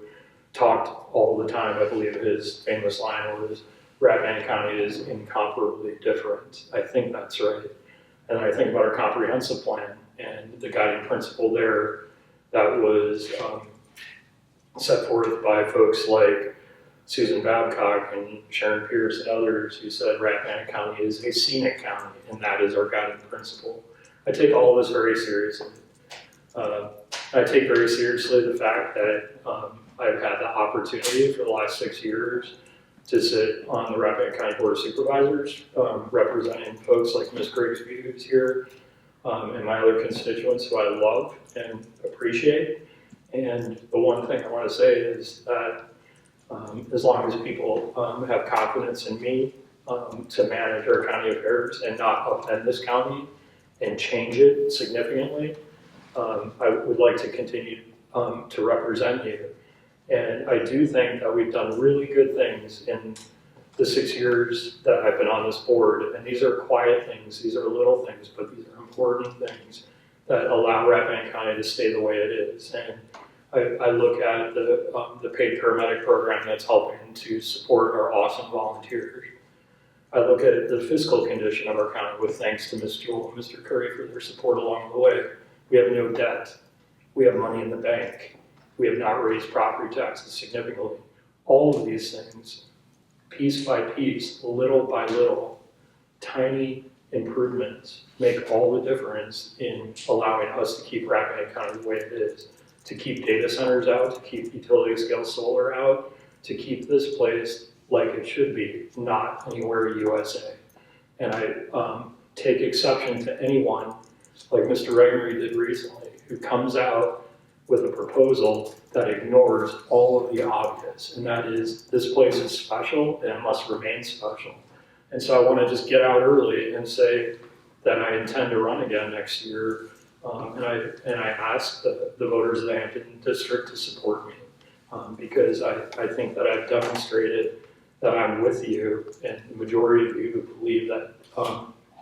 talked all the time. I believe his famous line was, Rappahannock County is incomparably different. I think that's right. And I think about our comprehensive plan and the guiding principle there that was set forth by folks like Susan Babcock and Sharon Pierce and others who said Rappahannock County is a scenic county, and that is our guiding principle. I take all of this very seriously. I take very seriously the fact that I've had the opportunity for the last 6 years to sit on the Rappahannock County Board of Supervisors, representing folks like Ms. Grigsby, who's here, and my other constituents who I love and appreciate. And the one thing I want to say is that as long as people have confidence in me to manage our county affairs and not upend this county and change it significantly, I would like to continue to represent you. And I do think that we've done really good things in the 6 years that I've been on this board. And these are quiet things, these are little things, but these are important things that allow Rappahannock County to stay the way it is. And I look at the paid paramedic program that's helping to support our awesome volunteers. I look at the fiscal condition of our county with thanks to Ms. Jewell and Mr. Curry for their support along the way. We have no debt. We have money in the bank. We have not raised property taxes significantly. All of these things, piece by piece, little by little, tiny improvements make all the difference in allowing us to keep Rappahannock County the way it is, to keep data centers out, to keep utility scale solar out, to keep this place like it should be, not anywhere USA. And I take exception to anyone, like Mr. Regnery did recently, who comes out with a proposal that ignores all of the obvious, and that is this place is special and it must remain special. And so I want to just get out early and say that I intend to run again next year, and I ask the voters of the Hampton District to support me because I think that I've demonstrated that I'm with you, and the majority of you who believe that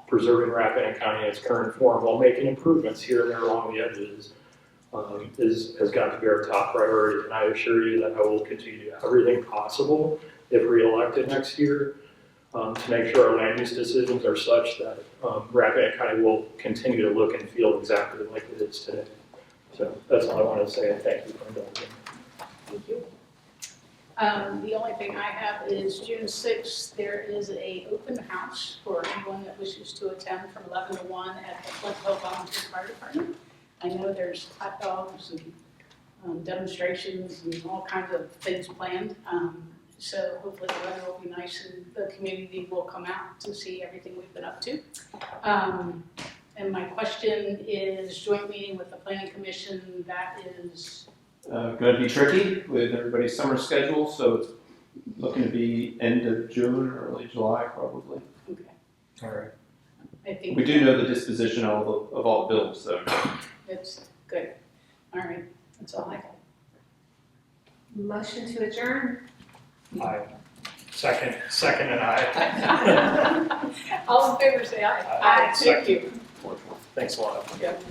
preserving Rappahannock County in its current form while making improvements here and there along the edges has got to be our top priority. And I assure you that I will continue to do everything possible if reelected next year to make sure our land use decisions are such that Rappahannock County will continue to look and feel exactly like it is today. So that's all I want to say, and thank you for indulging. Thank you. The only thing I have is June 6th, there is a open house for anyone that wishes to attend from 11 to 1 at the Flint Hill Volunteer Fire Department. I know there's hot dogs and demonstrations and all kinds of things planned. So hopefully the weather will be nice and the community will come out to see everything we've been up to. And my question is joint meeting with the Planning Commission, that is Going to be tricky with everybody's summer schedule, so it's looking to be end of June, early July probably. okay. All right. I think We do know the disposition of all the bills, though. it's good. All right, that's all I got. Motion to adjourn. Aye. Second and aye. All in favor say aye. Aye. Thank you. Thanks a lot. Yep.